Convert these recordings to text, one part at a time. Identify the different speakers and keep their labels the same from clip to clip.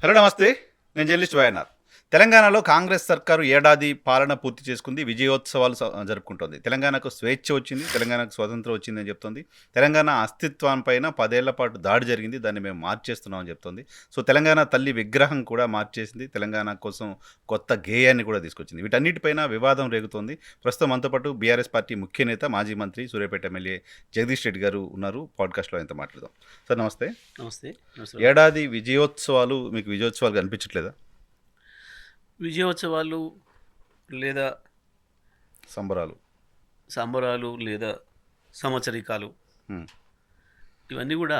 Speaker 1: Hello నమస్తే, నేను journalist YNR. తెలంగాణలో కాంగ్రెస్ సర్కారు ఏడాది పాలన పూర్తి చేసుకుంది, విజయోత్సవాలు జరుపుకుంటోంది. తెలంగాణకు స్వేచ్ఛ వచ్చింది, తెలంగాణకు స్వాతంత్రం వచ్చిందని చెప్తోంది. తెలంగాణ అస్తిత్వంపైన 10 ఏళ్ల పాటు దాడి జరిగింది, దాన్ని మేము మార్చేస్తున్నామని చెప్తోంది. సో తెలంగాణ తల్లి విగ్రహం కూడా మార్చేసింది, తెలంగాణ కోసం కొత్త గేయాన్ని కూడా తీసుకొచ్చింది. వీటన్నిటిపైన వివాదం రేగుతోంది. ప్రస్తుతం మనతో పాటు బీఆర్ఎస్ పార్టీ ముఖ్య నేత, మాజీ మంత్రి, సూర్యాపేట ఎమ్మెల్యే జగదీష్ రెడ్డి గారు ఉన్నారు. పాడ్కాస్ట్లో ఆయనతో మాట్లాడదాం. సార్ నమస్తే.
Speaker 2: నమస్తే.
Speaker 1: ఏడాది విజయోత్సవాలు మీకు విజయోత్సవాలు కనిపించట్లేదా?
Speaker 2: విజయోత్సవాలు లేదా సంబరాలు లేదా సంవత్సరికాలు ఇవన్నీ కూడా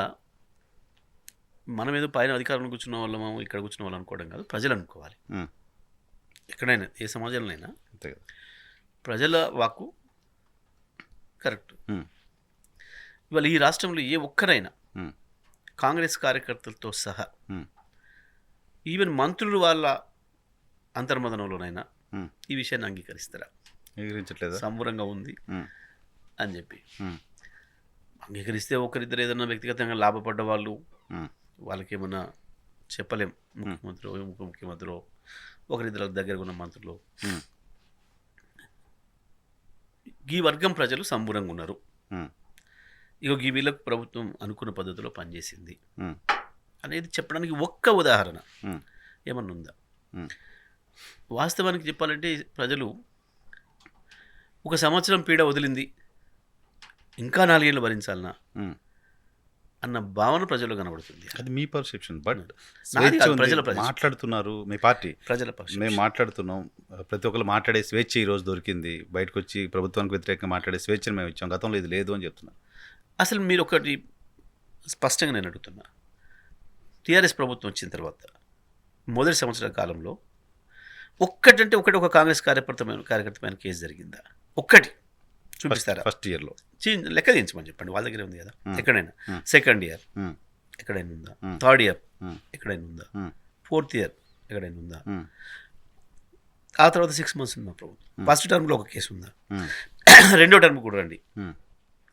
Speaker 2: మనం ఏదో పైన అధికారంలో కూర్చున్న వాళ్ళము, ఇక్కడ కూర్చున్న వాళ్ళు అనుకోవడం కాదు, ప్రజలు అనుకోవాలి. ఎక్కడైనా ఏ సమాజంలోనైనా ప్రజల వాక్కు కరెక్ట్. ఇవాళ ఈ రాష్ట్రంలో ఏ ఒక్కరైనా కాంగ్రెస్ కార్యకర్తలతో సహా ఈవెన్ మంత్రులు వాళ్ళ అంతర్మదనంలోనైనా ఈ విషయాన్ని అంగీకరిస్తారా?
Speaker 1: అంగీకరించట్లేదా?
Speaker 2: సంబరంగా ఉంది అని చెప్పి అంగీకరిస్తే ఒకరిద్దరు ఏదన్నా వ్యక్తిగతంగా లాభపడ్డ వాళ్ళు, వాళ్ళకి ఏమన్నా చెప్పలేం. ముఖ్యమంత్రి, ఉప ముఖ్యమంత్రి, ఒకరిద్దరు దగ్గర ఉన్న మంత్రులు, ఈ వర్గం ప్రజలు సంబరంగా ఉన్నారు. ఇగో ఈ వీళ్ళకు ప్రభుత్వం అనుకున్న పద్ధతిలో పనిచేసింది అనేది చెప్పడానికి ఒక్క ఉదాహరణ ఏమన్నా ఉందా? వాస్తవానికి చెప్పాలంటే ప్రజలు ఒక సంవత్సరం పీడ వదిలింది, ఇంకా 4 ఏళ్ళు భరించాలన్నా అన్న భావన ప్రజలు కనబడుతుంది.
Speaker 1: అది మీ పర్సెప్షన్. బట్
Speaker 2: ప్రజల
Speaker 1: మాట్లాడుతున్నారు, మీ పార్టీ
Speaker 2: ప్రజల
Speaker 1: మేము మాట్లాడుతున్నాం. ప్రతి ఒక్కరు మాట్లాడే స్వేచ్ఛ ఈరోజు దొరికింది, బయటకు వచ్చి ప్రభుత్వానికి వ్యతిరేకంగా మాట్లాడే స్వేచ్ఛను మేము ఇచ్చాం, గతంలో ఇది లేదు అని చెప్తున్నారు.
Speaker 2: అసలు మీరు ఒకటి స్పష్టంగా నేను అడుగుతున్నా, టీఆర్ఎస్ ప్రభుత్వం వచ్చిన తర్వాత మొదటి సంవత్సర కాలంలో ఒక్కటంటే ఒక కాంగ్రెస్ కార్యకర్త పైన కేసు జరిగిందా? ఒక్కటి చూపిస్తారా?
Speaker 1: ఫస్ట్ ఇయర్లో
Speaker 2: లెక్క దించమని చెప్పండి, వాళ్ళ దగ్గర ఉంది కదా. ఎక్కడైనా సెకండ్ ఇయర్ ఎక్కడైనా ఉందా? థర్డ్ ఇయర్ ఎక్కడైనా ఉందా? ఫోర్త్ ఇయర్ ఎక్కడైనా ఉందా? ఆ తర్వాత 6 months ఉందా ప్రభుత్వం? ఫస్ట్ టర్మ్లో ఒక కేసు ఉందా? రెండో టర్మ్ కూడా రండి,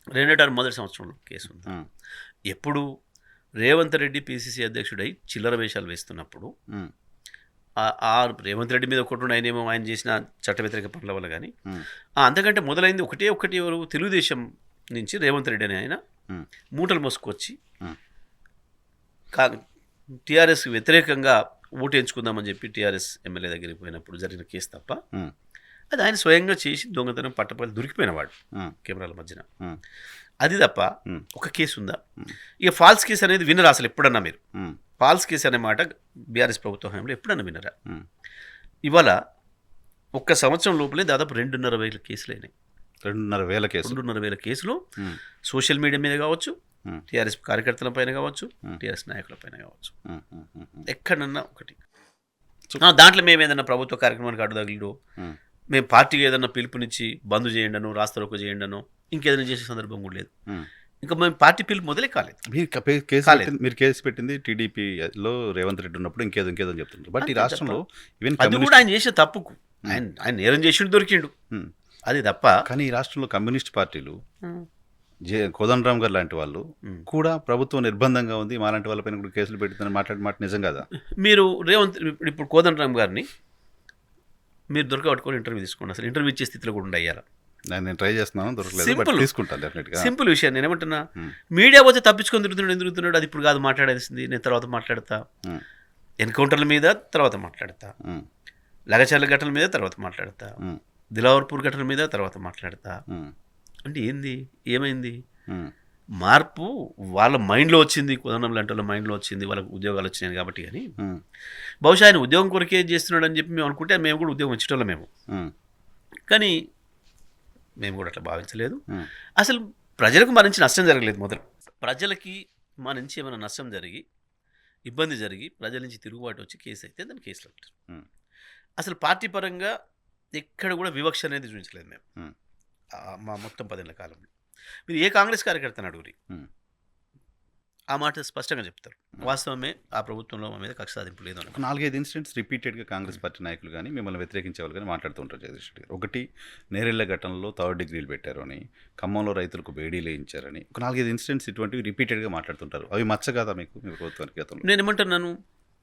Speaker 2: రెండో టర్మ్ మొదటి సంవత్సరంలో కేసు ఉందా? ఎప్పుడు రేవంత్ రెడ్డి పిసిసి అధ్యక్షుడై చిల్లర వేషాలు వేస్తున్నప్పుడు ఆ రేవంత్ రెడ్డి మీద ఒకటి ఆయనేమో ఆయన చేసిన చట్ట వ్యతిరేక పనుల వల్ల కానీ అంతకంటే మొదలైంది ఒకటి ఎవరు? తెలుగుదేశం నుంచి రేవంత్ రెడ్డి అని ఆయన మూటలు మోసుకొచ్చి టీఆర్ఎస్ వ్యతిరేకంగా ఓటు ఎంచుకుందామని చెప్పి టీఆర్ఎస్ ఎమ్మెల్యే దగ్గరికి పోయినప్పుడు జరిగిన కేసు తప్ప అది ఆయన స్వయంగా చేసి దొంగతనం పట్టపల్లి దొరికిపోయినవాడు కెమెరాల మధ్యన. అది తప్ప ఒక కేసు ఉందా? ఇక ఫాల్స్ కేసు అనేది వినరా అసలు ఎప్పుడన్నా? మీరు ఫాల్స్ కేసు అనే మాట బీఆర్ఎస్ ప్రభుత్వ హయాంలో ఎప్పుడన్నా వినరా? ఇవాళ ఒక్క సంవత్సరం లోపలే దాదాపు 2,500 కేసులు అయినాయి. 2,500 కేసులు సోషల్ మీడియా మీద కావచ్చు, టీఆర్ఎస్ కార్యకర్తల పైన కావచ్చు, టీఆర్ఎస్ నాయకుల పైన కావచ్చు, ఎక్కడన్నా ఒకటి. దాంట్లో మేము ఏదైనా ప్రభుత్వ కార్యక్రమానికి అడ్డుదగిలిడో, మేము పార్టీకి ఏదైనా పిలుపునిచ్చి బంద్ చేయండను, రాస్తారోకో చేయండను, ఇంకేదైనా చేసే సందర్భం కూడా లేదు. ఇంకా మేము పార్టీ పిలుపు మొదలే కాలేదు.
Speaker 1: మీరు కేసు పెట్టింది టీడీపీలో రేవంత్ రెడ్డి ఉన్నప్పుడు ఇంకేదో చెప్తున్నారు. బట్ ఈ రాష్ట్రంలో
Speaker 2: అది కూడా ఆయన చేసే తప్పుకు ఆయన నేరం చేసిండు, దొరికిండు, అది తప్ప.
Speaker 1: కానీ ఈ రాష్ట్రంలో కమ్యూనిస్ట్ పార్టీలు, కోదండరామ్ గారు లాంటి వాళ్ళు కూడా ప్రభుత్వం నిర్బంధంగా ఉంది, మాలాంటి వాళ్ళపైన కూడా కేసులు పెడుతుందని మాట్లాడే మాట నిజం కదా?
Speaker 2: మీరు రేవంత్ ఇప్పుడు కోదండరామ్ గారిని మీరు దొరకబట్టుకొని ఇంటర్వ్యూ తీసుకోండి. అసలు ఇంటర్వ్యూ ఇచ్చే స్థితిలో కూడా ఉండయ్యారా?
Speaker 1: నేను ట్రై చేస్తున్నాను, దొరకలేదు, తీసుకుంటాను డెఫినెట్గా.
Speaker 2: సింపుల్ విషయం. నేను ఏమంటున్నా, మీడియా పోతే తప్పించుకొని తిరుగుతున్నాడు, అది ఇప్పుడు కాదు మాట్లాడేసింది, నేను తర్వాత మాట్లాడతా, ఎన్కౌంటర్ల మీద తర్వాత మాట్లాడతా, లగచర్ల ఘటనల మీద తర్వాత మాట్లాడతా, దిలావర్పూర్ ఘటనల మీద తర్వాత మాట్లాడతా. అంటే ఏంది, ఏమైంది? మార్పు వాళ్ళ మైండ్లో వచ్చింది, కోదండం లాంటి వాళ్ళ మైండ్లో వచ్చింది, వాళ్ళకి ఉద్యోగాలు వచ్చినాయి కాబట్టి. కానీ బహుశా ఆయన ఉద్యోగం కొరకే చేస్తున్నాడు అని చెప్పి మేము అనుకుంటే మేము కూడా ఉద్యోగం వచ్చేటోళ్ళం మేము. కానీ మేము కూడా అట్లా భావించలేదు. అసలు ప్రజలకు మా నుంచి నష్టం జరగలేదు. మొదలు ప్రజలకి మా నుంచి ఏమైనా నష్టం జరిగి, ఇబ్బంది జరిగి, ప్రజల నుంచి తిరుగుబాటు వచ్చి కేసు అయితే దాన్ని కేసులు అంటారు. అసలు పార్టీ పరంగా ఎక్కడ కూడా వివక్ష అనేది చూపించలేదు మేము మా మొత్తం 10 ఏళ్ల కాలంలో. మీరు ఏ కాంగ్రెస్ కార్యకర్తను అడుగురి, ఆ మాట స్పష్టంగా చెప్తారు. వాస్తవమే, ఆ ప్రభుత్వంలో మా మీద కక్ష సాధింపు లేదు అని.
Speaker 1: 4-5 ఇన్సిడెంట్స్ రిపీటెడ్గా కాంగ్రెస్ పార్టీ నాయకులు కానీ మిమ్మల్ని వ్యతిరేకించే వాళ్ళు కానీ మాట్లాడుతూ ఉంటారు జగదీష్ రెడ్డి గారు. ఒకటి, నేరెళ్ల ఘటనలో 3rd డిగ్రీలు పెట్టారు అని, ఖమ్మంలో రైతులకు బేడీలు వేయించారని, ఒక 4-5 ఇన్సిడెంట్స్ ఇటువంటివి రిపీటెడ్గా మాట్లాడుతుంటారు. అవి మచ్చ కదా మీకు, మీ ప్రభుత్వానికి గతంలో?
Speaker 2: నేను ఏమంటున్నాను,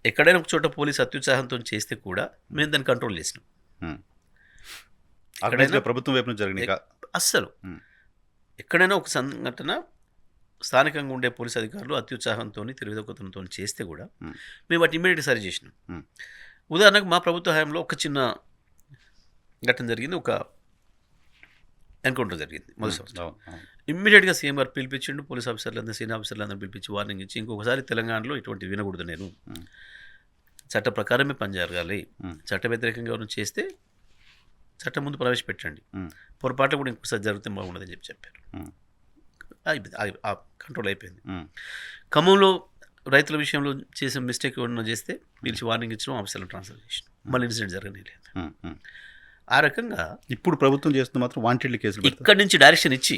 Speaker 2: ఎక్కడైనా ఒక చోట పోలీసు అత్యుత్సాహంతో చేస్తే కూడా మేము దాన్ని కంట్రోల్ చేసినాం.
Speaker 1: ఎక్కడైనా ప్రభుత్వం వైపు నుంచి జరిగినాయి
Speaker 2: అస్సలు ఎక్కడైనా ఒక సంఘటన స్థానికంగా ఉండే పోలీసు అధికారులు అత్యుత్సాహంతో తెలివితక్కువతనంతో చేస్తే కూడా మేము వాటి ఇమ్మీడియట్గా సరి చేసినాం. ఉదాహరణకు మా ప్రభుత్వ హయాంలో ఒక చిన్న ఘటన జరిగింది, ఒక ఎన్కౌంటర్ జరిగింది మొదటి సంవత్సరం. ఇమ్మీడియట్గా సీఎం గారు పిలిపించిండు, పోలీస్ ఆఫీసర్లందరూ సీనియర్ ఆఫీసర్లందరూ పిలిపించి వార్నింగ్ ఇచ్చి ఇంకొకసారి తెలంగాణలో ఇటువంటి వినకూడదు, నేను చట్ట ప్రకారమే పని జరగాలి, చట్ట వ్యతిరేకంగా ఎవరైనా చేస్తే చట్టం ముందు ప్రవేశపెట్టండి, పొరపాటు కూడా ఇంకోసారి జరిగితే బాగుండదని చెప్పారు. కంట్రోల్ అయిపోయింది. ఖమ్మంలో రైతుల విషయంలో చేసిన మిస్టేక్ ఏమన్నా చేస్తే పిలిచి వార్నింగ్ ఇచ్చడం, ఆఫీసర్లను ట్రాన్స్ఫర్ చేసిన, మళ్ళీ ఇన్సిడెంట్ జరగనే లేదు. ఆ రకంగా
Speaker 1: ఇప్పుడు ప్రభుత్వం చేస్తుంది మాత్రం వాంటెడ్లీ కేసులు
Speaker 2: ఇక్కడి నుంచి డైరెక్షన్ ఇచ్చి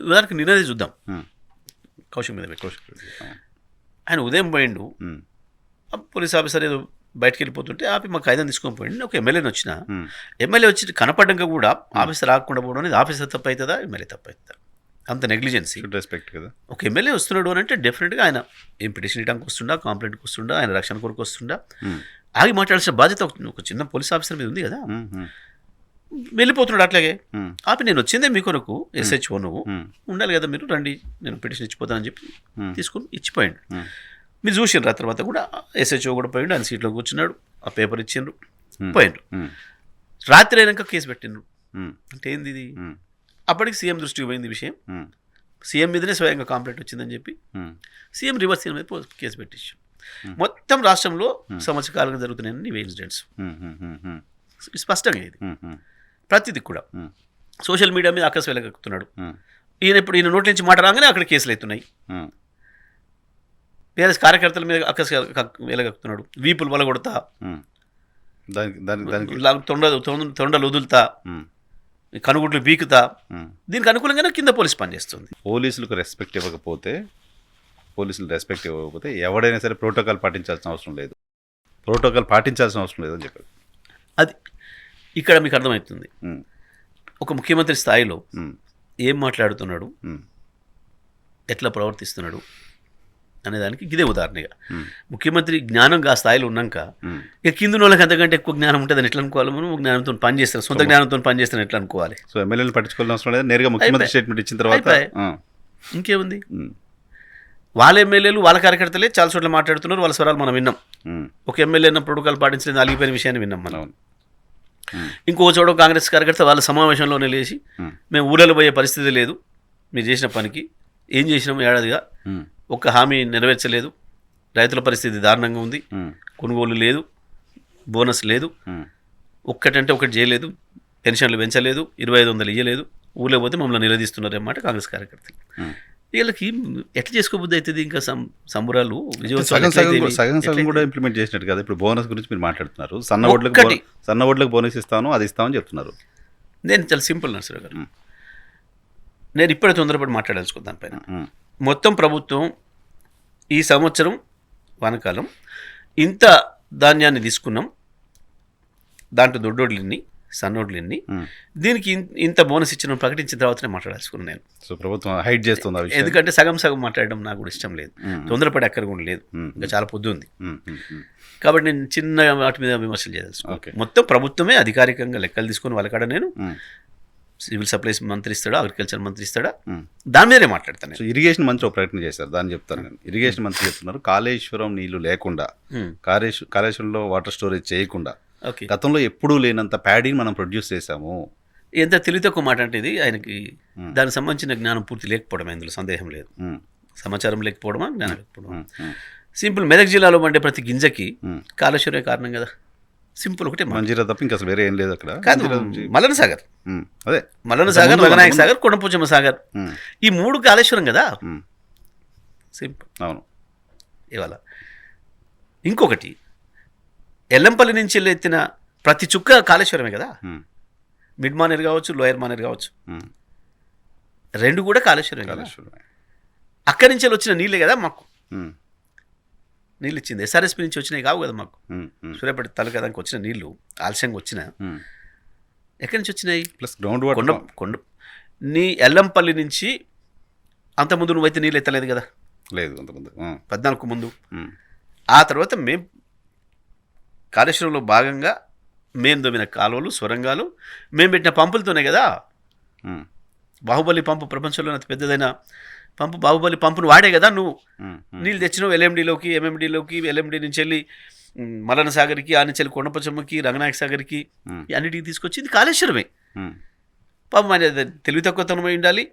Speaker 2: ఉదాహరణకు నిన్నది చూద్దాం, కౌశిక్ మీద ఆయన ఉదయం పోయిండు, పోలీస్ ఆఫీసర్ ఏదో బయటకు వెళ్ళిపోతుంటే ఆపి మాకు కాయిదాన్ని తీసుకొని పోయింది. ఒక ఎమ్మెల్యేని వచ్చిన ఎమ్మెల్యే వచ్చి కనపడంగా కూడా ఆఫీసర్ రాకుండా పోవడం అనేది ఆఫీసర్ తప్పు అవుతుందా ఎమ్మెల్యే తప్పు అవుతుందా? అంత నెగ్లిజెన్సీ,
Speaker 1: రెస్పెక్ట్ కదా. ఒక
Speaker 2: ఎమ్మెల్యే వస్తున్నాడు అని అంటే డెఫినెట్గా ఆయన ఏం పిటిషన్ ఇవ్వడానికి వస్తుండా, కంప్లైంట్కి వస్తుండా, ఆయన రక్షణ కొరకు వస్తుండా, ఆగి మాట్లాడాల్సిన బాధ్యత ఒక చిన్న పోలీస్ ఆఫీసర్ మీద ఉంది కదా. వెళ్ళిపోతున్నాడు అట్లాగే ఆపి, నేను వచ్చిందే మీ కొరకు, SHO నువ్వు ఉండాలి కదా, మీరు రండి నేను పిటిషన్ ఇచ్చిపోతానని చెప్పి తీసుకుని ఇచ్చిపోయాడు. మీరు చూసిండ్రు. ఆ తర్వాత కూడా SHO కూడా పోయిండు, ఆయన సీట్లో కూర్చున్నాడు, ఆ పేపర్ ఇచ్చిండ్రు, పోయిండ్రు. రాత్రి అయినాక కేసు పెట్టిండ్రు. అంటే ఏంది ఇది? అప్పటికి సీఎం దృష్టికి పోయింది విషయం, సీఎం మీదనే స్వయంగా కంప్లైంట్ వచ్చిందని చెప్పి సీఎం రివర్స్ సీఎం మీద కేసు పెట్టించు. మొత్తం రాష్ట్రంలో సంవత్సర కాలంగా జరుగుతున్నాయని ఇవే ఇన్సిడెంట్స్ స్పష్టంగా. ఇది ప్రతిదీ కూడా సోషల్ మీడియా మీద అక్కస్ వెలగక్కుతున్నాడు. ఈయన నోటి నుంచి మాట రాగానే అక్కడ కేసులు అవుతున్నాయి. వేరే కార్యకర్తల మీద అక్కస్ వెలగక్కుతున్నాడు, వీపులు వలగొడతా, తొండలు వదులుతా, కనుగుడ్లు బీకుతా. దీనికి అనుకూలంగానే కింద పోలీస్ పనిచేస్తుంది.
Speaker 1: పోలీసులకు రెస్పెక్ట్ ఇవ్వకపోతే, ఎవడైనా సరే ప్రోటోకాల్ పాటించాల్సిన అవసరం లేదు అని చెప్పారు.
Speaker 2: అది ఇక్కడ మీకు అర్థమవుతుంది. ఒక ముఖ్యమంత్రి స్థాయిలో ఏం మాట్లాడుతున్నాడు, ఎట్లా ప్రవర్తిస్తున్నాడు అనేదానికి ఇదే ఉదాహరణగా. ముఖ్యమంత్రి జ్ఞానం ఆ స్థాయిలో ఉన్నాక ఇక కింద వాళ్ళకి అంతకంటే ఎక్కువ జ్ఞానం ఉంటుందని ఎట్లా అనుకోవాలి? మనం జ్ఞానంతో పనిచేస్తాం, సొంత జ్ఞానంతో పనిచేస్తాను ఎట్లా అనుకోవాలి?
Speaker 1: సో ఎమ్మెల్యేలు పట్టించుకోవాల్సిన అవసరం లేదు, నేరుగా ముఖ్యమంత్రి స్టేట్మెంట్ ఇచ్చిన తర్వాత
Speaker 2: ఇంకేముంది? వాళ్ళ ఎమ్మెల్యేలు వాళ్ళ కార్యకర్తలే చాలా చోట్ల మాట్లాడుతున్నారు, వాళ్ళ స్వరాలు మనం విన్నాం. ఒక ఎమ్మెల్యే ప్రోటోకాల్ పాటించలేదు, అలిగిపోయిన విషయాన్ని విన్నాం మనం. ఇంకో చోట కాంగ్రెస్ కార్యకర్త వాళ్ళ సమావేశంలోనే లేచి, మేము ఊళ్ళలో పోయే పరిస్థితి లేదు, మీరు చేసిన పనికి ఏం చేసినాము ఏడాదిగా, ఒక్క హామీ నెరవేర్చలేదు, రైతుల పరిస్థితి దారుణంగా ఉంది, కొనుగోలు లేదు, బోనస్ లేదు, ఒక్కటంటే ఒకటి చేయలేదు, పెన్షన్లు పెంచలేదు, 2500 ఇవ్వలేదు, ఊళ్ళో పోతే మమ్మల్ని నిలదీస్తున్నారన్నమాట కాంగ్రెస్ కార్యకర్తలు. వీళ్ళకి ఎట్లా చేసుకోబుద్ది అవుతుంది? ఇంకా సంబురాలు
Speaker 1: సగం కూడా ఇంప్లిమెంట్ చేసినట్టు కదా. ఇప్పుడు బోనస్ గురించి మీరు మాట్లాడుతున్నారు, సన్న ఓట్లకు బోనస్ ఇస్తాను, అది ఇస్తామని చెప్తున్నారు.
Speaker 2: నేను చాలా సింపుల్ నర్సరావు గారు, నేను ఇప్పుడే తొందరపడి మాట్లాడాల్సుకున్నాను దానిపైన. మొత్తం ప్రభుత్వం ఈ సంవత్సరం వానకాలం ఇంత ధాన్యాన్ని తీసుకున్నాం, దాంట్లో దొడ్డోడ్లు సన్నోడ్లు ఎన్ని, దీనికి ఇంత బోనస్ ఇచ్చిన ప్రకటించిన తర్వాతనే మాట్లాడాల్సుకున్నాను నేను.
Speaker 1: సో ప్రభుత్వం హైడ్ చేస్తుంది,
Speaker 2: ఎందుకంటే సగం మాట్లాడడం నాకు కూడా ఇష్టం లేదు, తొందరపడి అక్కడ కూడా లేదు, ఇంకా చాలా పొద్దు ఉంది. కాబట్టి నేను చిన్న వాటి మీద విమర్శలు చేయాల్సి. మొత్తం ప్రభుత్వమే అధికారికంగా లెక్కలు తీసుకొని వాళ్ళకాడ నేను సివిల్ సప్లైస్ మంత్రి ఇస్తాడా, అగ్రికల్చర్ మంత్రి ఇస్తాడా, దాని మీదనే మాట్లాడతాను.
Speaker 1: సో ఇరిగేషన్ మంత్రి ఒక ప్రకటన చేశారు, దాన్ని చెప్తాను నేను. ఇరిగేషన్ మంత్రి చెప్తున్నారు, కాళేశ్వరం నీళ్లు లేకుండా, కాళేశ్వరంలో వాటర్ స్టోరేజ్ చేయకుండా గతంలో ఎప్పుడూ లేనంత ప్యాడీని మనం ప్రొడ్యూస్ చేశాము.
Speaker 2: ఎంత తెలివితక్కువ మాట అంటే ఇది. ఆయనకి దానికి సంబంధించిన జ్ఞానం పూర్తి లేకపోవడం, ఇందులో సందేహం లేదు. సమాచారం లేకపోవడమా, జ్ఞానం లేకపోవడమా? సింపుల్, మెదక్ జిల్లాలో పండే ప్రతి గింజకి కాళేశ్వరే కారణం కదా. సింపుల్ ఒకటే,
Speaker 1: మంజీరా తప్ప ఇంకా అసలు వేరే ఏం లేదు అక్కడ.
Speaker 2: మల్లన సాగర్, అదే మల్లన సాగర్, రంగనాయక సాగర్, కొండపోచమ్మ సాగర్, ఈ 3 కాళేశ్వరం కదా. సింపుల్. అవును. ఇవాళ ఇంకొకటి, ఎల్లంపల్లి నుంచి ఎత్తిన ప్రతి చుక్క కాళేశ్వరమే కదా. మిడ్ మానేర్ కావచ్చు, లోయర్ మానేర్ కావచ్చు, 2 కూడా కాళేశ్వరమే కదా. అక్కడి నుంచి వచ్చిన నీళ్ళే కదా మాకు నీళ్ళు ఇచ్చింది. SRSP నుంచి వచ్చినాయి కావు కదా మాకు. సూర్యాపేట తాలూకా దానికి వచ్చిన నీళ్లు ఆలస్యంగా వచ్చిన, ఎక్కడి నుంచి వచ్చినాయి?
Speaker 1: Plus ground water.
Speaker 2: నీ ఎల్లంపల్లి నుంచి అంతకుముందు నువ్వైతే నీళ్ళు ఎత్తలేదు కదా.
Speaker 1: లేదు, అంతకుముందు
Speaker 2: 14 ముందు. ఆ తర్వాత మేము కాళేశ్వరంలో భాగంగా మేము దొమ్మిన కాలువలు సొరంగాలు మేము పెట్టిన పంపులతోనే కదా.
Speaker 1: ఉమ్,
Speaker 2: బాహుబలి పంపు ప్రపంచంలో అతి పెద్దదైన పంపు బాహుబలి పంపును వాడే కదా నువ్వు
Speaker 1: ఉమ్, ఉమ్,
Speaker 2: నీళ్ళు తెచ్చినావు ఎల్ఎండిలోకి ఎంఎండిలోకి ఎల్ఎండి నుంచి వెళ్ళి మలన సాగర్కి ఆ నుంచి వెళ్ళి కొండపచ్చమ్మకి రంగనాయక సాగర్కి
Speaker 1: ఉమ్,
Speaker 2: అన్నిటికి తీసుకొచ్చింది కాళేశ్వరమే.
Speaker 1: ఉమ్.
Speaker 2: పాపం ఆయన తెలివి తక్కువతనం అయి ఉండాలి,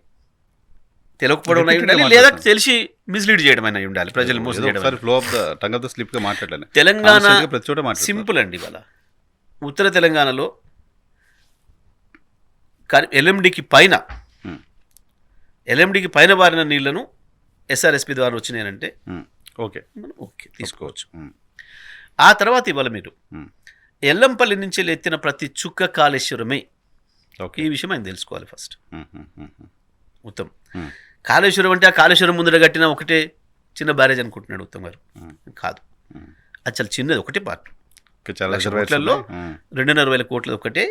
Speaker 2: తెలియకపోవడం అయి ఉండాలి,
Speaker 1: Repeatedly
Speaker 2: లేదా
Speaker 1: మాట్లాడుతాను.
Speaker 2: తెలిసి మిస్లీడ్ చేయడం అయినా ఉండాలి, ప్రజలు మోసం
Speaker 1: ఏదో
Speaker 2: చేయడం
Speaker 1: ఒకసారి flow of the tongue of the slip గా మాట్లాడలేను.
Speaker 2: తెలంగాణ
Speaker 1: Constant గా ప్రతి చోట మాట్లాడతారు.
Speaker 2: సింపుల్ అండి. ఇవాళ ఉత్తర తెలంగాణలో కానీ ఎల్ఎండికి పైన
Speaker 1: ఉమ్,
Speaker 2: ఎల్ఎండికి పైన బారిన నీళ్లను ఎస్ఆర్ఎస్పి ద్వారా వచ్చినాయంటే
Speaker 1: ఉమ్, ఓకే.
Speaker 2: మనం ఓకే తీసుకోవచ్చు.
Speaker 1: ఉమ్,
Speaker 2: ఆ తర్వాత ఇవాళ మీరు
Speaker 1: ఉమ్,
Speaker 2: ఎల్లంపల్లి నుంచి ఎత్తిన ప్రతి చుక్క కాళేశ్వరమే.
Speaker 1: ఓకే.
Speaker 2: ఈ విషయం ఆయన తెలుసుకోవాలి ఫస్ట్.
Speaker 1: ఉమ్, ఉమ్, ఉమ్, ఉమ్,
Speaker 2: ఉత్తమ్
Speaker 1: ఉమ్,
Speaker 2: కాళేశ్వరం అంటే ఆ కాళేశ్వరం ముందర కట్టిన ఒకటే చిన్న బ్యారేజ్ అనుకుంటున్నాడు ఉత్తమ్ గారు.
Speaker 1: ఉమ్,
Speaker 2: కాదు,
Speaker 1: ఉమ్.
Speaker 2: అది చాలా చిన్నది, ఒకటే పార్ట్.
Speaker 1: ఇంకా చాలా
Speaker 2: లక్ష
Speaker 1: reservoirs
Speaker 2: కోట్లలో
Speaker 1: ఉన్నాయి. ఉమ్,
Speaker 2: 2,500 కోట్ల ఒకటే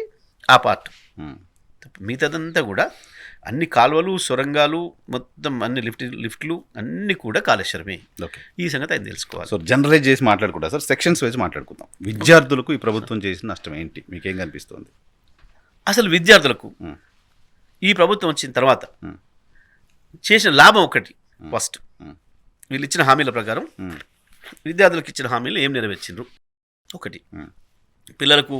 Speaker 2: ఆ పార్ట్.
Speaker 1: ఉమ్,
Speaker 2: మిగతాదంతా కూడా అన్ని కాలువలు సొరంగాలు మొత్తం అన్ని లిఫ్ట్లు అన్నీ కూడా కాళేశ్వరమే.
Speaker 1: ఓకే.
Speaker 2: ఈ సంగతి ఆయన తెలుసుకోవాలి.
Speaker 1: సో జనరలైజ్ చేసి మాట్లాడుకుంటా సార్, సెక్షన్స్ వైజ్ మాట్లాడుకుందాం. విద్యార్థులకు ఈ ప్రభుత్వం చేసిన నష్టం ఏంటి, మీకేం కనిపిస్తుంది?
Speaker 2: అసలు విద్యార్థులకు
Speaker 1: ఉమ్,
Speaker 2: ఈ ప్రభుత్వం వచ్చిన తర్వాత
Speaker 1: ఉమ్,
Speaker 2: చేసిన లాభం ఒకటి. ఫస్ట్
Speaker 1: ఉమ్,
Speaker 2: వీళ్ళు ఇచ్చిన హామీల ప్రకారం
Speaker 1: ఉమ్,
Speaker 2: విద్యార్థులకు ఇచ్చిన హామీలు ఏం నెరవేర్చిండ్రు? ఒకటి,
Speaker 1: ఉమ్,
Speaker 2: పిల్లలకు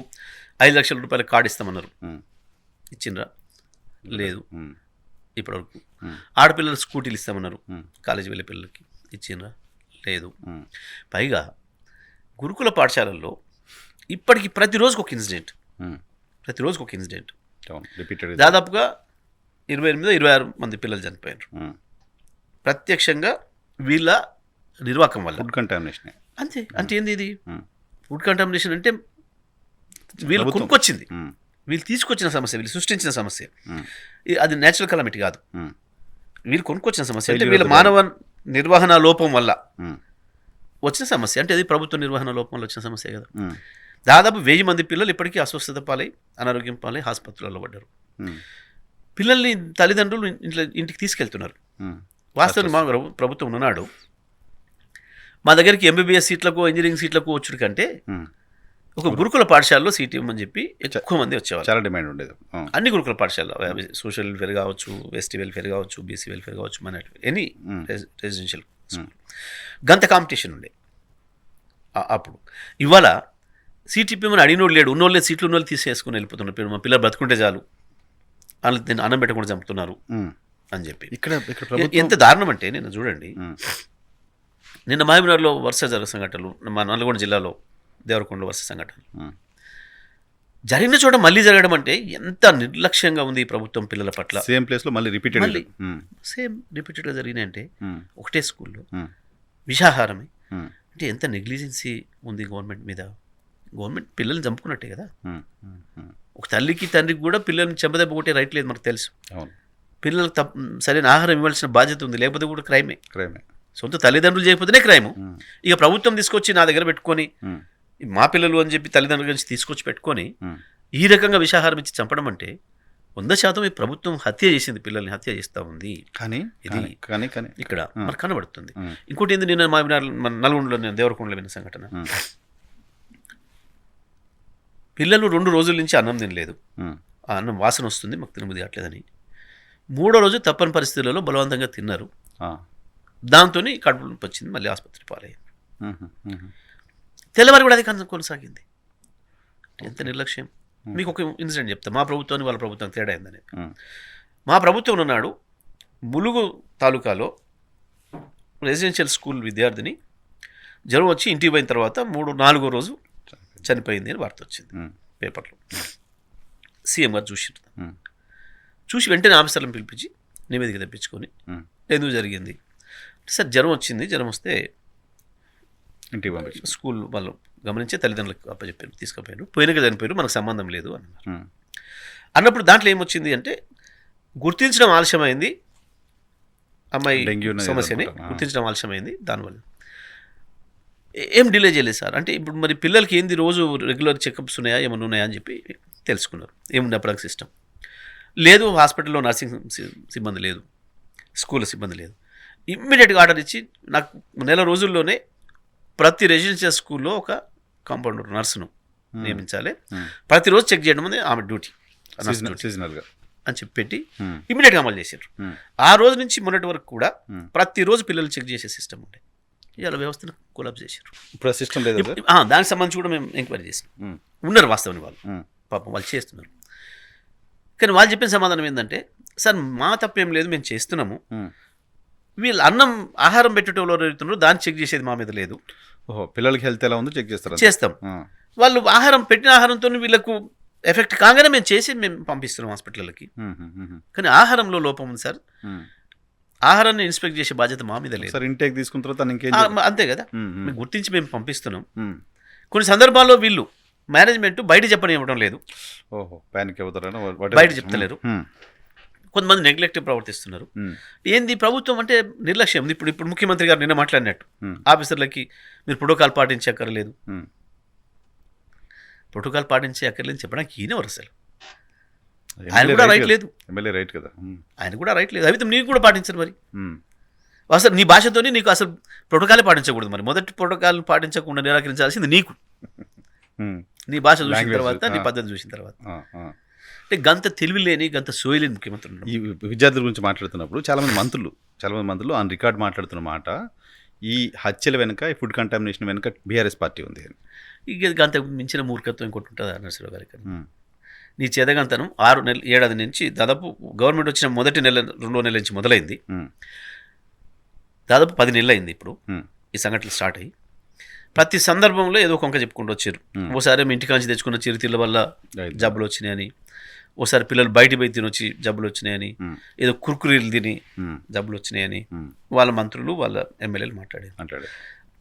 Speaker 2: 5 లక్షల రూపాయల కార్డు ఇస్తామన్నారు,
Speaker 1: ఉమ్,
Speaker 2: ఇచ్చిండ్రా? లేదు
Speaker 1: ఉమ్,
Speaker 2: ఇప్పటివరకు.
Speaker 1: ఉమ్,
Speaker 2: ఆడపిల్లలు స్కూటీలు ఇస్తామన్నారు,
Speaker 1: ఉమ్,
Speaker 2: కాలేజీ వెళ్ళే పిల్లలకి ఇచ్చిండ్రా? లేదు.
Speaker 1: ఉమ్,
Speaker 2: పైగా గురుకుల పాఠశాలల్లో ఇప్పటికి ప్రతిరోజుకు ఒక ఇన్సిడెంట్,
Speaker 1: ఉమ్.
Speaker 2: ప్రతిరోజుకు ఒక ఇన్సిడెంట్.
Speaker 1: అవును, రిపీటెడ్.
Speaker 2: దాదాపుగా 28-26 మంది పిల్లలు చనిపోయారు ప్రత్యక్షంగా వీళ్ళ నిర్వాహకం వల్ల.
Speaker 1: Food contamination.
Speaker 2: అంతే. అంటే ఏంది ఇది? ఫుడ్ కంటామినేషన్ అంటే వీళ్ళు
Speaker 1: ప్రభుత్వం.
Speaker 2: కొనుక్కొచ్చింది, వీళ్ళు తీసుకొచ్చిన సమస్య, వీళ్ళు సృష్టించిన సమస్య. అది నేచురల్ కలామిటీ కాదు, వీళ్ళు కొనుక్కొచ్చిన సమస్య. అంటే వీళ్ళ మానవ నిర్వహణ లోపం వల్ల వచ్చిన సమస్య. అంటే అది ప్రభుత్వ నిర్వహణ లోపం వల్ల వచ్చిన సమస్య కదా. దాదాపు 1000 మంది పిల్లలు ఇప్పటికీ అస్వస్థత పాలై అనారోగ్యం పాలై ఆసుపత్రులలో పడ్డారు. పిల్లల్ని తల్లిదండ్రులు ఇంటికి తీసుకెళ్తున్నారు. వాస్తవం మా ప్రభుత్వం ఉన్నాడు, మా దగ్గరికి ఎంబీబీఎస్ సీట్లకు ఇంజనీరింగ్ సీట్లకు వచ్చుడు కంటే ఒక గురుకుల పాఠశాలలో సీట్ ఇవ్వమని చెప్పి ఎక్కువ మంది వచ్చేవాళ్ళు.
Speaker 1: చాలా డిమాండ్ ఉండేది.
Speaker 2: అన్ని గురుకుల పాఠశాలలో సోషల్ వెల్ఫేర్ కావచ్చు, ఎస్టీ వెల్ఫేర్ కావచ్చు, బీసీ వెల్ఫేర్ కావచ్చు, మన ఎనీ రెసిడెన్షియల్ స్కూల్ గంత కాంపిటీషన్ ఉండే అప్పుడు. ఇవాళ సీట్ ఇప్పమని అడిగినోడు లేడు, ఉన్నోళ్ళే సీట్లు ఉన్నోళ్ళు తీసేసుకుని వెళ్ళిపోతున్నారు. మా పిల్లలు బ్రతుకుంటే చాలు, వాళ్ళని అన్నం పెట్టకుండా చంపుతున్నారు అని చెప్పి.
Speaker 1: ఇక్కడ
Speaker 2: ఎంత దారుణం అంటే నిన్న చూడండి, నిన్న మహబూబ్నగర్లో వరుస జరిగిన సంఘటనలు, మా నల్గొండ జిల్లాలో దేవరకొండలో వరుస సంఘటనలు జరిగిన చోట మళ్ళీ జరగడం అంటే ఎంత నిర్లక్ష్యంగా ఉంది ఈ ప్రభుత్వం పిల్లల పట్ల.
Speaker 1: సేమ్ ప్లేస్లో మళ్ళీ రిపీటెడ్
Speaker 2: సేమ్ రిపీటెడ్గా జరిగినాయి. అంటే ఒకటే స్కూల్లో విషాహారమే. అంటే ఎంత నెగ్లిజెన్సీ ఉంది గవర్నమెంట్ మీద. గవర్నమెంట్ పిల్లల్ని చంపుకున్నట్టే కదా. ఒక తల్లికి తండ్రికి కూడా పిల్లల్ని చెంపదెబ్బ కొట్టే రైట్ లేదు, మనకు తెలుసు. పిల్లలకు సరైన ఆహారం ఇవ్వాల్సిన బాధ్యత ఉంది, లేకపోతే కూడా క్రైమే. సొంత తల్లిదండ్రులు చేయకపోతేనే క్రైము. ఇక ప్రభుత్వం తీసుకొచ్చి నా దగ్గర పెట్టుకొని మా పిల్లలు అని చెప్పి తల్లిదండ్రుల నుంచి తీసుకొచ్చి పెట్టుకొని ఈ రకంగా విషాహారం ఇచ్చి చంపడం అంటే 100% ఈ ప్రభుత్వం హత్య చేసింది, పిల్లల్ని హత్య చేస్తూ ఉంది.
Speaker 1: కానీ
Speaker 2: ఇది ఇక్కడ మనకు కనబడుతుంది. ఇంకోటి ఏంది, నిన్న మన నల్గొండలో నేను దేవరకొండలో విన్న సంఘటన. పిల్లలు 2 రోజుల నుంచి అన్నం తినలేదు, ఆ అన్నం వాసన వస్తుంది, మాకు తినబుద్ధి కావట్లేదని. 3వ రోజు తప్పని పరిస్థితులలో బలవంతంగా తిన్నారు, దాంతో కడుపు నొప్పి వచ్చింది, మళ్ళీ ఆసుపత్రి పాలయ్యింది. తెల్లవారు కూడా అది కొనసాగింది. ఎంత నిర్లక్ష్యం. మీకు ఒక ఇన్సిడెంట్ చెప్తా, మా ప్రభుత్వాన్ని వాళ్ళ ప్రభుత్వం తేడా అయిందని. మా ప్రభుత్వం ఉన్నాడు ములుగు తాలూకాలో రెసిడెన్షియల్ స్కూల్ విద్యార్థిని జ్వరం వచ్చి ఇంటికి పోయిన తర్వాత 3-4వ రోజు చనిపోయింది అని వార్త వచ్చింది పేపర్లో. సీఎం గారు చూసి వెంటనే ఆఫీసర్లను పిలిపించి నివేదిక తెప్పించుకొని ఎందుకు జరిగింది సార్, జ్వరం వచ్చింది, జ్వరం వస్తే
Speaker 1: ఇంటికి పంపించి
Speaker 2: స్కూల్ వాళ్ళు గమనించే తల్లిదండ్రులకు అప్పచెప్పారు, తీసుకుపోయారు, పోయినగా చనిపోయారు, మనకు సంబంధం లేదు అన్నారు. అన్నప్పుడు దాంట్లో ఏమొచ్చింది అంటే గుర్తించడం ఆలస్యమైంది, అమ్మాయి సమస్యని గుర్తించడం ఆలస్యమైంది. దానివల్ల ఏం డిలే చేయలేదు సార్. అంటే ఇప్పుడు మరి పిల్లలకి ఏంది రోజు రెగ్యులర్ చెకప్స్ ఉన్నాయా, ఏమైనా ఉన్నాయా అని చెప్పి తెలుసుకున్నారు. ఏముంది అప్పటికి సిస్టమ్ లేదు, హాస్పిటల్లో నర్సింగ్ సిబ్బంది లేదు, స్కూల్ సిబ్బంది లేదు. ఇమ్మీడియట్గా ఆర్డర్ ఇచ్చి నాకు నెల రోజుల్లోనే ప్రతి రెసిడెన్షియల్ స్కూల్లో ఒక కాంపౌండర్ నర్సును నియమించాలి, ప్రతిరోజు చెక్ చేయడం అనేది ఆమె డ్యూటీ
Speaker 1: సీజనల్గా
Speaker 2: అని చెప్పి పెట్టి ఇమీడియట్గా అమలు చేశారు. ఆ రోజు నుంచి మొన్నటి వరకు కూడా ప్రతిరోజు పిల్లలు చెక్ చేసే సిస్టమ్ ఉండే, ఇవాళ వ్యవస్థను కొలాబ్ చేశారు.
Speaker 1: ఇప్పుడు సిస్టమ్ లేదు.
Speaker 2: దానికి సంబంధించి కూడా మేము ఎంక్వైరీ చేసాం. ఉన్నారు వాస్తవాన్ని వాళ్ళు, పాపం వాళ్ళు చేస్తున్నారు. కానీ వాళ్ళు చెప్పిన సమాధానం ఏంటంటే, సార్ మా తప్పేం లేదు, మేము చేస్తున్నాము, వీళ్ళు ఆహారం పెట్టేటోళ్ళు ఎవరుతున్నారు దాన్ని చెక్ చేసేది మా మీద లేదు.
Speaker 1: ఓహో, పిల్లలకి హెల్త్ ఎలా ఉందో చెక్ చేస్తారు,
Speaker 2: చేస్తాం. వాళ్ళు పెట్టిన ఆహారంతో వీళ్ళకు ఎఫెక్ట్ కాగానే మేము పంపిస్తున్నాం హాస్పిటల్కి. కానీ ఆహారంలో లోపం ఉంది సార్, ఆహారాన్ని ఇన్స్పెక్ట్ చేసే బాధ్యత మా మీద లేదు.
Speaker 1: సార్ ఇంటేక్ తీసుకున్న తర్వాత
Speaker 2: అంతే కదా, మేము గుర్తించి మేము పంపిస్తున్నాం. కొన్ని సందర్భాల్లో వీళ్ళు మేనేజ్మెంట్ బయట చెప్పనివ్వడం లేదు.
Speaker 1: ఓహో, ప్యానిక్ అవుతారని
Speaker 2: బయట చెప్తలేరు. కొంతమంది నెగ్లెక్టివ్ ప్రవర్తిస్తున్నారు. ఏంది ప్రభుత్వం అంటే నిర్లక్ష్యం. ఇప్పుడు ముఖ్యమంత్రి గారు నిన్న మాట్లాడినట్టు ఆఫీసర్లకి మీరు ప్రోటోకాల్ పాటించే అక్కర్లేదు, ప్రోటోకాల్ పాటించే అక్కర్లేదు చెప్పడానికి ఈయనెవరు అసలు? ఆయన కూడా రైట్ లేదు,
Speaker 1: ఎమ్మెల్యే రైట్ కదా,
Speaker 2: ఆయన కూడా రైట్ లేదు. అయితే నీకు కూడా పాటించరు మరి, అసలు నీ భాషతోనే నీకు అసలు ప్రోటోకాలే పాటించకూడదు. మరి మొదటి ప్రోటోకాల్ పాటించకుండా నిరాకరించాల్సింది నీకు, నీ భాష చూసిన తర్వాత, నీ పద్ధతి చూసిన తర్వాత. అంటే గంత తెలివి లేని, గంత సోయలేని ముఖ్యమంత్రి.
Speaker 1: ఈ విద్యార్థుల గురించి మాట్లాడుతున్నప్పుడు చాలామంది మంత్రులు ఆన్ రికార్డ్ మాట్లాడుతున్న మాట, ఈ హత్యల వెనుక, ఈ ఫుడ్ కంటామినేషన్ వెనుక బీఆర్ఎస్ పార్టీ ఉంది.
Speaker 2: ఇక గంత మించిన మూర్ఖత్వం ఇంకోటి ఉంటుంది నరసింహరావు గారికి. నీ చేదగంతనం 6 నెలలు 7 నుంచి దాదాపు గవర్నమెంట్ వచ్చిన మొదటి నెల 2వ నెల నుంచి మొదలైంది, దాదాపు 10 నెలలు అయింది ఇప్పుడు ఈ సంఘటనలు స్టార్ట్ అయ్యి. ప్రతి సందర్భంలో ఏదో కొంక చెప్పుకుంటూ వచ్చారు. ఓసారి ఇంటికాంచి తెచ్చుకున్న చిరుతిళ్ళ వల్ల జబ్బులు వచ్చినాయని, ఓసారి పిల్లలు బయట పోయి తినొచ్చి జబ్బులు వచ్చినాయని, ఏదో కుర్కురీలు తిని జబ్బులు వచ్చినాయని వాళ్ళ మంత్రులు, వాళ్ళ ఎమ్మెల్యేలు మాట్లాడారు.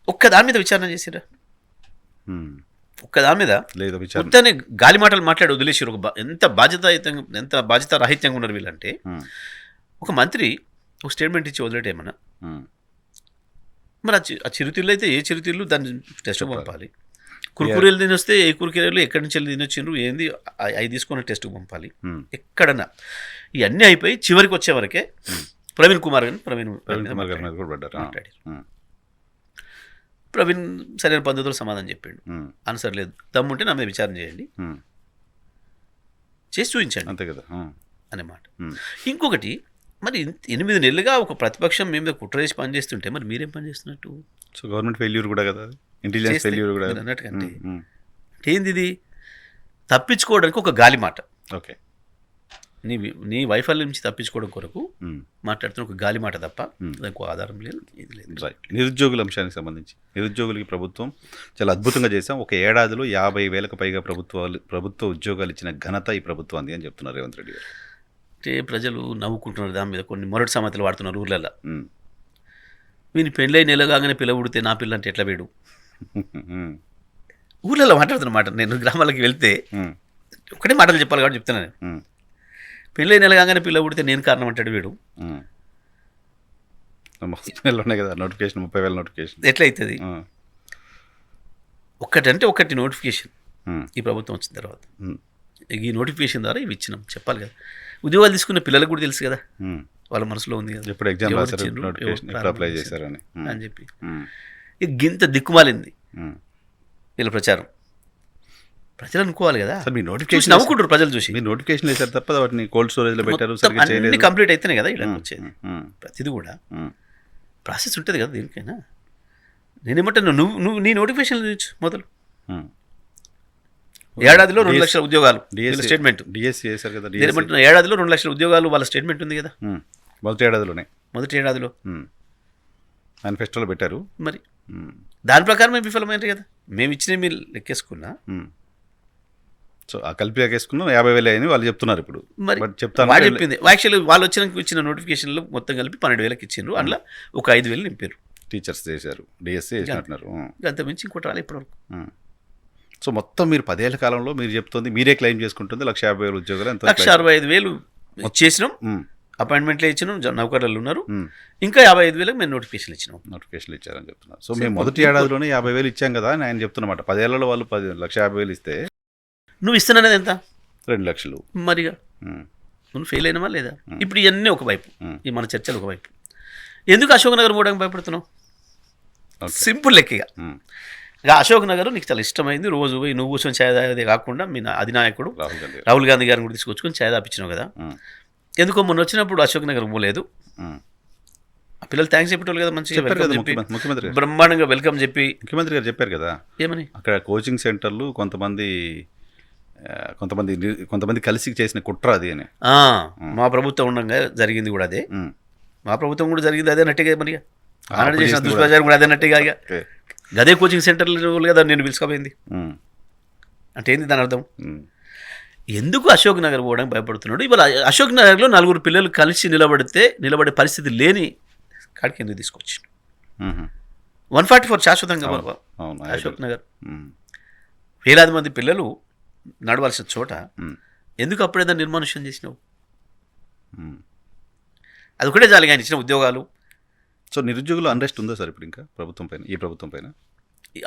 Speaker 2: ఒక్క దాని మీద విచారణ చేసిరా? ఒక్క దాని మీద మొత్తాన్ని గాలి మాటలు మాట్లాడి వదిలేసారు. ఎంత బాధ్యత రాహిత్యంగా ఉన్నారు వీళ్ళంటే. ఒక మంత్రి ఒక స్టేట్మెంట్ ఇచ్చి వదిలేటేమన్నా, మరి ఆ చిరుతిళ్ళు అయితే ఏ చిరుతిళ్ళు దాన్ని టెస్ట్ పంపాలి, కుర్కురీలు తినొస్తే ఏ కుర్కురీలు ఎక్కడి నుంచి వెళ్ళి తినొచ్చిండ్రు ఏంది అవి తీసుకుని టెస్ట్కి పంపాలి. ఎక్కడన్నా ఇవన్నీ అయిపోయి చివరికి వచ్చే వరకే ప్రవీణ్ కుమార్ మాట్లాడారు. ప్రవీణ్ సరైన పద్ధతిలో సమాధానం చెప్పాడు, ఆన్సర్ లేదు, దమ్ముంటే నా మీద విచారణ చేయండి, చేసి చూపించండి
Speaker 1: అంతే కదా
Speaker 2: అనే మాట. ఇంకొకటి, మరి 8 నెలలుగా ఒక ప్రతిపక్షం మేము కుట్ర చేసి పనిచేస్తుంటే మరి మీరేం పని చేస్తున్నట్టు?
Speaker 1: సో గవర్నమెంట్ ఫెయిల్యూర్ కూడా కదా, ఇంటెలిజెన్స్ ఫెయిల్యూర్ కూడా
Speaker 2: అన్నట్టుకంటే ఏంది ఇది? తప్పించుకోవడానికి ఒక గాలి మాట, ఓకే, నీ వైఫల్యం నుంచి తప్పించుకోవడం కొరకు మాట్లాడుతున్న ఒక గాలి మాట తప్ప దానికి ఆధారం లేదు, ఇది లేదు.
Speaker 1: నిరుద్యోగుల అంశానికి సంబంధించి నిరుద్యోగులకి ప్రభుత్వం చాలా అద్భుతంగా చేశాం. ఒక ఏడాదిలో 50,000కు పైగా ప్రభుత్వ ఉద్యోగాలు ఇచ్చిన ఘనత ఈ ప్రభుత్వాన్ని అని చెప్తున్నారు రేవంత్ రెడ్డి గారు.
Speaker 2: అంటే ప్రజలు నవ్వుకుంటున్నారు దాని మీద. కొన్ని మొరటి సామెతలు వాడుతున్నారు ఊర్లలో. వీని పెళ్ళై నెలగానే పిల్ల ఉడితే నా పిల్ల అంటే ఎట్లా వేడు? ఊర్లలో మాట్లాడుతున్నమాట. నేను గ్రామాలకు వెళ్తే ఒకటే మాటలు చెప్పాలి కాబట్టి చెప్తున్నాను. పెళ్ళై నెలగానే పిల్ల ఉడితే నేను కారణం అంటాడు వీడు.
Speaker 1: కదా నోటిఫికేషన్ 30,000 నోటిఫికేషన్
Speaker 2: ఎట్లా అవుతుంది? ఒకటి నోటిఫికేషన్ ఈ ప్రభుత్వం వచ్చిన తర్వాత ఈ నోటిఫికేషన్ ద్వారా ఇవి ఇచ్చినాం చెప్పాలి కదా. ఉద్యోగాలు తీసుకున్న పిల్లలకు కూడా తెలుసు కదా, వాళ్ళ మనసులో ఉంది కదా,
Speaker 1: ఎప్పుడు ఎగ్జామ్ అప్లై చేశారని
Speaker 2: అని చెప్పి. గింత దిక్కుమాలింది వీళ్ళ ప్రచారం. ప్రజలు అనుకోవాలి కదా,
Speaker 1: మీ నోటిఫికేషన్
Speaker 2: నవ్వుకుంటారు ప్రజలు చూసి.
Speaker 1: మీరు నోటిఫికేషన్ వేశారు తప్ప వాటిని కోల్డ్ స్టోరేజ్లో పెట్టారు,
Speaker 2: అన్ని కంప్లీట్ అయితేనే కదా ఇలా వచ్చేది. ప్రతిది కూడా ప్రాసెస్ ఉంటుంది కదా దేనికైనా. నేనేమంటాను, నువ్వు నీ నోటిఫికేషన్ మొదలు ఏడాదిలో 2 లక్షల ఉద్యోగాలు స్టేట్మెంట్.
Speaker 1: డిఎస్సీ చేశారు కదా,
Speaker 2: ఏడాదిలో 2 లక్షల ఉద్యోగాలు వాళ్ళ స్టేట్మెంట్ ఉంది కదా.
Speaker 1: మొదటి ఏడాదిలో మేనిఫెస్టోలో పెట్టారు.
Speaker 2: మరి దాని ప్రకారం మేము విఫలమైనది కదా. మేము ఇచ్చిన మీరు లెక్కేసుకున్నా,
Speaker 1: సో ఆ కలిపి లెక్కేసుకున్నాం 50,000 అయింది వాళ్ళు చెప్తున్నారు ఇప్పుడు.
Speaker 2: మరి వాళ్ళు చెప్పింది యాక్చువల్లీ వాళ్ళు ఇచ్చిన నోటిఫికేషన్లు మొత్తం కలిపి 12,000కి ఇచ్చిండ్రు. అందులో ఒక 5,000 నింపారు.
Speaker 1: టీచర్స్ చేశారు, డిఎస్సీ చేసినట్టున్నారు.
Speaker 2: అంత మించి ఇంకోటి రాలి ఇప్పటివరకు.
Speaker 1: సో మొత్తం మీరు 10 ఏళ్ల కాలంలో మీరు చెప్తుంది, మీరే క్లెయిమ్ చేసుకుంటుంది 1,50,000 ఉద్యోగాలు,
Speaker 2: 1,65,000 చేసినాం, అపాయింట్మెంట్లు ఇచ్చినాం, నౌకర్లు ఉన్నారు. ఇంకా 55,000 మేము నోటిఫికేషన్లు
Speaker 1: ఇచ్చారని చెప్తున్నారు. సో మేము మొదటి ఏడాదిలోనే 50,000 ఇచ్చాం కదా అని ఆయన చెప్తున్నమాట. 10 ఏళ్లలో వాళ్ళు 1,50,000 ఇస్తే
Speaker 2: నువ్వు ఇస్తున్నది ఎంత?
Speaker 1: 2 లక్షలు.
Speaker 2: మరిగా నువ్వు ఫెయిల్ అయినవా లేదా? ఇప్పుడు ఇవన్నీ ఒకవైపు, ఈ మన చర్చలు ఒకవైపు. ఎందుకు అశోక్ నగర్ పోవడానికి భయపడుతున్నావు? సింపుల్ లెక్కగా ఇక అశోక్ నగర్ నీకు చాలా ఇష్టమైంది, రోజు పోయి నువ్వు కూర్చొని ఛాయ్ తాగేదే కాకుండా మీ అధినాయకుడు రాహుల్ గాంధీ గారిని కూడా తీసుకొచ్చుకొని ఛాయ్ తాపించినావు కదా. ఎందుకో మొన్న వచ్చినప్పుడు అశోక్ నగర్ పోలేదు, ఆ పిల్లలు థ్యాంక్స్ చెప్పేటోళ్ళు కదా, మంచిగా వెల్కమ్ చెప్పి
Speaker 1: ముఖ్యమంత్రి
Speaker 2: బ్రహ్మాండంగా వెల్కమ్ చెప్పి
Speaker 1: ముఖ్యమంత్రి గారు చెప్పారు కదా
Speaker 2: ఏమని,
Speaker 1: అక్కడ కోచింగ్ సెంటర్లు కొంతమంది కలిసి చేసిన కుట్ర అది అని.
Speaker 2: మా ప్రభుత్వం ఉండగా జరిగింది కూడా అదే, మా ప్రభుత్వం కూడా జరిగింది అదే నట్టుగా, మరి ఆనాడు చేసిన దుష్ప్రచారం కూడా అదే నట్టుగా. ఇక గదే కోచింగ్ సెంటర్లు కదా నేను పిలుచుకోపోయింది అంటే ఏంది దాని అర్థం? ఎందుకు అశోక్ నగర్ పోవడానికి భయపడుతున్నాడు? ఇవాళ అశోక్ నగర్లో 4 పిల్లలు కలిసి నిలబడే పరిస్థితి లేని కాడికి ఎందుకు తీసుకొచ్చి 144 శాశ్వతంగా అశోక్ నగర్ వేలాది మంది పిల్లలు నడవాల్సిన చోట ఎందుకు అప్పుడేదా నిర్మానుష్యం చేసినావు? అది ఒకటే చాలు ఆయన ఇచ్చిన ఉద్యోగాలు.
Speaker 1: సో నిరుద్యోగులు అండరెస్ట్ ఉందా సార్ ఇప్పుడు ఇంకా ప్రభుత్వం పైన, ఈ ప్రభుత్వం పైన?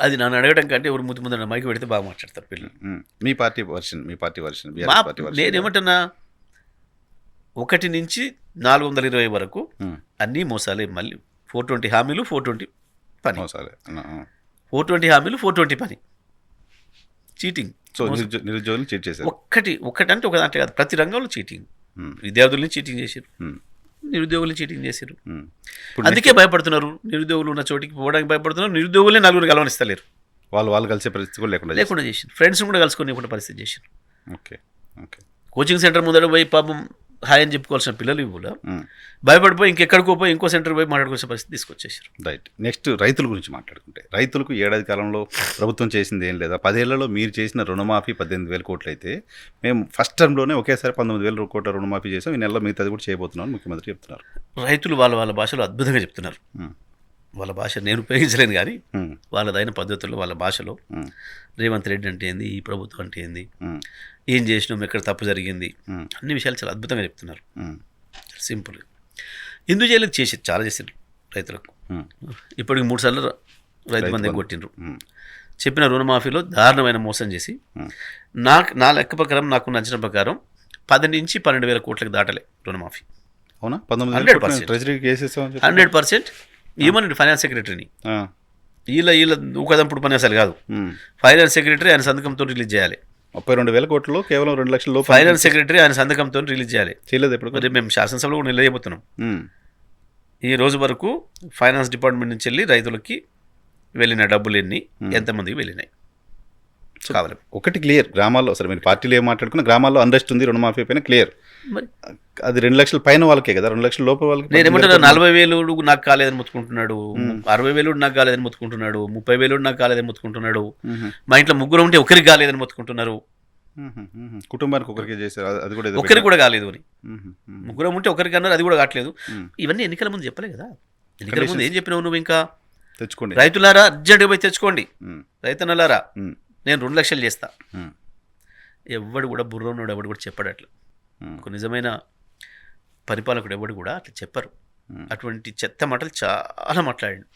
Speaker 2: అది నన్ను అడగడం కంటే ఎవరు ముందు మైకి పెడితే బాగా మాట్లాడతారు పిల్లలు.
Speaker 1: మీ పార్టీ వర్షన్
Speaker 2: నేనేమంటున్నా, 1 నుంచి 420 వరకు అన్నీ మోసాలే. మళ్ళీ 420 హామీలు, 420 పని, 420 హామీలు, 420 పని, చీటింగ్.
Speaker 1: సో నిరుద్యోగులు చీట్ చేశారు.
Speaker 2: ఒక్కటి అంటే ఒక దాంట్లో కాదు, ప్రతి రంగంలో చీటింగ్. విద్యార్థుల్ని చీటింగ్ చేశారు, నిరుద్యోగుల్ని చీటింగ్ చేశారు. అందుకే భయపడుతున్నారు, నిరుద్యోగులు ఉన్న చోటికి పోవడానికి భయపడుతున్నారు. నిరుద్యోగులే 4 కలవనిస్తలేరు,
Speaker 1: వాళ్ళు కలిసే పరిస్థితి కూడా లేకుండా
Speaker 2: చేశారు. ఫ్రెండ్స్ కూడా కలుసుకునే పరిస్థితి చేశారు.
Speaker 1: ఓకే.
Speaker 2: కోచింగ్ సెంటర్ ముందర పోయి పాపం హాయ్ అని చెప్పుకోవాల్సిన పిల్లలు ఇవ్వలే, భయపడిపోయి ఇంకెక్కడికో పోయి ఇంకో సెంటర్ పోయి మాట్లాడుకోవాల్సిన పరిస్థితి తీసుకొచ్చేసారు.
Speaker 1: రైట్. నెక్స్ట్ రైతుల గురించి మాట్లాడుకుంటే, రైతులకు ఏడాది కాలంలో ప్రభుత్వం చేసింది ఏం లేదా? 10 ఏళ్లలో మీరు చేసిన రుణమాఫీ 18,000 కోట్లు అయితే, మేము ఫస్ట్ టర్మ్లోనే ఒకేసారి 19,000 కోట్ల రుణమాఫీ చేసాం, ఈ నెలలో మిగతాది కూడా చేయబోతున్నాం ముఖ్యమంత్రి చెప్తున్నారు.
Speaker 2: రైతులు వాళ్ళ భాషలో అద్భుతంగా చెప్తున్నారు. వాళ్ళ భాష నేను ఉపయోగించలేను కానీ వాళ్ళదైన పద్ధతుల్లో వాళ్ళ భాషలో రేవంత్ రెడ్డి అంటే ఏంది, ఈ ప్రభుత్వం అంటే ఏంది, ఏం చేసినాం, ఎక్కడ తప్పు జరిగింది, అన్ని విషయాలు చాలా అద్భుతంగా చెప్తున్నారు. సింపుల్. ఎందుకు చేయలేదు? చాలా చేసారు రైతులకు. ఇప్పటికి 3 సార్లు రైతు బంధు కొట్టిండ్రు. చెప్పిన రుణమాఫీలో దారుణమైన మోసం చేసి నా లెక్క ప్రకారం, నాకు నచ్చిన ప్రకారం 10 నుంచి 12,000 కోట్లకు దాటలే రుణమాఫీ.
Speaker 1: అవునా?
Speaker 2: 100% ఏమన్నాడు ఫైనాన్స్ సెక్రటరీని, వీళ్ళ ఊకదంపుడు పని అసలు కాదు. ఫైనాన్స్ సెక్రటరీ ఆయన సంతకంతో రిలీజ్ చేయాలి.
Speaker 1: 32,000 కోట్లు కేవలం 2 లక్షల
Speaker 2: ఫైనాన్స్ సెక్రటరీ ఆయన సంతకంతో రిలీజ్ చేయాలి.
Speaker 1: చేయలేదు ఎప్పుడు?
Speaker 2: మరి మేము శాసనసభలో కూడా నిలయబోతున్నాం. ఈ రోజు వరకు ఫైనాన్స్ డిపార్ట్మెంట్ నుంచి వెళ్ళి రైతులకి వెళ్ళిన డబ్బులు ఎంతమందికి వెళ్ళినాయి కావాలి.
Speaker 1: ఒకటి క్లియర్, గ్రామాల్లో సరే మీరు పార్టీలో ఏం మాట్లాడుకున్నా గ్రామాల్లో అండరెస్ట్ ఉంది, రుణమాఫీ పైన క్లియర్. అది 2 లక్షల పైన వాళ్ళకే కదా, 2 లక్షల లోపల వాళ్ళకి.
Speaker 2: నేను ఏమంటున్నా, 40,000 నాకు కాలేదని ముత్తుకుంటున్నాడు, 60,000 నాకు కాలేదని ముత్తుకుంటున్నాడు, 30,000 నాకు కాలేదని ముత్తుకుంటున్నాడు, మా ఇంట్లో 3 ఉంటే ఒకరికి కాలేదని ముత్తుకుంటున్నారు.
Speaker 1: కుటుంబానికి ఒకరికి చేశారు, అది కూడా
Speaker 2: ఒకరికి కూడా కాలేదు అని. 3 ఉంటే ఒకరికి అన్నారు, అది కూడా కావట్లేదు. ఇవన్నీ ఎన్నికల ముందు చెప్పలే కదా. ఎన్నికల ముందు ఏం చెప్పినావు నువ్వు? ఇంకా
Speaker 1: తెచ్చుకోండి
Speaker 2: రైతులారా, అర్జెంట్గా పోయి తెచ్చుకోండి, రైతన్నలారా నేను 2 లక్షలు చేస్తా. ఎవడు కూడా బుర్రోన్నాడు, ఎవడు కూడా చెప్పాడు అట్లా. ఒక నిజమైన పరిపాలకుడు ఎవడు కూడా అట్లా చెప్పరు. అటువంటి చెత్త మాటలు చాలా మాట్లాడాడు.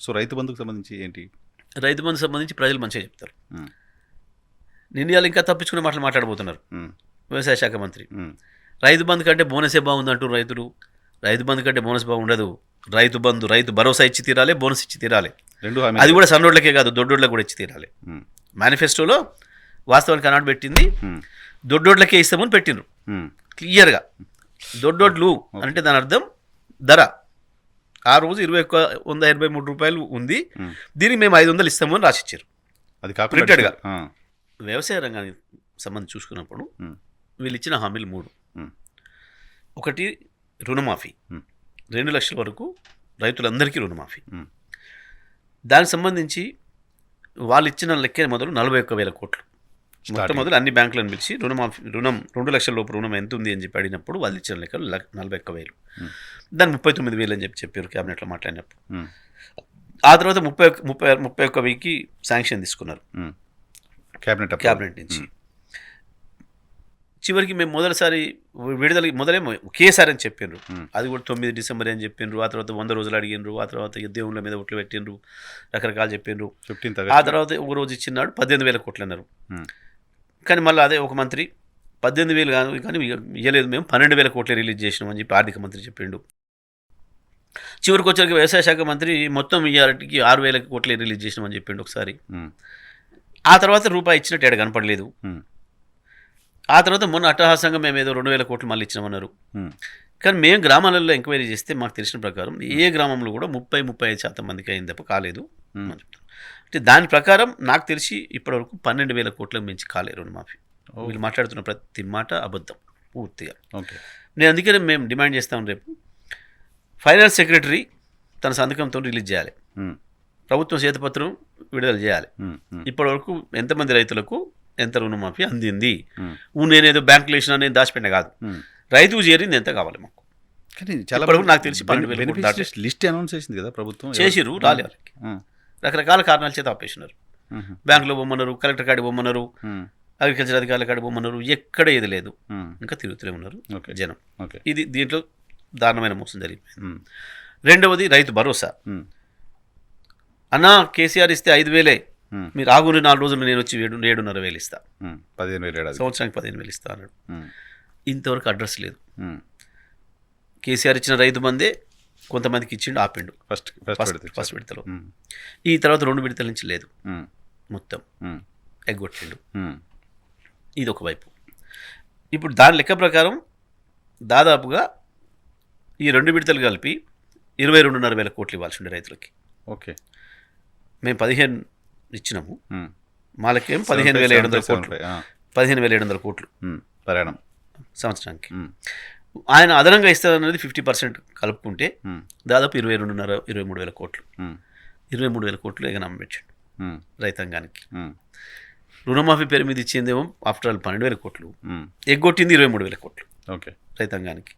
Speaker 1: సో రైతు బంధుకు సంబంధించి ఏంటి?
Speaker 2: రైతు బంధుకు సంబంధించి ప్రజలు మంచిగా చెప్తారు. నిండియాలు ఇంకా తప్పించుకునే మాటలు మాట్లాడబోతున్నారు వ్యవసాయ శాఖ మంత్రి. రైతు బంధు కంటే బోనసే బాగుంది అంటారు రైతులు. రైతు బంధు కంటే బోనస్ బాగుండదు. రైతు బంధు, రైతు భరోసా ఇచ్చి తీరాలి, బోనస్ ఇచ్చి తీరాలి. అది కూడా సన్నోడ్లకే కాదు, దొడ్డోడ్లకు కూడా ఇచ్చి తీరాలి. మేనిఫెస్టోలో వాస్తవానికి అన్నాడు పెట్టింది, దొడ్డోడ్లకే ఇస్తామని పెట్టిండ్రు క్లియర్గా. దొడ్డోడ్లు అంటే దాని అర్థం ధర ఆ రోజు 183 రూపాయలు ఉంది, దీనికి మేము 500 ఇస్తాము అని రాసిచ్చారు.
Speaker 1: అది
Speaker 2: ప్రింటెడ్గా. వ్యవసాయ రంగానికి సంబంధించి చూసుకున్నప్పుడు వీళ్ళు ఇచ్చిన హామీలు 3. ఒకటి రుణమాఫీ, 2 లక్షల వరకు రైతులందరికీ రుణమాఫీ. దానికి సంబంధించి వాళ్ళు ఇచ్చిన లెక్క మొదలు 41,000 కోట్లు. మొట్టమొదలు అన్ని బ్యాంకులను పిలిచి రుణం 2 లక్షల లోపు రుణం ఎంత ఉంది అని చెప్పి అడిగినప్పుడు వాళ్ళు ఇచ్చిన లెక్కలు 41,000. దాన్ని 39,000 అని చెప్పారు క్యాబినెట్లో మాట్లాడినప్పుడు. ఆ తర్వాత 31,000కి శాంక్షన్ తీసుకున్నారు క్యాబినెట్ నుంచి. చివరికి మేము మొదటిసారి మొదలేమో ఒకేసారి అని చెప్పిండ్రు. అది కూడా 9 డిసెంబర్ అని చెప్పిండ్రు. ఆ తర్వాత 100 రోజులు అడిగిండ్రు. ఆ తర్వాత దేవుళ్ళ మీద ఒట్లు పెట్టిండ్రు, రకరకాలు చెప్పిండ్రు. ఆ తర్వాత ఒక రోజు ఇచ్చినాడు 18,000 కోట్లు అన్నారు. కానీ మళ్ళీ అదే ఒక మంత్రి 18,000 కానీ ఇవ్వలేదు, మేము 12,000 కోట్లు రిలీజ్ చేసినాం అని చెప్పి ఆర్థిక మంత్రి చెప్పిండు. చివరికి వచ్చరికి వ్యవసాయ శాఖ మంత్రి మొత్తం ఇయ్యాలకి 6,000 కోట్లు రిలీజ్ చేసినామని చెప్పిండు ఒకసారి. ఆ తర్వాత రూపాయి ఇచ్చినట్టు ఎక్కడ కనపడలేదు. ఆ తర్వాత మొన్న అట్టహాసంగా మేము ఏదో 2,000 కోట్లు మళ్ళీ ఇచ్చినామన్నారు. కానీ మేము గ్రామాలలో ఎంక్వైరీ చేస్తే మాకు తెలిసిన ప్రకారం ఏ గ్రామంలో కూడా 30-35% మందికి అయింది తప్ప కాలేదు అని చెప్తాను. అంటే దాని ప్రకారం నాకు తెలిసి ఇప్పటివరకు 12,000 కోట్లకు మించి కాలేదు రుణమాఫీ. వీళ్ళు మాట్లాడుతున్న ప్రతి మాట అబద్ధం పూర్తిగా. నేను అందుకనే మేము డిమాండ్ చేస్తాం, రేపు ఫైనాన్స్ సెక్రటరీ తన సంతకంతో రిలీజ్ చేయాలి, ప్రభుత్వం శ్వేతపత్రం విడుదల చేయాలి. ఇప్పటివరకు ఎంతమంది రైతులకు ఎంత రుణమాఫీ అందింది, నేనేదో బ్యాంకులు వేసినా నేను దాచిపెట్టిన కాదు, రైతుకు చేరింది ఎంత కావాలి మాకు.
Speaker 1: కానీ చాలా
Speaker 2: నాకు తెలిసి 12,000
Speaker 1: లిస్ట్ అనౌన్స్ చేసింది కదా ప్రభుత్వం,
Speaker 2: చేసిరు రాలే వాళ్ళకి. రకరకాల కారణాల చేత ఆపేసినారు. బ్యాంకులో బొమ్మన్నారు, కలెక్టర్ కాడి బొమ్మన్నారు, అగ్రికల్చర్ అధికారుల కాడి బొమ్మన్నారు, ఎక్కడ ఏది లేదు, ఇంకా తిరుగుతూనే ఉన్నారు జనం. ఇది దీంట్లో దారుణమైన మోసం జరిగిపోయింది. రెండవది రైతు భరోసా. అన్నా కేసీఆర్ ఇస్తే 5,000, మీరు ఆగుని 4 రోజులు నేను వచ్చి 7,500 ఇస్తా,
Speaker 1: 15,000
Speaker 2: సంవత్సరానికి 15,000 ఇస్తా అన్నాడు. ఇంతవరకు అడ్రస్ లేదు. కేసీఆర్ ఇచ్చిన రైతు బందే కొంతమందికి ఇచ్చిండు, ఆపిండు ఫస్ట్ విడతలో. ఈ తర్వాత 2 విడతల నుంచి లేదు, మొత్తం ఎగ్గొట్టిండు. ఇది ఒక వైపు. ఇప్పుడు దాని లెక్క ప్రకారం దాదాపుగా ఈ 2 విడతలు కలిపి 22,500 కోట్లు ఇవ్వాల్సి ఉండే రైతులకి.
Speaker 1: ఓకే,
Speaker 2: మేము 15 ఇచ్చినాము, వాళ్ళకేం 15,700 కోట్లు, 15,700 కోట్లు
Speaker 1: ప్రయాణం
Speaker 2: సంవత్సరానికి. ఆయన అదనంగా ఇస్తారన్నది 50% కలుపుకుంటే దాదాపు 22,500-23,000 కోట్లు. 23,000 కోట్లు ఎగనామం పెట్టాడు రైతాంగానికి. రుణమాఫీ పేరు మీద ఇచ్చిందేమో ఆఫ్టర్ ఆల్ 12,000 కోట్లు, ఎగ్గొట్టింది 23,000 కోట్లు రైతాంగానికి.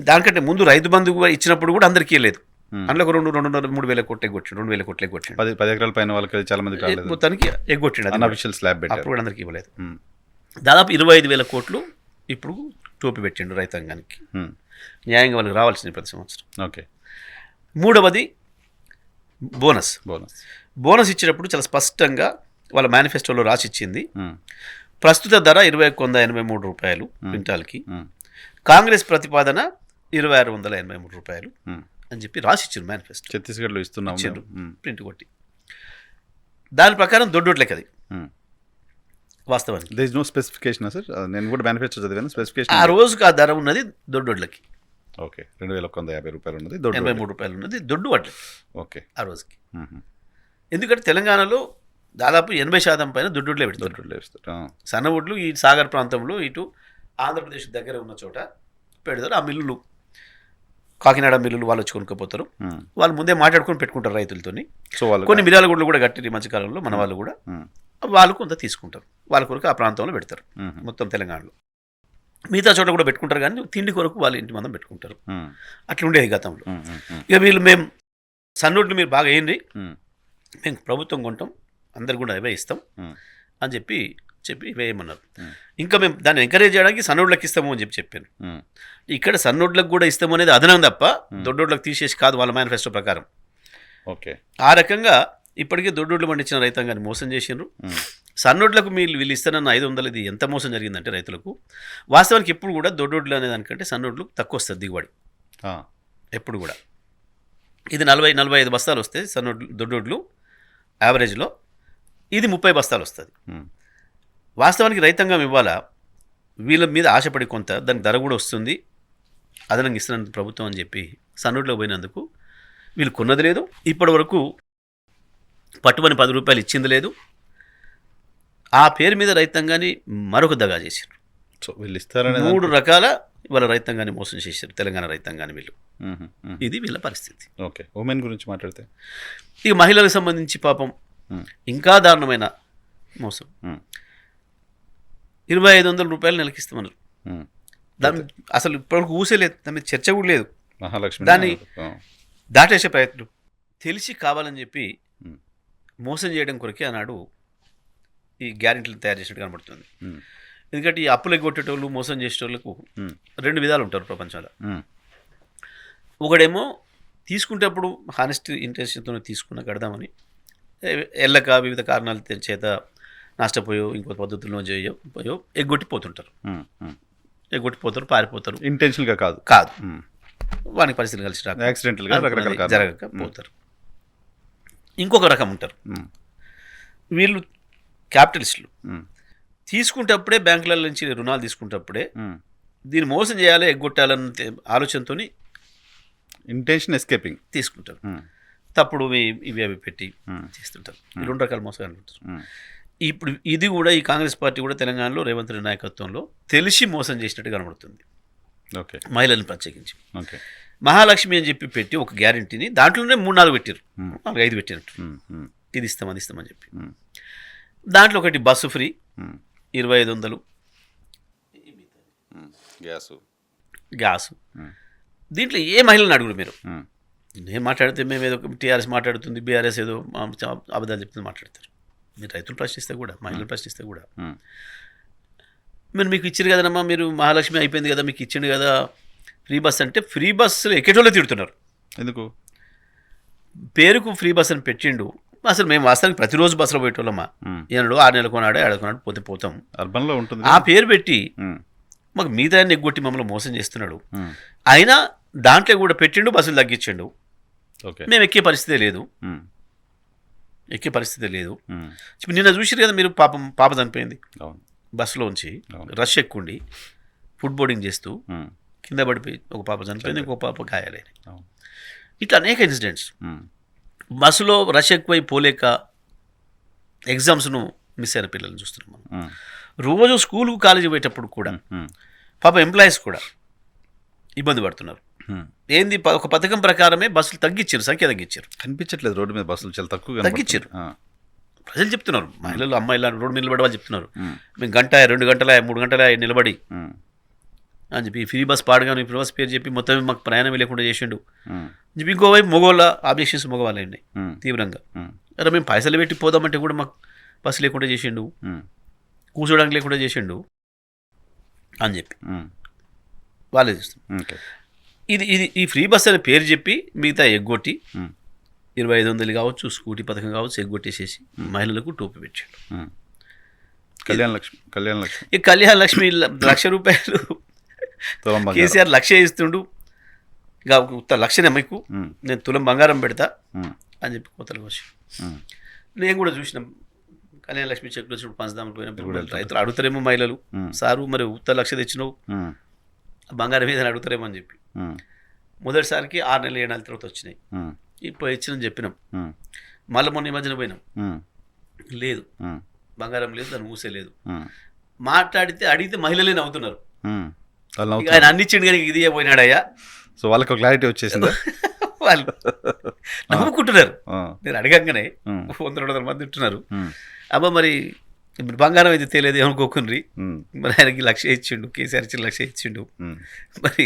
Speaker 2: దానికంటే ముందు రైతు బంధు ఇచ్చినప్పుడు కూడా అందరికీ లేదు, అందులో 2,500-3,000 కోట్లు ఎగ్గొట్టిండు, 2,000 కోట్లు ఎగ్గొట్టిండు.
Speaker 1: 10 ఎకరాల పైన వాళ్ళకి చాలా మంది
Speaker 2: మొత్తానికి ఎగ్గొట్టిండు,
Speaker 1: అన్అఫిషియల్ స్లాబ్ పెట్టారు,
Speaker 2: అప్పుడు కూడా అందరికీ ఇవ్వలేదు. దాదాపు 25,000 కోట్లు ఇప్పుడు టోపీ పెట్టిండు రైతాంగానికి, న్యాయంగా వాళ్ళకి రావాల్సింది ప్రతి సంవత్సరం.
Speaker 1: ఓకే.
Speaker 2: మూడవది బోనస్ ఇచ్చినప్పుడు చాలా స్పష్టంగా వాళ్ళ మేనిఫెస్టోలో రాసి ఇచ్చింది, ప్రస్తుత ధర 2,183 రూపాయలు క్వింటాల్కి, కాంగ్రెస్ ప్రతిపాదన 2,683 రూపాయలు అని చెప్పి రాసి ఇచ్చారు మేనిఫెస్టో.
Speaker 1: ఛత్తీస్గఢ్లో ఇస్తున్నారు
Speaker 2: ప్రింట్ కొట్టి. దాని ప్రకారం దొడ్డోట్లకి అది వాస్తవానికి
Speaker 1: there is no specification sir. నేను కూడా మేనిఫెస్టో చదివాను, స్పెసిఫికేషన్
Speaker 2: ఆ రోజుకి ఆ ధర ఉన్నది దొడ్డోడ్లకి.
Speaker 1: ఓకే, 2,150 రూపాయలు ఉన్నది,
Speaker 2: 83 రూపాయలు ఉన్నది దొడ్డు వడ్లకి.
Speaker 1: ఓకే,
Speaker 2: ఆ రోజుకి. ఎందుకంటే తెలంగాణలో దాదాపు 80% పైన దొడ్డుడ్లే పెడతారు. సన్న వడ్లు ఈ సాగర్ ప్రాంతంలో ఇటు ఆంధ్రప్రదేశ్ దగ్గర ఉన్న చోట పెడతారు. ఆ మిల్లులు, కాకినాడ మిల్లులు వాళ్ళు వచ్చి కొనుక్కపోతారు, వాళ్ళు ముందే మాట్లాడుకొని పెట్టుకుంటారు రైతులతోని. సో కొన్ని మిర్యాల గుడ్లు కూడా కట్టిరు ఈ మధ్యకాలంలో మన వాళ్ళు కూడా, వాళ్ళు కొంత తీసుకుంటారు, వాళ్ళ కొరకు ఆ ప్రాంతంలో పెడతారు మొత్తం తెలంగాణలో. మిగతా చోట కూడా పెట్టుకుంటారు, కానీ తిండి కొరకు వాళ్ళ ఇంటి మందం పెట్టుకుంటారు. అట్లా ఉండేది గతంలో. ఇక వీళ్ళు మేము సన్నోట్లు మీరు బాగా వేయండి, మేము ప్రభుత్వం కొంటాం, అందరికి కూడా అవే ఇస్తాం అని చెప్పి వేయమన్నారు. ఇంకా మేము దాన్ని ఎంకరేజ్ చేయడానికి సన్నోడ్లకు ఇస్తాము అని చెప్పాను. ఇక్కడ సన్నోడ్లకు కూడా ఇస్తాము అనేది అదనం తప్ప దొడ్డోడ్లకు తీసేసి కాదు వాళ్ళ మేనిఫెస్టో ప్రకారం.
Speaker 1: ఓకే,
Speaker 2: ఆ రకంగా ఇప్పటికే దొడ్డోడ్లు పండించిన రైతాంగాన్ని మోసం చేసిండ్రు. సన్నోడ్లకు వీళ్ళు ఇస్తానన్న 500 ఇది ఎంత మోసం జరిగిందంటే రైతులకు. వాస్తవానికి ఎప్పుడు కూడా దొడ్డోడ్లు అనే దానికంటే సన్నోడ్లు తక్కువ వస్తుంది దిగుబడి ఎప్పుడు కూడా. ఇది 40-45 బస్తాలు వస్తాయి దొడ్డోడ్లు యావరేజ్లో, ఇది 30 బస్తాలు వస్తుంది. వాస్తవానికి రైతాంగం ఇవ్వాలా, వీళ్ళ మీద ఆశపడి కొంత దానికి ధర కూడా వస్తుంది, అదనంగా ఇస్తున్నందుకు ప్రభుత్వం అని చెప్పి సన్నోడ్లో పోయినందుకు వీళ్ళు కొన్నది లేదు. ఇప్పటి వరకు పట్టుమని 10 రూపాయలు ఇచ్చింది లేదు. ఆ పేరు మీద రైతాంగాన్ని మరొక దగా చేశారు.
Speaker 1: సో వీళ్ళు ఇస్తారని
Speaker 2: 3 రకాల వాళ్ళ రైతాంగాన్ని మోసం చేశారు, తెలంగాణ రైతాంగాన్ని వీళ్ళు. ఇది వీళ్ళ పరిస్థితి.
Speaker 1: ఓకే, ఉమెన్ గురించి మాట్లాడితే
Speaker 2: ఇక మహిళలకు సంబంధించి పాపం ఇంకా దారుణమైన మోసం. 2,500 రూపాయలు నెలకి ఇస్తామన్నారు. దాన్ని అసలు ఇప్పటివరకు ఊసేలేదు, దాని మీద చర్చ కూడా లేదు.
Speaker 1: మహాలక్ష్మి
Speaker 2: దాన్ని దాటేసే ప్రయత్నం తెలిసి కావాలని చెప్పి మోసం చేయడం కొరకే ఆనాడు ఈ గ్యారెంటీలు తయారు చేసినట్టు కనబడుతుంది. ఎందుకంటే ఈ అప్పులు ఎగ్గొట్టేటోళ్ళు, మోసం చేసేటోళ్ళకు 2 విధాలు ఉంటారు ప్రపంచంలో. ఒకడేమో తీసుకుంటేప్పుడు హానెస్ట్ ఇంటెన్షన్తో తీసుకున్న కడదామని ఎల్లక వివిధ కారణాల చేత నష్టపోయో ఇంకో పద్ధతుల్లో పోయో ఎగ్గొట్టిపోతుంటారు, పారిపోతారు.
Speaker 1: ఇంటెన్షనల్గా కాదు.
Speaker 2: వానికి పరిస్థితులు కలిసి రాక
Speaker 1: యాక్సిడెంటల్గా రకరకాల కారణాలు.
Speaker 2: జరగకపోతారు. ఇంకొక రకం ఉంటారు,
Speaker 1: ఉమ్,
Speaker 2: వీళ్ళు క్యాపిటలిస్టులు.
Speaker 1: ఉమ్,
Speaker 2: తీసుకుంటప్పుడే బ్యాంకుల నుంచి రుణాలు తీసుకుంటప్పుడే
Speaker 1: ఉమ్.
Speaker 2: దీన్ని మోసం చేయాలి, ఎగ్గొట్టాలన్న ఆలోచనతో
Speaker 1: ఇంటెన్షన్ ఎస్కేపింగ్.
Speaker 2: తీసుకుంటారు. తప్పుడు ఇవి అవి పెట్టి చేస్తుంటారు. ఈ రెండు రకాల మోసాలు ఉంటారు. ఇప్పుడు ఇది కూడా ఈ కాంగ్రెస్ పార్టీ కూడా తెలంగాణలో రేవంత్ రెడ్డి నాయకత్వంలో తెలిసి మోసం చేసినట్టు కనబడుతుంది,
Speaker 1: ఓకే
Speaker 2: మహిళలను ప్రత్యేకించి.
Speaker 1: ఓకే.
Speaker 2: మహాలక్ష్మి అని చెప్పి పెట్టి ఒక గ్యారెంటీని దాంట్లోనే 3-4 పెట్టారు, 4-5 పెట్టినట్టు. ఇది ఇస్తాం అది ఇస్తామని చెప్పి దాంట్లో ఒకటి బస్సు ఫ్రీ 2500, గ్యాసు. దీంట్లో ఏ మహిళలను అడుగురు మీరు? నేను మాట్లాడితే మేము ఏదో టీఆర్ఎస్ మాట్లాడుతుంది, బీఆర్ఎస్ ఏదో అబద్ధాలు చెప్తుంది మాట్లాడతారు. మీరు రైతులు ప్రశ్నిస్తే కూడా, మహిళలు ప్రశ్నిస్తే కూడా మీరు మీకు ఇచ్చారు కదనమ్మా, మీరు మహాలక్ష్మి అయిపోయింది కదా, మీకు ఇచ్చిండు కదా ఫ్రీ బస్ అంటే, ఫ్రీ బస్సులు ఎక్కేటోళ్ళే తిడుతున్నారు.
Speaker 1: ఎందుకు?
Speaker 2: పేరుకు ఫ్రీ బస్ అని పెట్టిండు, అసలు మేము వాస్తవానికి ప్రతిరోజు బస్సులో పోయేటోళ్ళమ్మా. ఏనాడు 6 నెలలకు కొన్నాడు, ఏడాదికొన్నాడు, పోతే పోతాం.
Speaker 1: అర్బన్లో ఉంటుంది
Speaker 2: ఆ పేరు పెట్టి మాకు మిగతా ఎగ్గొట్టి మమ్మల్ని మోసం చేస్తున్నాడు. అయినా దాంట్లో కూడా పెట్టిండు, బస్సులు తగ్గించిండు. మేము ఎక్కే పరిస్థితే లేదు, ఎక్కే పరిస్థితే లేదు. నిన్న చూసిరు కదా మీరు, పాప చనిపోయింది బస్సులోంచి, రష్ ఎక్కుండి ఫుడ్ బోర్డింగ్ చేస్తూ కింద పడిపోయి ఒక పాప చనిపోయింది, ఇంకో పాప గాయాలైంది. ఇట్లా అనేక ఇన్సిడెంట్స్. బస్సులో రష్ ఎక్కువై పోలేక ఎగ్జామ్స్ను మిస్ అయిన పిల్లల్ని చూస్తున్నాం మనం. రోజు స్కూల్కు కాలేజీ పోయేటప్పుడు కూడా పాప ఎంప్లాయీస్ కూడా ఇబ్బంది పడుతున్నారు. ఏంది, ఒక పథకం ప్రకారమే బస్సులు తగ్గించారు, సంఖ్య తగ్గించారు.
Speaker 1: కనిపించట్లేదు రోడ్డు మీద బస్సులు, చాలా తక్కువ
Speaker 2: తగ్గించారు. ప్రజలు చెప్తున్నారు, మహిళలు అమ్మాయిలు రోడ్డు మీద నిలబడి వాళ్ళు చెప్తున్నారు, మేము గంట 2 గంటల 3 గంటల నిలబడి అని చెప్పి ఫ్రీ బస్ పాడగాను, ఫ్రీ బస్ పేరు చెప్పి మొత్తం మాకు ప్రయాణం లేకుండా చేసిండు అని చెప్పి. ఇంకోవైపు మగవాళ్ళ ఆబ్జెక్షన్స్ మగవాళ్ళే ఉన్నాయి తీవ్రంగా. అరే మేము పైసలు పెట్టి పోదామంటే కూడా మాకు బస్సు లేకుండా చేసిండు, కూర్చోడానికి లేకుండా చేసిండు అని చెప్పి వాళ్ళే చూస్తాం. ఇది ఇది ఈ ఫ్రీ బస్ అనే పేరు చెప్పి మిగతా ఎగ్గొట్టి 2500 కావచ్చు, స్కూటీ పథకం కావచ్చు, ఎగ్గొట్టేసేసి మహిళలకు టోపీ పెట్టాడు. ఈ కళ్యాణ లక్ష్మి 1,00,000 రూపాయలు కేసీఆర్ 1,00,000 ఇస్తుండు, ఇక 1,00,000 మీకు నేను తులం బంగారం పెడతా అని చెప్పి కోతలకు వచ్చి. నేను కూడా చూసినాం కళ్యాణ లక్ష్మి చెక్కులు వచ్చినప్పుడు పంచదామలు పోయినప్పుడు రైతులు అడుగుతారేమో మహిళలు, సారు మరి 1,00,000 తెచ్చినావు బంగారం మీద అడుగుతారేమో అని చెప్పి. మొదటిసారికి 6 నెలలు 7 నెలల తర్వాత వచ్చినాయి. ఇప్పుడు ఇచ్చినని చెప్పినాం. మళ్ళీ మొన్న ఈ మధ్యన పోయినాం, లేదు బంగారం లేదు, దాన్ని ఊసే లేదు. మాట్లాడితే అడిగితే మహిళలే నవ్వుతున్నారు. ఆయన అన్నిచ్చిండు కానీ ఇది పోయినాడయ్యా.
Speaker 1: సో వాళ్ళకి క్లారిటీ వచ్చేసింది,
Speaker 2: వాళ్ళు నవ్వుకుంటున్నారు. నేను అడగంగానే 100-200 మంది ఉంటున్నారు. అబ్బా మరి బంగారం అయితే తెలియదు ఏమనుకోకుండ్రి, మరి ఆయనకి 1,00,000 ఇచ్చిండు, కేసీఆర్ ఇచ్చిన 1,00,000 ఇచ్చిండు. మరి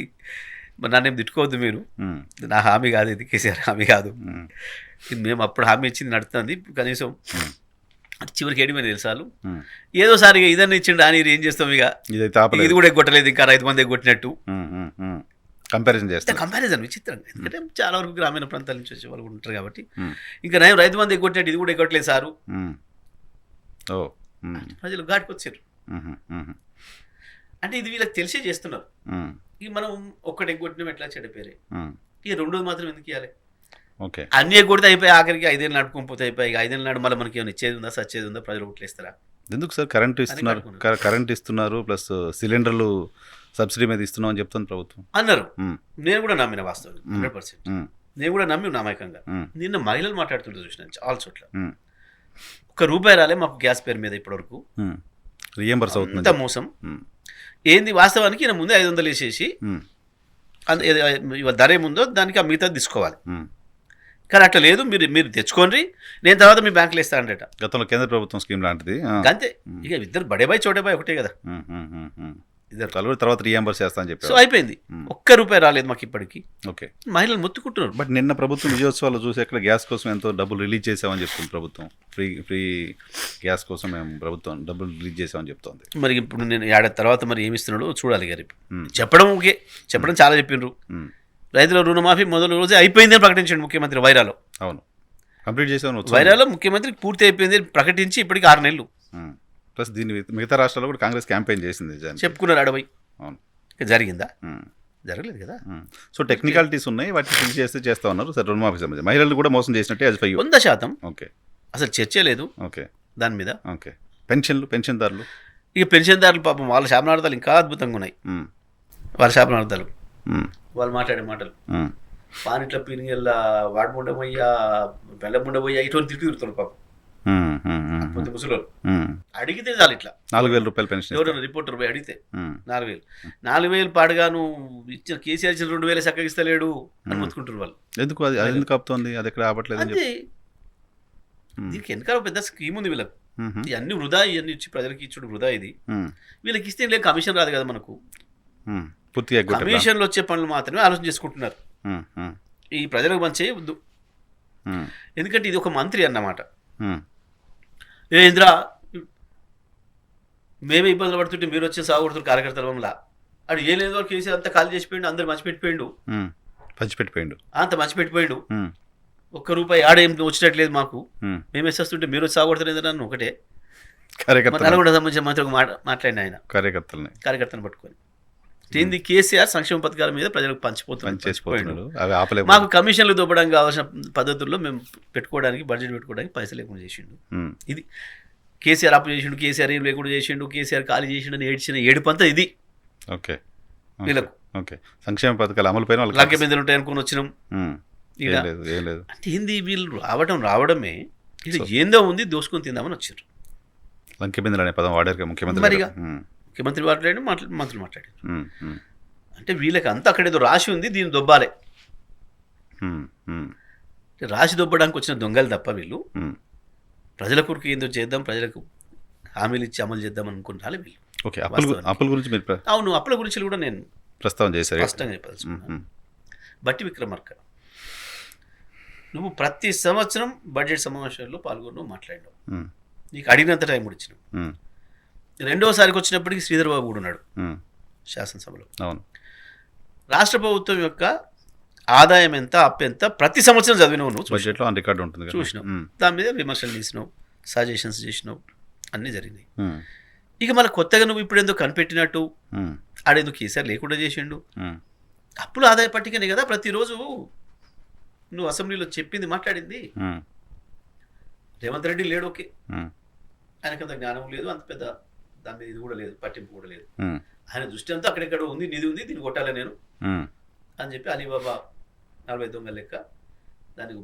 Speaker 2: నన్నేం తిట్టుకోవద్దు మీరు, నా హామీ కాదు ఇది, కేసీఆర్ హామీ కాదు. మేము అప్పుడు హామీ ఇచ్చింది నడుస్తుంది. కనీసం చివరికి ఏడిపోయింది తెలుసాలు, ఏదోసారి ఇదన్నీ ఇచ్చిండు అని ఏం చేస్తాం, ఇక ఇది కూడా ఎగ్గొట్టలేదు, ఇంకా 5 మంది ఎగ్గొట్టినట్టు కంపారిజన్ విచిత్రంగా. ఎందుకంటే చాలా వరకు గ్రామీణ ప్రాంతాల నుంచి వచ్చే వాళ్ళు ఉంటారు కాబట్టి, ఇంకా నేను 5 మంది ఎగ్గొట్టినట్టు ఇది కూడా ఎగ్గొట్టలేదు సారు. ప్రజలు ఘాటుకొచ్చారు. అంటే ఇది వీళ్ళకి తెలిసే చేస్తున్నారు. ఇక మనం ఒక్కటి ఎగ్గొట్టినాం ఎట్లా చెడిపోయారు, ఇక రెండోది మాత్రం ఎందుకు ఇవ్వాలి? అన్నీ ఎగ్గొడితే అయిపోయి ఆఖరికి 5 ఏళ్ళు నడుపుకొని పోతే అయిపోయి, 5 ఏళ్ళు నాడు మళ్ళీ మనకి ఏమైనా ఇచ్చేది ఉందా, సచ్చేది ఉందా, ప్రజలు ఓట్లేస్తారా? ఎందుకు సార్
Speaker 1: కరెంట్ ఇస్తున్నారు ప్లస్ సిలిండర్లు సబ్సిడీ మీద ఇస్తున్నాం అని చెప్తుంది ప్రభుత్వం
Speaker 2: అన్నారు. నేను కూడా నమ్మిన వాస్తవం 100%. నేను కూడా నమ్మి నామకంగా నిన్న మహిళలు మాట్లాడుతుంటే చూసినాను చాలా చోట్ల. ₹1 రాలే మాకు గ్యాస్ పేరు మీద ఇప్పటివరకు,
Speaker 1: రీఎంబర్స్ అవుతుంది,
Speaker 2: ఇంత మోసం ఏంది? వాస్తవానికి ఈయన ముందే 500 వేసేసి ధర ఏముందో దానికి ఆ మిగతా తీసుకోవాలి. కానీ అట్లా లేదు, మీరు తెచ్చుకోండి, నేను తర్వాత మీ బ్యాంకులో ఇస్తానంట.
Speaker 1: గతంలో కేంద్ర ప్రభుత్వం స్కీమ్ లాంటిది
Speaker 2: అంతే. ఇక ఇద్దరు బడేబాయ్ చోటేబాయ్ ఒకటే కదా,
Speaker 1: ఇద్దరు కలుగురు తర్వాత రీఎంబర్స్ చేస్తానని చెప్పి.
Speaker 2: సో అయిపోయింది. ₹1 రాలేదు మాకు ఇప్పటికి.
Speaker 1: ఓకే,
Speaker 2: మహిళలు మొత్తుకుంటున్నారు.
Speaker 1: బట్ నిన్న ప్రభుత్వం విజయోత్సవాలు చూసి అక్కడ గ్యాస్ కోసం ఎంతో డబ్బులు రిలీజ్ చేసామని చెప్తుంది ప్రభుత్వం. ఫ్రీ గ్యాస్ కోసం మేము ప్రభుత్వం డబ్బులు రిలీజ్ చేసామని చెప్తోంది.
Speaker 2: మరి ఇప్పుడు నేను ఏడాది తర్వాత మరి ఏమి ఇస్తున్నాడో చూడాలి గారు. చెప్పడం ఓకే, చెప్పడం చాలా చెప్పిండ్రు. రైతుల రుణమాఫీ మొదటి రోజే అయిపోయిందని ప్రకటించండి ముఖ్యమంత్రి వైరాలో.
Speaker 1: అవును, కంప్లీట్ చేసామని
Speaker 2: వైరాలో ముఖ్యమంత్రి పూర్తి అయిపోయింది ప్రకటించి ఇప్పటికి 6 నెలలు.
Speaker 1: ప్లస్ దీన్ని మిగతా రాష్ట్రాల్లో కూడా కాంగ్రెస్ క్యాంపెయిన్ చేసింది,
Speaker 2: చెప్పుకున్నారు అడవై.
Speaker 1: అవును,
Speaker 2: జరిగిందా? జరగలేదు కదా.
Speaker 1: సో టెక్నికాలిటీస్ ఉన్నాయి, వాటిని ఫిల్ చేస్తే చేస్తా ఉన్నారు. సరే, రుణమాఫీ సంబంధించి మహిళలు కూడా మోసం చేసినట్టే యాజ్ ఫర్ యూ.
Speaker 2: 100%.
Speaker 1: ఓకే
Speaker 2: అసలు చర్చే లేదు
Speaker 1: ఓకే
Speaker 2: దాని మీద.
Speaker 1: ఓకే. పెన్షన్దారులు
Speaker 2: ఇక పెన్షన్దారులు పాపం వాళ్ళ శాపనార్థాలు ఇంకా అద్భుతంగా ఉన్నాయి. వాళ్ళ శాపనార్థాలు, వాళ్ళు మాట్లాడే మాటలు పానిట్ల పీనియల్లా వాడముండమయ్యా బెల్లముండమయ్యా ఇటువంటి తిరుగుతున్నారు పాపం కొంత ముసలు. అడిగితే చాలు ఇట్లా
Speaker 1: 4,000 రూపాయలు పెన్షన్.
Speaker 2: ఎవరైనా రిపోర్టర్ పోయి అడిగితే 4,000 పాడుగా నువ్వు ఇచ్చిన కేసీఆర్ ఇచ్చిన 2,000 చక్కగా ఇస్తలేడు అని మొత్తుకుంటారు వాళ్ళు.
Speaker 1: ఎందుకు అది ఎందుకు ఆపుతోంది? అది ఎక్కడ ఆపట్లేదు.
Speaker 2: అదే దీనికి వెనకాల పెద్ద స్కీమ్ ఉంది వీళ్ళకి. ఇవన్నీ వృధా, ఇవన్నీ ఇచ్చి ప్రజలకి ఇచ్చుడు వృధా. ఇది వీళ్ళకి ఇస్తే లేదు, కమిషన్ రాదు కదా మనకు.
Speaker 1: పూర్తిగా
Speaker 2: కమిషన్లు వచ్చే పనులు మాత్రమే ఆలోచన చేసుకుంటున్నారు. ఈ ప్రజలకు మంచి వద్దు. ఎందుకంటే ఇది ఒక మంత్రి అన్నమాట. ఏ ఇంద్రా మేమే ఇబ్బందులు పడుతుంటే మీరు వచ్చి సాగుడుతున్నారు కార్యకర్తల వల్ల. అడు ఏ లేదు వరకు కేసీఆర్ అంతా ఖాళీ చేసిపోయిండు, అందరు పంచిపెట్టిపోయిండు. అంత మంచిపెట్టిపోయిండు. ₹1 ఆడేం వచ్చినట్లేదు మాకు. మేము వేసేస్తుంటే మీరు వచ్చి సాగుడుతున్నారు నన్ను ఒకటే నల్గొండ సంబంధించిన మంత్రి మాట్లాడిన ఆయన కార్యకర్తను పట్టుకొని. ఏంది కేసీఆర్ సంక్షేమ పథకాల మీద ప్రజలకు పంచిపోతున్నాడు. మాకు కమిషన్లు దొబ్బడం కావాల్సిన పద్ధతుల్లో మేము పెట్టుకోవడానికి, బడ్జెట్ పెట్టుకోవడానికి పైసలు లేకుండా చేసిండు. ఇది కేసీఆర్ అప్పు చేసిండు, కేసీఆర్ ఏం లేకుండా చేసిండు, కేసీఆర్ ఖాళీ చేసిండు అని ఏడ్చిన ఏడుపంతా ఇది.
Speaker 1: ఓకే
Speaker 2: వీళ్ళకు
Speaker 1: సంక్షేమ పథకాల అమలు పైన
Speaker 2: లంకె మీద ఉంటాయి అనుకుని వచ్చినాం. అంటే ఏంది వీళ్ళు రావడమే ఇది ఏందో ఉంది, దోసుకొని తిందామని వచ్చారు.
Speaker 1: లంకె బిందెలు అనే పదం వాడారు ముఖ్యమంత్రి.
Speaker 2: మరిగా ముఖ్యమంత్రి మాట్లాడారు, మంత్రులు మాట్లాడారు. అంటే వీళ్ళకి అంతా అక్కడేదో రాసి ఉంది, దీన్ని దొబ్బాలి. రాసి దొబ్బడానికి వచ్చిన దొంగలు తప్ప వీళ్ళు ప్రజల కొరకు ఏందో చేద్దాం, ప్రజలకు హామీలు ఇచ్చి అమలు చేద్దాం అనుకుంటారు వీళ్ళు.
Speaker 1: ఓకే, అప్పుల గురించి మీరు
Speaker 2: అవును, అప్పుల గురించి కూడా నేను
Speaker 1: ప్రస్తావన చేశారు.
Speaker 2: స్పష్టంగా చెప్పాల్సి. బట్టి విక్రమార్క, నువ్వు ప్రతి సంవత్సరం బడ్జెట్ సమావేశాల్లో పాల్గొన్నావు, మాట్లాడినావు, నీకు అడిగినంత టైం కూడా ఇచ్చినావు. రెండోసారికి వచ్చినప్పటికీ శ్రీధర్ బాబు కూడా ఉన్నాడు శాసనసభలో.
Speaker 1: అవును,
Speaker 2: రాష్ట్ర ప్రభుత్వం యొక్క ఆదాయం ఎంత, అప్పు ఎంత ప్రతి సంవత్సరం చదివినావు, నువ్వు
Speaker 1: బడ్జెట్లో ఆన్ రికార్డు ఉంటుంది,
Speaker 2: చూసినావు. దాని మీద విమర్శలు చేసినావు, సజెషన్స్ చేసినావు, అన్నీ జరిగినాయి. ఇక మళ్ళీ కొత్తగా నువ్వు ఇప్పుడు ఎందుకు కనిపెట్టినట్టు ఆడేందుకు కేసీఆర్ లేకుండా చేసిండు. అప్పుల ఆదాయ పట్టికనే కదా ప్రతిరోజు నువ్వు అసెంబ్లీలో చెప్పింది, మాట్లాడింది. రేవంత్ రెడ్డి లేడు, ఓకే, ఆయనకంత జ్ఞానం లేదు, అంత పెద్ద దాని మీద ఇది కూడా లేదు, పట్టింపు కూడా లేదు. ఆయన దృష్టి అంతా అక్కడెక్కడ ఉంది, నిధి ఉంది, దీన్ని కొట్టాలి నేను అని చెప్పి అలీబాబా 40 దొంగల లెక్క దాన్ని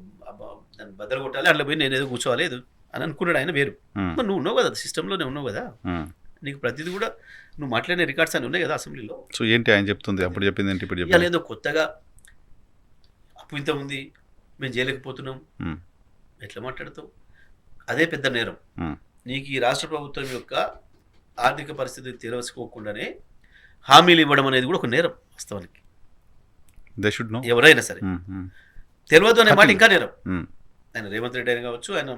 Speaker 2: బద్దలు కొట్టాలి, అట్లా పోయి నేను ఏదో కూర్చోవాలి అని అనుకున్నాడు ఆయన. వేరు, నువ్వు ఉన్నావు కదా సిస్టంలోనే ఉన్నావు కదా, నీకు ప్రతిదీ కూడా నువ్వు మాట్లాడిన రికార్డ్స్ అని ఉన్నాయి కదా అసెంబ్లీలో.
Speaker 1: సో ఏంటి ఆయన చెప్తుంది, అప్పుడు చెప్పింది ఏంటి, ఇప్పుడు చెప్పింది
Speaker 2: లేదో కొత్తగా అప్పు ఇంత ఉంది, మేము చేయలేకపోతున్నాం, ఎట్లా మాట్లాడతావు? అదే పెద్ద నేరం. నీకు ఈ రాష్ట్ర ప్రభుత్వం యొక్క ఆర్థిక పరిస్థితి తెలుసుకోకుండానే హామీలు ఇవ్వడం అనేది కూడా ఒక నేరం వాస్తవానికి. ఎవరైనా సరే తెలియదు అనే మాట ఇంకా నేరం. ఆయన రేవంత్ రెడ్డి అయినా కావచ్చు, ఆయన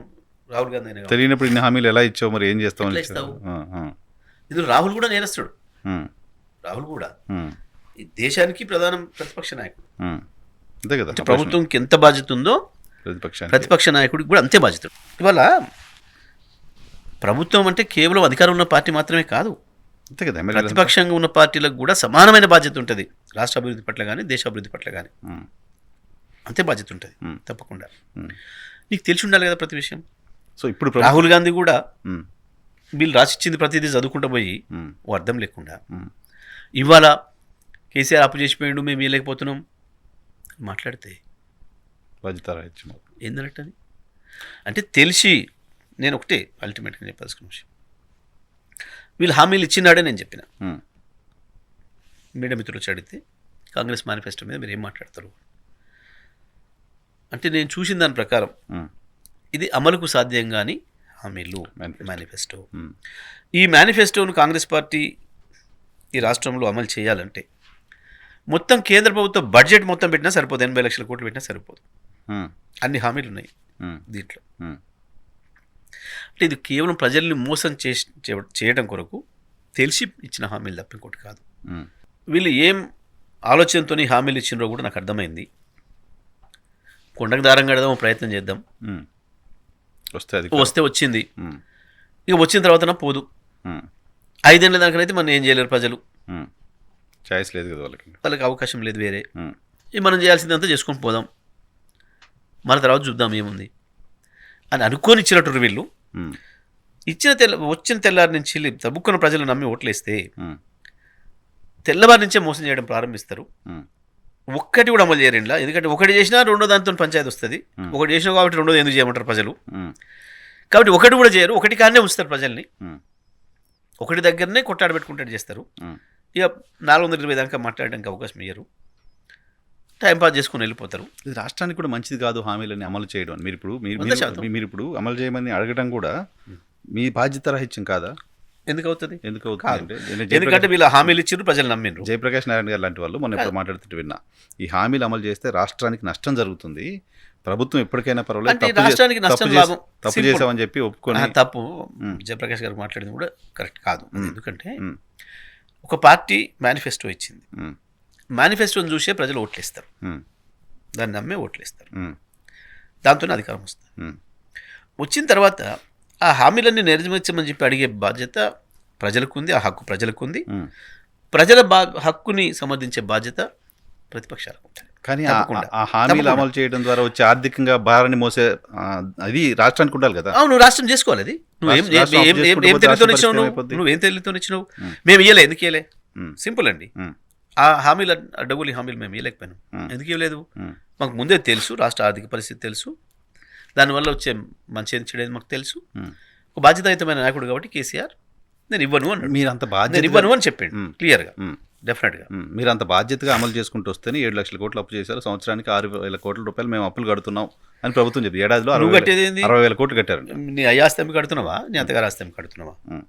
Speaker 2: రాహుల్ గాంధీ అయినా
Speaker 1: తెలియనప్పుడు ఇన్ని హామీలు ఎలా ఇచ్చావు, మరి ఏం చేస్తావు?
Speaker 2: ఇందులో రాహుల్ కూడా నేరస్తుడు. రాహుల్ కూడా ఈ దేశానికి ప్రతిపక్ష నాయకుడు.
Speaker 1: అంతే కదా,
Speaker 2: ప్రభుత్వంకి ఎంత బాధ్యత ఉందో ప్రతిపక్ష నాయకుడికి కూడా అంతే బాధ్యత. ఇవాళ ప్రభుత్వం అంటే కేవలం అధికారం ఉన్న పార్టీ మాత్రమే కాదు,
Speaker 1: అంతే కదా,
Speaker 2: ప్రతిపక్షంగా ఉన్న పార్టీలకు కూడా సమానమైన బాధ్యత ఉంటుంది. రాష్ట్ర అభివృద్ధి పట్ల కానీ, దేశ అభివృద్ధి పట్ల కానీ అంతే బాధ్యత ఉంటుంది తప్పకుండా. నీకు తెలిసి ఉండాలి కదా ప్రతి విషయం.
Speaker 1: సో ఇప్పుడు
Speaker 2: రాహుల్ గాంధీ కూడా వీళ్ళు రాసిచ్చింది ప్రతిదీ చదువుకుంటూ పోయి ఓ అర్థం లేకుండా ఇవాళ కేసీఆర్ అప్పు చేసిపోయాడు, మేము వేయలేకపోతున్నాం మాట్లాడితే ఏందన్నట్టు అది. అంటే తెలిసి నేను ఒకటే అల్టిమేట్గా చెప్పాల్సిన విషయం, వీళ్ళు హామీలు ఇచ్చినాడే నేను చెప్పిన. మీడియా మిత్రులు వచ్చి అడిగితే కాంగ్రెస్ మేనిఫెస్టో మీద మీరు ఏం మాట్లాడతారు అంటే, నేను చూసిన దాని ప్రకారం ఇది అమలుకు సాధ్యం కానీ హామీలు మేనిఫెస్టో. ఈ మేనిఫెస్టోను కాంగ్రెస్ పార్టీ ఈ రాష్ట్రంలో అమలు చేయాలంటే మొత్తం కేంద్ర ప్రభుత్వ బడ్జెట్ మొత్తం పెట్టినా సరిపోదు, 80 లక్షల కోట్లు పెట్టినా సరిపోదు. అన్ని హామీలు ఉన్నాయి దీంట్లో. అంటే ఇది కేవలం ప్రజల్ని మోసం చేయడం కొరకు తెలిసి ఇచ్చిన హామీలు తప్ప ఇంకోటి కాదు. వీళ్ళు ఏం ఆలోచనతో హామీలు ఇచ్చినారో కూడా నాకు అర్థమైంది. కొండకు దారం కడదాం, ప్రయత్నం చేద్దాం, వస్తే వచ్చింది, ఇక వచ్చిన తర్వాత పోదు. 5 ఏళ్ళ దానికైతే మనం ఏం చేయలేరు ప్రజలు,
Speaker 1: చాయిస్ లేదు కదా వాళ్ళకి.
Speaker 2: వాళ్ళకి అవకాశం లేదు వేరే.
Speaker 1: ఉమ్,
Speaker 2: మనం చేయాల్సిందంతా చేసుకొని పోదాం, మన తర్వాత చూద్దాం ఏముంది అని అనుకొని ఇచ్చినట్టు వీళ్ళు.
Speaker 1: ఉమ్,
Speaker 2: వచ్చిన తెల్లారి నుంచి తబ్బుక్కున్న ప్రజలు నమ్మి ఓట్లేస్తే
Speaker 1: ఉమ్,
Speaker 2: తెల్లవారి నుంచే మోసం చేయడం ప్రారంభిస్తారు.
Speaker 1: ఉమ్,
Speaker 2: ఒక్కటి కూడా అమలు చేయరు ఇంట్లో. ఎందుకంటే ఒకటి చేసినా రెండో దాంతో పంచాయతీ వస్తుంది. ఒకటి చేసినా కాబట్టి రెండోది ఎందుకు చేయమంటారు ప్రజలు.
Speaker 1: ఉమ్,
Speaker 2: కాబట్టి ఒకటి కూడా చేయరు, ఒకటి కాడనే ఉంచుతారు ప్రజల్ని.
Speaker 1: ఉమ్,
Speaker 2: ఒకటి దగ్గరనే కొట్టాడు పెట్టుకుంటాడు చేస్తారు.
Speaker 1: ఉమ్.
Speaker 2: ఇక 420 దాకా మాట్లాడడానికి అవకాశం ఇయ్యరు, టైంపాస్ చేసుకుని వెళ్ళిపోతారు.
Speaker 1: ఇది రాష్ట్రానికి కూడా మంచిది కాదు హామీలని అమలు చేయడం. మీరు ఇప్పుడు
Speaker 2: 100%
Speaker 1: మీరు ఇప్పుడు అమలు చేయమని అడగడం కూడా మీ బాధ్యత రాహిత్యం కాదా?
Speaker 2: ఎందుకు అవుతుంది?
Speaker 1: ఎందుకు
Speaker 2: కాదు.
Speaker 1: అవుతుంది అంటే నేను
Speaker 2: ఎందుకంటే వీళ్ళ హామీలు ఇచ్చారు, ప్రజలు నమ్మిండ్రు.
Speaker 1: జయప్రకాష్ నారాయణ గారు లాంటి వాళ్ళు మొన్న ఇప్పుడు మాట్లాడుతుంటే విన్నా, ఈ హామీలు అమలు చేస్తే రాష్ట్రానికి నష్టం జరుగుతుంది, ప్రభుత్వం ఎప్పటికైనా పర్వాలేదు,
Speaker 2: అంటే రాష్ట్రానికి నష్టం లాభం
Speaker 1: తప్పు
Speaker 2: Simple.
Speaker 1: చేసామని చెప్పి ఒప్పుకొని.
Speaker 2: తప్పు జయప్రకాష్ గారు మాట్లాడింది కూడా కరెక్ట్ కాదు. ఎందుకంటే
Speaker 1: ఉమ్,
Speaker 2: ఒక పార్టీ మేనిఫెస్టో ఇచ్చింది,
Speaker 1: ఉమ్,
Speaker 2: మేనిఫెస్టోని చూసే ప్రజలు ఓట్లేస్తారు,
Speaker 1: ఉమ్,
Speaker 2: దాన్ని నమ్మే ఓట్లేస్తారు,
Speaker 1: ఉమ్,
Speaker 2: దాంతోనే అధికారం వస్తుంది.
Speaker 1: ఉమ్,
Speaker 2: వచ్చిన తర్వాత ఆ హామీలన్నీ నెరవేర్చమని చెప్పి అడిగే బాధ్యత ప్రజలకు ఉంది, ఆ హక్కు ప్రజలకు ఉంది.
Speaker 1: ఉమ్.
Speaker 2: ప్రజల హక్కుని సమర్థించే బాధ్యత ప్రతిపక్షాలకు ఉంటుంది.
Speaker 1: కానీ
Speaker 2: తప్పకుండా.
Speaker 1: ఆ హామీలు అమలు చేయడం ద్వారా వచ్చే ఆర్థికంగా భారాన్ని మోసే అది రాష్ట్రానికి ఉండాలి కదా.
Speaker 2: అవును, రాష్ట్రం చేసుకోవాలి అది. నువ్వేం
Speaker 1: రాష్ట్రం
Speaker 2: ఏం
Speaker 1: చేసుకుంటూ
Speaker 2: ఏం
Speaker 1: పోతే
Speaker 2: తెలివితో
Speaker 1: రాష్ట్ర
Speaker 2: ఇచ్చినావు?
Speaker 1: పరిస్థితి అయిపోద్ది.
Speaker 2: నువ్వేం తెలివితో ఇచ్చినావు? మేము ఇవ్వలే, ఎందుకు ఇవ్వలే?
Speaker 1: ఉమ్,
Speaker 2: సింపుల్ అండి.
Speaker 1: ఉమ్,
Speaker 2: ఆ హామీలు అడ్డగోలి హామీలు మేము ఇవ్వలేకపోయాను. ఎందుకు ఇవ్వలేదు?
Speaker 1: ఉమ్,
Speaker 2: మాకు ముందే తెలుసు, రాష్ట్ర ఆర్థిక పరిస్థితి తెలుసు, దానివల్ల వచ్చే మంచి చెడేది మాకు తెలుసు.
Speaker 1: ఉమ్.
Speaker 2: ఒక బాధ్యతాయుతమైన నాయకుడు కాబట్టి కేసీఆర్ నేను ఇవ్వను అన్నాడు.
Speaker 1: మీరు అంత
Speaker 2: నేను
Speaker 1: బాధ్యత
Speaker 2: ఇవ్వను అని చెప్పాడు క్లియర్గా, డెఫినెట్గా.
Speaker 1: మీరు అంత బాధ్యతగా అమలు చేసుకుంటూ వస్తేనే 7 లక్షల కోట్లు అప్పు చేశారు, సంవత్సరానికి 6,000 కోట్ల రూపాయలు మేము అప్పులు కడుతున్నాం అని ప్రభుత్వం చెప్పింది. ఏడాదిలో
Speaker 2: నువ్వు కట్టేది ఏంది?
Speaker 1: 60,000 కోట్లు కట్టారు.
Speaker 2: నీ అయ్యాస్తం కడుతున్నావా, నీ అత్తగారు ఆస్తం కడుతున్నావా?
Speaker 1: ఉమ్.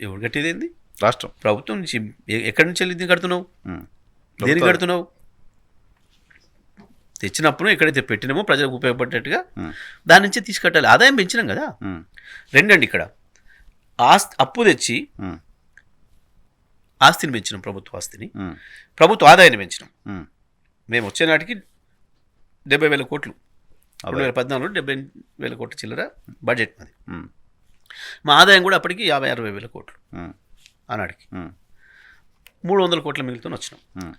Speaker 2: ఎవరు కట్టేది ఏంది?
Speaker 1: రాష్ట్రం
Speaker 2: ప్రభుత్వం నుంచి. ఎక్కడి నుంచి వెళ్ళి కడుతున్నావు?
Speaker 1: ఉమ్.
Speaker 2: దేనికి కడుతున్నావు? తెచ్చినప్పుడు ఎక్కడైతే పెట్టినామో ప్రజలకు ఉపయోగపడేట్టుగా
Speaker 1: ఉమ్.
Speaker 2: దాని నుంచి తీసుకట్టాలి. ఆదాయం పెంచినాం కదా.
Speaker 1: ఉమ్.
Speaker 2: రెండండి, ఇక్కడ అప్పు తెచ్చి
Speaker 1: ఉమ్.
Speaker 2: ఆస్తిని పెంచినాం, ప్రభుత్వ ఆస్తిని,
Speaker 1: ఉమ్.
Speaker 2: ప్రభుత్వ ఆదాయాన్ని పెంచినాం.
Speaker 1: ఉమ్.
Speaker 2: మేము వచ్చే నాటికి 70,000 కోట్లు, 2014లో 70,000 కోట్ల చిల్లర బడ్జెట్ మాది.
Speaker 1: ఉమ్.
Speaker 2: మా ఆదాయం కూడా అప్పటికి 50,000-60,000 కోట్లు
Speaker 1: ఉమ్.
Speaker 2: ఆనాటికి.
Speaker 1: ఉమ్.
Speaker 2: 300 కోట్ల మిగులుతో వచ్చినాం
Speaker 1: ఉమ్.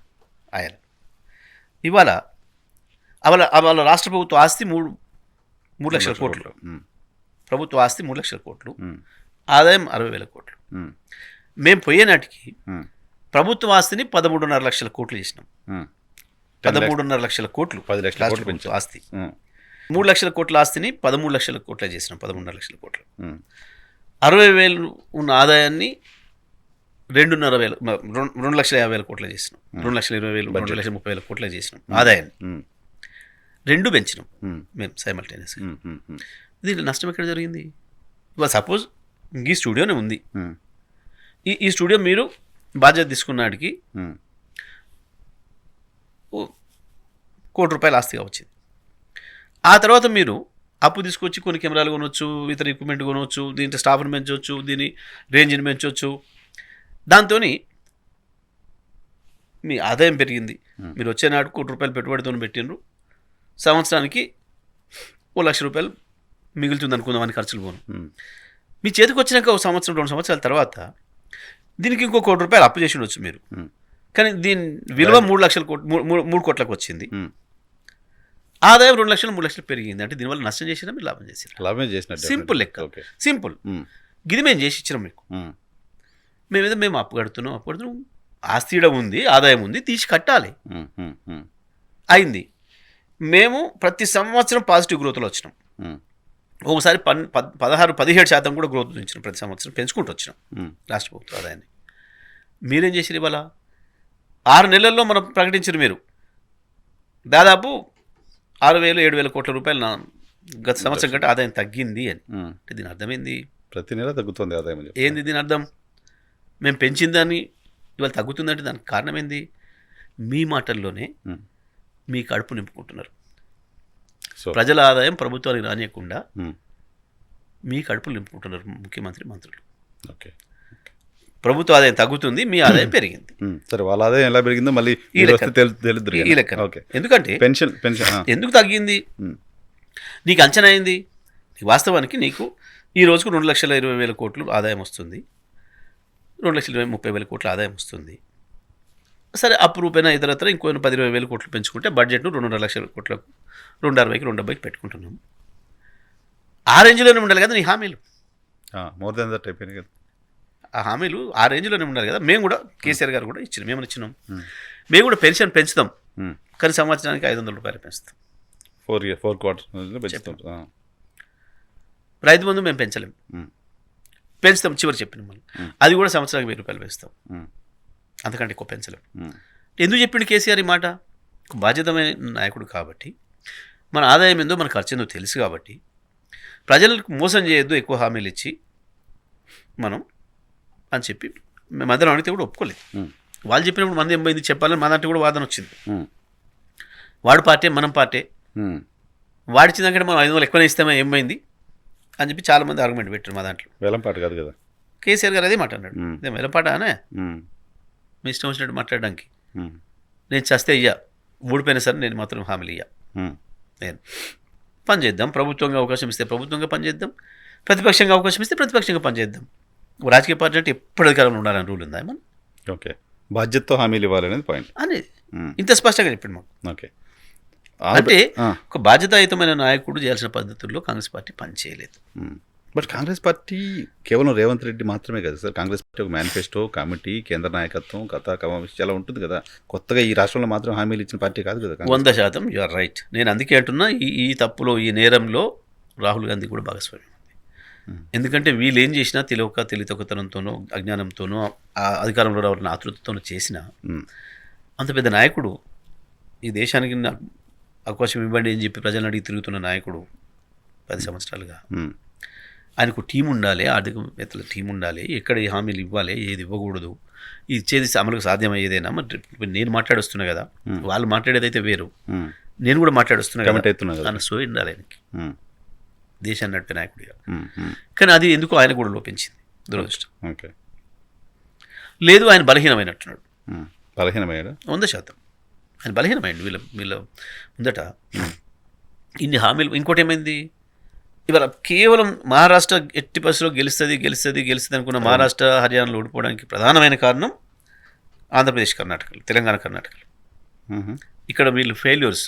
Speaker 2: ఆయన. ఇవాళ అవాళ రాష్ట్ర ప్రభుత్వ ఆస్తి 3 లక్షల కోట్లు,
Speaker 1: ఉమ్.
Speaker 2: ప్రభుత్వ ఆస్తి 3 లక్షల కోట్లు,
Speaker 1: ఉమ్.
Speaker 2: ఆదాయం 60,000 కోట్లు.
Speaker 1: ఉమ్.
Speaker 2: మేము పోయే నాటికి
Speaker 1: ఉమ్.
Speaker 2: ప్రభుత్వ ఆస్తిని 13.5 లక్షల కోట్లు చేసినాం.
Speaker 1: ఉమ్.
Speaker 2: 13.5 లక్షల కోట్లు
Speaker 1: 10 లక్షల
Speaker 2: రాష్ట్ర
Speaker 1: కోట్లు
Speaker 2: ప్రభుత్వ ఆస్తి.
Speaker 1: ఉమ్.
Speaker 2: 3 లక్షల కోట్ల ఆస్తిని 13 లక్షల కోట్ల చేసినాం, 13.5 లక్షల కోట్లు.
Speaker 1: ఉమ్.
Speaker 2: 60,000 ఉన్న ఆదాయాన్ని 2,50,000 కోట్ల చేసినాం, 2,20,000, 2,30,000 కోట్ల చేసినాం ఆదాయాన్ని.
Speaker 1: ఉమ్.
Speaker 2: రెండు పెంచినాం
Speaker 1: ఉమ్.
Speaker 2: మేము సైమల్టేనియస్గా.
Speaker 1: ఉమ్. ఉమ్. ఉమ్.
Speaker 2: దీంట్లో నష్టం ఎక్కడ జరిగింది? ఇవాళ సపోజ్ ఈ స్టూడియోనే ఉంది,
Speaker 1: ఉమ్.
Speaker 2: ఈ స్టూడియో మీరు బాధ్యత తీసుకున్నాడికి
Speaker 1: ఉమ్.
Speaker 2: ₹1,00,00,000 ఆస్తిగా వచ్చింది. ఆ తర్వాత మీరు అప్పు తీసుకొచ్చి కొన్ని కెమెరాలు కొనవచ్చు, ఇతర ఎక్విప్మెంట్ కొనవచ్చు, దీంట్లో స్టాఫ్ని పెంచవచ్చు, దీని రేంజ్ని పెంచవచ్చు. దాంతో మీ ఆదాయం పెరిగింది. మీరు వచ్చే నాటికి ₹1,00,00,000 పెట్టుబడితో పెట్టినరు, సంవత్సరానికి ₹1,00,000 మిగులుతుంది అనుకుందాం అని ఖర్చులు పోను.
Speaker 1: ఉమ్.
Speaker 2: మీ చేతికి వచ్చినాక ఒక సంవత్సరం 2 సంవత్సరాల తర్వాత దీనికి ఇంకో ₹1,00,00,000 అప్పు చేసి ఉండొచ్చు మీరు.
Speaker 1: ఉమ్.
Speaker 2: కానీ దీని విలువ 3 లక్షల కోట్లు, 3 కోట్లకు వచ్చింది.
Speaker 1: ఉమ్.
Speaker 2: ఆదాయం 2 లక్షలు 3 లక్షలు పెరిగింది. అంటే దీనివల్ల నష్టం చేసినా మీరు లాభం చేసినా?
Speaker 1: లాభమే చేసినట్టు.
Speaker 2: సింపుల్ లెక్క,
Speaker 1: ఓకే.
Speaker 2: సింపుల్.
Speaker 1: ఉమ్.
Speaker 2: ఇది మేము చేసి ఇచ్చినాం మీకు.
Speaker 1: ఉమ్.
Speaker 2: మేము అప్పు కడుతున్నాం, ఆస్తి ఈడ ఉంది, ఆదాయం ఉంది, తీసి కట్టాలి.
Speaker 1: ఉమ్. ఉమ్. ఉమ్.
Speaker 2: అయింది. మేము ప్రతి సంవత్సరం పాజిటివ్ గ్రోత్లో వచ్చినాం.
Speaker 1: ఉమ్.
Speaker 2: ఒకసారి 16-17% కూడా గ్రోత్ వచ్చినాం. ప్రతి సంవత్సరం పెంచుకుంటూ వచ్చినాం
Speaker 1: ఉమ్.
Speaker 2: రాష్ట్ర ప్రభుత్వ ఆదాయాన్ని. మీరేం చేసిరు? ఇవాళ 6 నెలల్లో మనం ప్రకటించారు మీరు దాదాపు 6,000-7,000 కోట్ల రూపాయలు గత సంవత్సరం కంటే ఆదాయం తగ్గింది అని.
Speaker 1: ఉమ్.
Speaker 2: అంటే దీని అర్థం ఏంది?
Speaker 1: ప్రతి నెల తగ్గుతుంది ఆదాయం అని చెప్పి.
Speaker 2: ఏంది దీని అర్థం? మేము పెంచిందని ఇవాళ తగ్గుతుందంటే దానికి కారణం ఏంది? మీ మాటల్లోనే
Speaker 1: ఉమ్.
Speaker 2: మీ కడుపు నింపుకుంటున్నారు.
Speaker 1: సో
Speaker 2: ప్రజల ఆదాయం ప్రభుత్వానికి రానియకుండా
Speaker 1: ఉమ్.
Speaker 2: మీ కడుపులు నింపుకుంటున్నారు ముఖ్యమంత్రి, మంత్రులు.
Speaker 1: ఓకే.
Speaker 2: ప్రభుత్వ ఆదాయం తగ్గుతుంది, మీ ఆదాయం పెరిగింది.
Speaker 1: ఉమ్. సరే, వాళ్ళ ఆదాయం ఎలా పెరిగిందో మళ్ళీ
Speaker 2: ఈ లెక్క.
Speaker 1: తెలుద్దు.
Speaker 2: ఈ లెక్క.
Speaker 1: ఓకే.
Speaker 2: ఎందుకంటే
Speaker 1: పెన్షన్
Speaker 2: ఎందుకు తగ్గింది?
Speaker 1: ఉమ్.
Speaker 2: నీకు అంచనా అయింది. వాస్తవానికి నీకు ఈ రోజుకు 2,20,000 కోట్లు ఆదాయం వస్తుంది, 2,30,000 కోట్ల ఆదాయం వస్తుంది. సరే అప్పు రూపైనా ఇతరత్ర ఇంకో 10-20 వేల కోట్లు పెంచుకుంటే బడ్జెట్ను 2.5 లక్షల కోట్లకు 260కి పెట్టుకుంటున్నాం. ఆ రేంజ్లోనే ఉండాలి కదా నీ హామీలు.
Speaker 1: మోర్ దాన్ దట్ అయిపోయింది కదా.
Speaker 2: ఆ హామీలు ఆ రేంజ్లోనే ఉండాలి కదా. మేము కూడా కేసీఆర్ గారు కూడా ఇచ్చినాం. మేము ఇచ్చినాం. మేము కూడా పెన్షన్ పెంచుతాం, కానీ సంవత్సరానికి 500 రూపాయలు పెంచుతాం.
Speaker 1: 4 క్వార్టర్స్.
Speaker 2: రైతు బంధు మేము పెంచలేము, పెంచుతాం చివరి చెప్పిన మళ్ళీ. అది కూడా సంవత్సరానికి 1000 రూపాయలు పెంచుతాం, అంతకంటే ఎక్కువ పెంచలేము. ఎందుకు చెప్పిండు కేసీఆర్ ఈ మాట? బాధ్యతమైన నాయకుడు కాబట్టి, మన ఆదాయం ఏందో మన ఖర్చు ఏందో తెలుసు కాబట్టి, ప్రజలకు మోసం చేయొద్దు ఎక్కువ హామీలు ఇచ్చి మనం అని చెప్పి మేము అందరం అడిగితే కూడా ఒప్పుకోలేదు. వాళ్ళు చెప్పినప్పుడు మంది ఏం పోయింది చెప్పాలని మా దాంట్లో కూడా వాదన వచ్చింది. వాడు పార్టీ మనం పార్టీ, వాడిచ్చిన దానికంటే మనం 500 ఎక్కువనే ఇస్తామో ఏం పోయింది అని చెప్పి చాలామంది ఆర్గ్యుమెంట్ పెట్టారు మా దాంట్లో.
Speaker 1: వేలంపాట కాదు కదా.
Speaker 2: కేసీఆర్ గారు అదే మాట అన్నాడు. అదే వేలంపాట అనే మీ ఇష్టం వచ్చినట్టు మాట్లాడడానికి. నేను చస్తే ఇయ్యా, ఊడిపోయినా సరే నేను మాత్రం హామీలు ఇయ్యా. నేను పని చేద్దాం, ప్రభుత్వంగా అవకాశం ఇస్తే ప్రభుత్వంగా పనిచేద్దాం, ప్రతిపక్షంగా అవకాశం ఇస్తే ప్రతిపక్షంగా పనిచేద్దాం. రాజకీయ పార్టీ అంటే ఎప్పుడు అధికారంలో ఉండాలని రూల్ ఉందా మనం?
Speaker 1: ఓకే, బాధ్యతతో హామీలు ఇవ్వాలనేది పాయింట్
Speaker 2: అనేది ఇంత స్పష్టంగా చెప్పిండు మాకు.
Speaker 1: ఓకే,
Speaker 2: అంటే ఒక బాధ్యతాయుతమైన నాయకుడు చేయాల్సిన పద్ధతుల్లో కాంగ్రెస్ పార్టీ పనిచేయలేదు.
Speaker 1: బట్ కాంగ్రెస్ పార్టీ కేవలం రేవంత్ రెడ్డి మాత్రమే కదా సార్. కాంగ్రెస్ పార్టీ ఒక మేనిఫెస్టో, కమిటీ, కేంద్ర నాయకత్వం, కథ కమావిష్ చాలా ఉంటుంది కదా. కొత్తగా ఈ రాష్ట్రంలో మాత్రం హామీలు ఇచ్చిన పార్టీ కాదు కదా.
Speaker 2: 100% యు ఆర్ రైట్. నేను అందుకే అంటున్నా, ఈ తప్పులో ఈ నేరంలో రాహుల్ గాంధీ కూడా భాగస్వామ్యం ఉంది. ఎందుకంటే వీళ్ళు ఏం చేసినా తెలివితక్కువతనంతోనో అజ్ఞానంతోనో అధికారంలో రావాలని ఆతృతతోనో చేసినా, అంత పెద్ద నాయకుడు, ఈ దేశానికి నాకు అవకాశం ఇవ్వండి అని చెప్పి ప్రజలను అడిగి తిరుగుతున్న నాయకుడు 10 సంవత్సరాలుగా, ఆయనకు టీం ఉండాలి, ఆర్థికవేత్తల టీం ఉండాలి, ఎక్కడ ఈ హామీలు ఇవ్వాలి, ఏది ఇవ్వకూడదు, ఇచ్చేది అమలుకు సాధ్యమయ్యేదేనా. మరి నేను మాట్లాడొస్తున్నా కదా, వాళ్ళు మాట్లాడేదైతే వేరు, నేను కూడా మాట్లాడొస్తున్నా కదా అన్న సో ఉండాలి ఆయనకి, దేశాన్ని నడిపే నాయకుడిగా. కానీ అది ఎందుకు ఆయన కూడా లోపించింది, దురదృష్టం.
Speaker 1: ఓకే,
Speaker 2: లేదు ఆయన బలహీనమైనట్టున్నాడు.
Speaker 1: 100%
Speaker 2: ఆయన బలహీనమైంది వీళ్ళ ముందట. ఇన్ని హామీలు. ఇంకోటి ఏమైంది, ఇవాళ కేవలం మహారాష్ట్ర ఎట్టి పరిస్థితిలో గెలుస్తుంది అనుకున్న మహారాష్ట్ర, హర్యానాలో ఓడిపోవడానికి ప్రధానమైన కారణం ఆంధ్రప్రదేశ్, తెలంగాణ, కర్ణాటకలు. ఇక్కడ వీళ్ళు ఫెయిల్యూర్స్,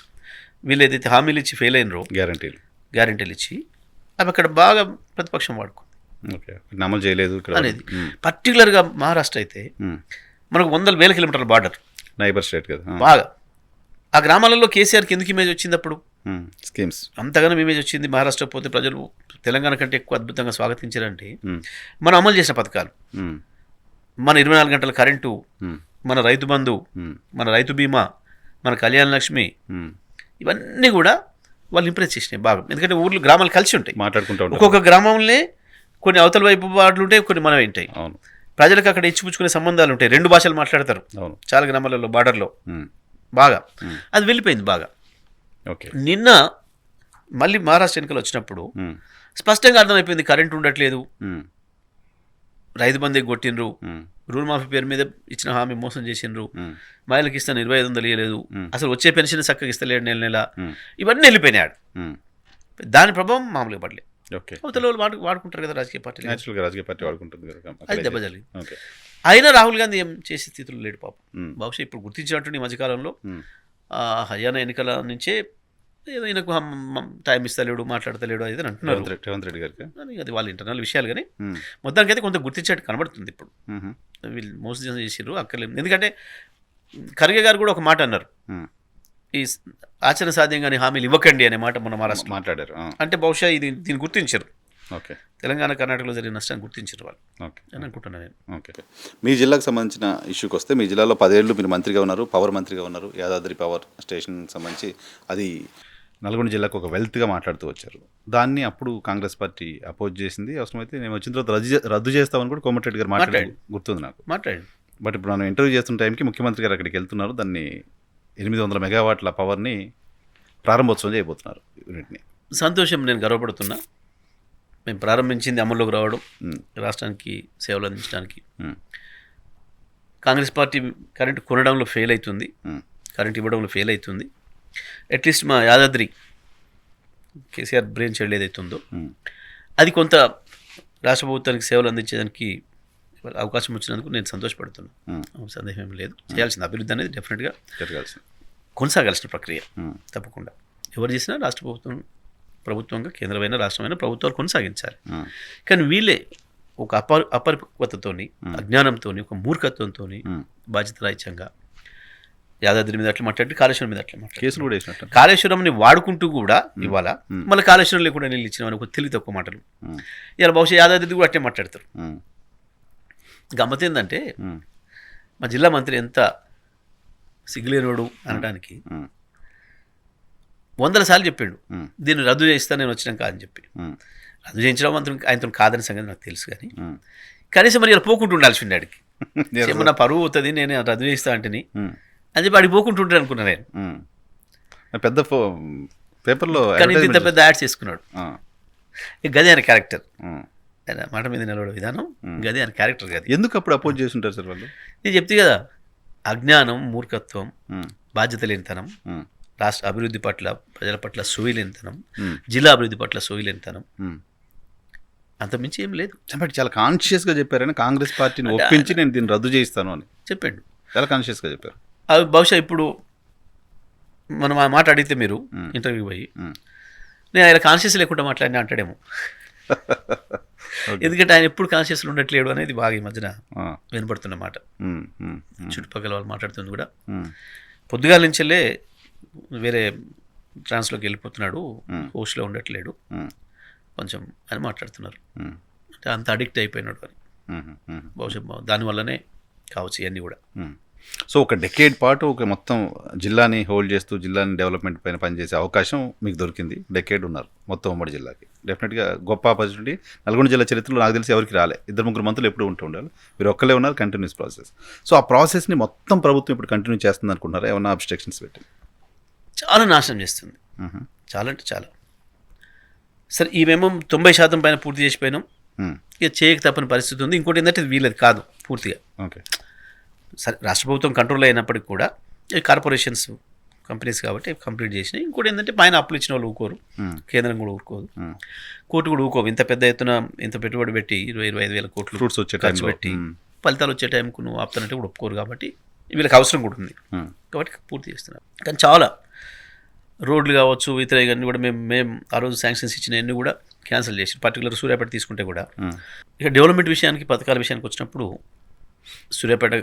Speaker 2: వీళ్ళు ఏదైతే హామీలు ఇచ్చి ఫెయిల్ అయినరో, గ్యారంటీలు ఇచ్చి అవి అక్కడ బాగా ప్రతిపక్షం వాడుకుంది,
Speaker 1: అమలు చేయలేదు
Speaker 2: అనేది. పర్టికులర్గా మహారాష్ట్ర అయితే మనకు 100,000 కిలోమీటర్ల బార్డర్,
Speaker 1: నైబర్ స్టేట్ కదా.
Speaker 2: బాగా ఆ గ్రామాలలో కేసీఆర్కి ఎందుకు ఇమేజ్ వచ్చింది అప్పుడు?
Speaker 1: స్కీమ్స్
Speaker 2: అంతగానో ఇమేజ్ వచ్చింది. మహారాష్ట్ర పోతే ప్రజలు తెలంగాణ కంటే ఎక్కువ అద్భుతంగా స్వాగతించారంటే మనం అమలు చేసిన పథకాలు, మన 24 గంటల కరెంటు, మన రైతు బంధు, మన రైతు బీమా, మన కళ్యాణ లక్ష్మి, ఇవన్నీ కూడా వాళ్ళు ఇంప్రెస్ చేసినాయి బాగా. ఎందుకంటే ఊర్లు, గ్రామాలు కలిసి ఉంటాయి, మాట్లాడుకుంటూ. ఒక్కొక్క గ్రామంలో కొన్ని అవతల వైపు వార్డులు ఉంటాయి, కొన్ని మనవి ఉంటాయి. ప్రజలకు అక్కడ ఇచ్చిపుచ్చుకునే సంబంధాలు ఉంటాయి, 2 భాషలు మాట్లాడతారు చాలా గ్రామాలలో, బార్డర్లో బాగా. అది వెళ్ళిపోయింది బాగా. నిన్న మళ్ళీ మహారాష్ట్ర ఎన్నికలు వచ్చినప్పుడు స్పష్టంగా అర్థమైపోయింది, కరెంటు ఉండట్లేదు, రైతు బంధు కొట్టినరు, రూల్ మాఫీ పేరు మీద ఇచ్చిన హామీ మోసం చేసిండ్రు, మహిళలకు ఇస్తాను 2500 ఇవ్వలేదు, అసలు వచ్చే పెన్షన్ చక్కగా ఇస్తలేడు నెల. ఇవన్నీ వెళ్ళిపోయినాడు. దాని ప్రభావం మామూలుగా పడలేదు. అవతల వాళ్ళు వాడుకుంటారు కదా రాజకీయ పార్టీ,
Speaker 1: వాడుకుంటుంది కదా,
Speaker 2: అది దెబ్బ జరిగింది. అయినా రాహుల్ గాంధీ ఏం చేసే స్థితిలో లేడు పాపం. బహుశా ఇప్పుడు గుర్తించినట్టు ఈ మధ్యకాలంలో హర్యానా ఎన్నికల నుంచే ఏదో ఈయనకు టైం ఇస్తలేడు, మాట్లాడతలేడు అది అంటున్నారు
Speaker 1: రేవంత్ రెడ్డి గారికి.
Speaker 2: అది వాళ్ళ ఇంటర్నల్ విషయాలు. కానీ మొత్తానికైతే కొంత గుర్తించేట్టు కనబడుతుంది ఇప్పుడు. వీళ్ళు మోసం చేసిర్రు అక్కర్లేదు. ఎందుకంటే ఖర్గే గారు కూడా ఒక మాట అన్నారు, ఈ ఆచరణ సాధ్యంగానే హామీలు ఇవ్వకండి అనే మాట మన మహారాష్ట్ర
Speaker 1: మాట్లాడారు.
Speaker 2: అంటే బహుశా దీన్ని గుర్తించారు. తెలంగాణ, కర్ణాటకలో జరిగిన నష్టాన్ని గుర్తించారు వాళ్ళు అని అనుకుంటున్నాను నేను.
Speaker 1: ఓకే, మీ జిల్లాకు సంబంధించిన ఇష్యూకి వస్తే, మీ జిల్లాలో 10 ఏళ్ళు మీరు మంత్రిగా ఉన్నారు, పవర్ మంత్రిగా ఉన్నారు. యాదాద్రి పవర్ స్టేషన్ సంబంధించి అది నల్గొండ జిల్లాకు ఒక వెల్త్గా మాట్లాడుతూ వచ్చారు. దాన్ని అప్పుడు కాంగ్రెస్ పార్టీ అపోజ్ చేసింది. అవసరమైతే నేను వచ్చిన తర్వాత రద్దు చేస్తామని కూడా కోమటిరెడ్డి గారు మాట్లాడి గుర్తుంది నాకు. బట్ ఇప్పుడు మనం ఇంటర్వ్యూ చేస్తున్న టైంకి ముఖ్యమంత్రి గారు అక్కడికి వెళ్తున్నారు. దాన్ని 800 మెగావాట్ల పవర్ని ప్రారంభోత్సవం చేయబోతున్నారు యూనిట్ని.
Speaker 2: సంతోషం, నేను గర్వపడుతున్నా. మేము ప్రారంభించింది అమల్లోకి రావడం, రాష్ట్రానికి సేవలు అందించడానికి. కాంగ్రెస్ పార్టీ కరెంటు కొనడంలో ఫెయిల్ అవుతుంది, కరెంట్ ఇవ్వడంలో ఫెయిల్ అవుతుంది. అట్లీస్ట్ మా యాదాద్రి కేసీఆర్ బ్రెయిన్ చైల్డ్ ఏదైతుందో అది కొంత రాష్ట్ర ప్రభుత్వానికి సేవలు అందించడానికి అవకాశం వచ్చినందుకు నేను సంతోషపడుతున్నాను.
Speaker 1: ఉమ్.
Speaker 2: సందేహం ఏం లేదు. చేయాల్సిన అభివృద్ధి అనేది డెఫినెట్గా
Speaker 1: జరగాల్సింది.
Speaker 2: కొనసాగాల్సిన ప్రక్రియ
Speaker 1: ఉమ్.
Speaker 2: తప్పకుండా. ఎవరు చేసినా రాష్ట్ర ప్రభుత్వంగా కేంద్రమైన రాష్ట్రమైన ప్రభుత్వాలు కొనసాగించాలి.
Speaker 1: ఉమ్.
Speaker 2: కానీ వీళ్ళే ఒక అపరిపక్వతతోని, అజ్ఞానంతో, ఒక మూర్ఖత్వంతో
Speaker 1: ఉమ్.
Speaker 2: బాధ్యతరాహిత్యంగా యాదాద్రి మీద అట్లా మాట్లాడి కాళేశ్వరం మీద అట్లా మాట్లాడి
Speaker 1: కేసులు కూడా వేసినట్టు.
Speaker 2: కాళేశ్వరంని వాడుకుంటూ కూడా ఇవాళ మళ్ళీ కాళేశ్వరం లేకుండా నీళ్ళు ఇచ్చినామని ఒక తెలివి తక్కువ మాటలు.
Speaker 1: ఉమ్.
Speaker 2: ఇలా బహుశా యాదాద్రి కూడా అట్టే మాట్లాడతారు.
Speaker 1: ఉమ్.
Speaker 2: గమ్మత్ ఏంటంటే
Speaker 1: ఉమ్.
Speaker 2: మా జిల్లా మంత్రి ఎంత సిగ్గులేనోడు అనడానికి
Speaker 1: ఉమ్.
Speaker 2: 100 సార్లు చెప్పిండు
Speaker 1: ఉమ్.
Speaker 2: దీన్ని రద్దు చేస్తా నేను వచ్చినాక అని చెప్పి.
Speaker 1: ఉమ్.
Speaker 2: రద్దు చేయించడం మాత్రం ఆయనతో కాదని సంగతి నాకు తెలుసు. కానీ
Speaker 1: ఉమ్.
Speaker 2: కనీసం మరి ఇలా పోకుంటూ ఉండాల్సిండే ఆడికి.
Speaker 1: Yes,
Speaker 2: నా పరువు అవుతుంది, నేను రద్దు చేస్తా అంటేని
Speaker 1: ఉమ్.
Speaker 2: అని చెప్పి ఆడికి పోకుంటుంటాడు అనుకున్నా నేను.
Speaker 1: ఉమ్. పెద్ద పేపర్లో
Speaker 2: కానీ ఇంత పెద్ద యాడ్స్ చేసుకున్నాడు.
Speaker 1: ఆ.
Speaker 2: ఇక గది ఆయన క్యారెక్టర్,
Speaker 1: ఉమ్.
Speaker 2: ఆయన మాట మీద నిలబడే విధానం గది ఆయన క్యారెక్టర్. గది
Speaker 1: ఎందుకు అప్పుడు అపోజ్ చేస్తుంటారు సార్ వాళ్ళు?
Speaker 2: నేను చెప్తే కదా, అజ్ఞానం, మూర్ఖత్వం,
Speaker 1: ఉమ్.
Speaker 2: బాధ్యత లేనితనం,
Speaker 1: ఉమ్.
Speaker 2: రాష్ట్ర అభివృద్ధి పట్ల ప్రజల పట్ల సోయిలేనితనం,
Speaker 1: ఉమ్.
Speaker 2: జిల్లా అభివృద్ధి పట్ల సోయిలేనితనం,
Speaker 1: ఉమ్.
Speaker 2: అంతమించి ఏం లేదు.
Speaker 1: చెప్పండి, చాలా కాన్షియస్గా చెప్పారని కాంగ్రెస్ పార్టీని ఒప్పించి నేను దీన్ని రద్దు చేయిస్తాను అని
Speaker 2: చెప్పాడు.
Speaker 1: చాలా కాన్షియస్గా చెప్పారు.
Speaker 2: అవి బహుశా ఇప్పుడు మనం ఆ మాట అడిగితే మీరు ఇంటర్వ్యూ పోయి నేను ఆయన కాన్షియస్ లేకుండా మాట్లాడినా అంటాడేమో. ఎందుకంటే ఆయన ఎప్పుడు కాన్షియస్లో ఉండట్లేడు అనేది బాగా ఈ మధ్యన వినపడుతున్న మాట. చుట్టుపక్కల వాళ్ళు మాట్లాడుతుంది కూడా పొద్దుగాల నుంచెల్లే వేరే ట్రాన్స్లోకి వెళ్ళిపోతున్నాడు, హోస్ట్లో ఉండట్లేడు కొంచెం అని మాట్లాడుతున్నారు. అంటే అంత అడిక్ట్ అయిపోయినాడు అని. బహుశా దానివల్లనే కావచ్చు ఇవన్నీ కూడా.
Speaker 1: సో ఒక డెకేడ్ పాటు ఒక మొత్తం జిల్లాని హోల్డ్ చేస్తూ జిల్లాని డెవలప్మెంట్ పైన పనిచేసే అవకాశం మీకు దొరికింది. డెకేడ్ ఉన్నారు మొత్తం ఉమ్మడి జిల్లాకి. డెఫినెట్గా గొప్ప ఆపర్చునిటీ. నల్గొండ జిల్లా చరిత్రలో నాకు తెలిసి ఎవరికి రాలే. 2-3 మంత్రులు ఎప్పుడు ఉంటూ ఉండాలి, మీరు ఒక్కలే ఉన్నారు. Continuous process. సో ఆ ప్రాసెస్ని మొత్తం ప్రభుత్వం ఇప్పుడు కంటిన్యూ చేస్తుంది అనుకుంటున్నారా? ఏమన్నా అబ్స్ట్రక్షన్స్ పెట్టి?
Speaker 2: చాలా నాశనం చేస్తుంది, చాలా అంటే చాలా. సరే ఈ మేము 90% పైన పూర్తి చేసిపోయినాం, ఇక చేయక తప్పని పరిస్థితి ఉంది. ఇంకోటి ఏంటంటే వీళ్ళది కాదు పూర్తిగా.
Speaker 1: ఓకే,
Speaker 2: సరే రాష్ట్ర ప్రభుత్వం కంట్రోల్ అయినప్పటికీ కూడా కార్పొరేషన్స్ కంపెనీస్ కాబట్టి కంప్లీట్ చేసినాయి. ఇంకోటి ఏంటంటే పైన అప్పులు ఇచ్చిన వాళ్ళు ఊరుకోరు, కేంద్రం కూడా ఊరుకోదు, కోర్టు కూడా ఊరుకోవు. ఇంత పెద్ద ఎత్తున ఇంత పెట్టుబడి పెట్టి 20-25 వేల కోట్లు
Speaker 1: ఫ్రూట్స్ వచ్చే
Speaker 2: ఖర్చు పెట్టి ఫలితాలు వచ్చే టైంకు నువ్వు ఆపుతానంటే కూడా ఒప్పుకోరు. కాబట్టి వీళ్ళకి అవసరం కూడా ఉంది కాబట్టి పూర్తి చేస్తున్నారు. కానీ చాలా రోడ్లు కావచ్చు ఇతర ఇవన్నీ కూడా మేము ఆ రోజు శాంక్షన్స్ ఇచ్చినవన్నీ కూడా క్యాన్సిల్ చేసి, పర్టికులర్ సూర్యాపేట తీసుకుంటే కూడా ఇక డెవలప్మెంట్ విషయానికి పథకాల విషయానికి వచ్చినప్పుడు సూర్యాపేట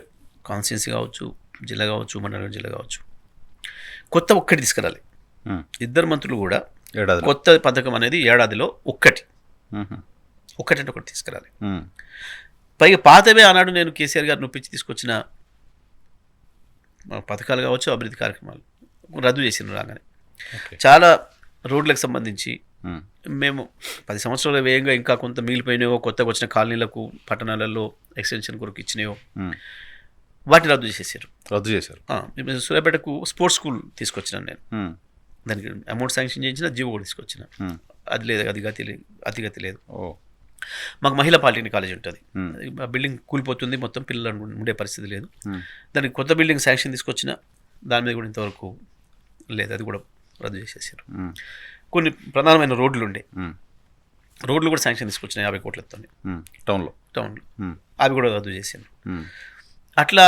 Speaker 2: కాన్స్టిట్యున్సీ కావచ్చు, జిల్లా కావచ్చు, మండలం జిల్లా కావచ్చు, కొత్త ఒక్కటి తీసుకురాలి. 2 మంత్రులు కూడా కొత్త పథకం అనేది ఏడాదిలో ఒక్కటంటే ఒకటి తీసుకురాలి. పైగా పాతవే ఆనాడు నేను కేసీఆర్ గారిని ఒప్పించి తీసుకొచ్చిన పథకాలు కావచ్చు, అభివృద్ధి కార్యక్రమాలు రద్దు చేసిన రాగానే చాలా రోడ్లకు సంబంధించి మేము 10 సంవత్సరాల వేగంగా ఇంకా కొంత మిగిలిపోయినాయో, కొత్తగా వచ్చిన కాలనీలకు పట్టణాలలో ఎక్స్టెన్షన్ కొరకు ఇచ్చినాయో వాటిని రద్దు చేశారు. సూర్యాపేటకు స్పోర్ట్స్ స్కూల్ తీసుకొచ్చినాను నేను. దానికి అమౌంట్ శాంక్షన్ చేయించిన, జీవో కూడా తీసుకొచ్చిన. అది లేదు, అతిగతి లేదు. మాకు మహిళా పాలిటెక్నిక్ కాలేజ్ ఉంటుంది, ఆ బిల్డింగ్ కూలిపోతుంది, మొత్తం పిల్లలు ఉండే పరిస్థితి లేదు. దానికి కొత్త బిల్డింగ్ శాంక్షన్ తీసుకొచ్చిన, దాని మీద కూడా ఇంతవరకు లేదు, అది కూడా రద్దు చేసేసారు. కొన్ని ప్రధానమైన రోడ్లు ఉండే, రోడ్లు కూడా శాంక్షన్ తీసుకొచ్చిన 50 కోట్లతో టౌన్లో అవి కూడా రద్దు చేశాను. అట్లా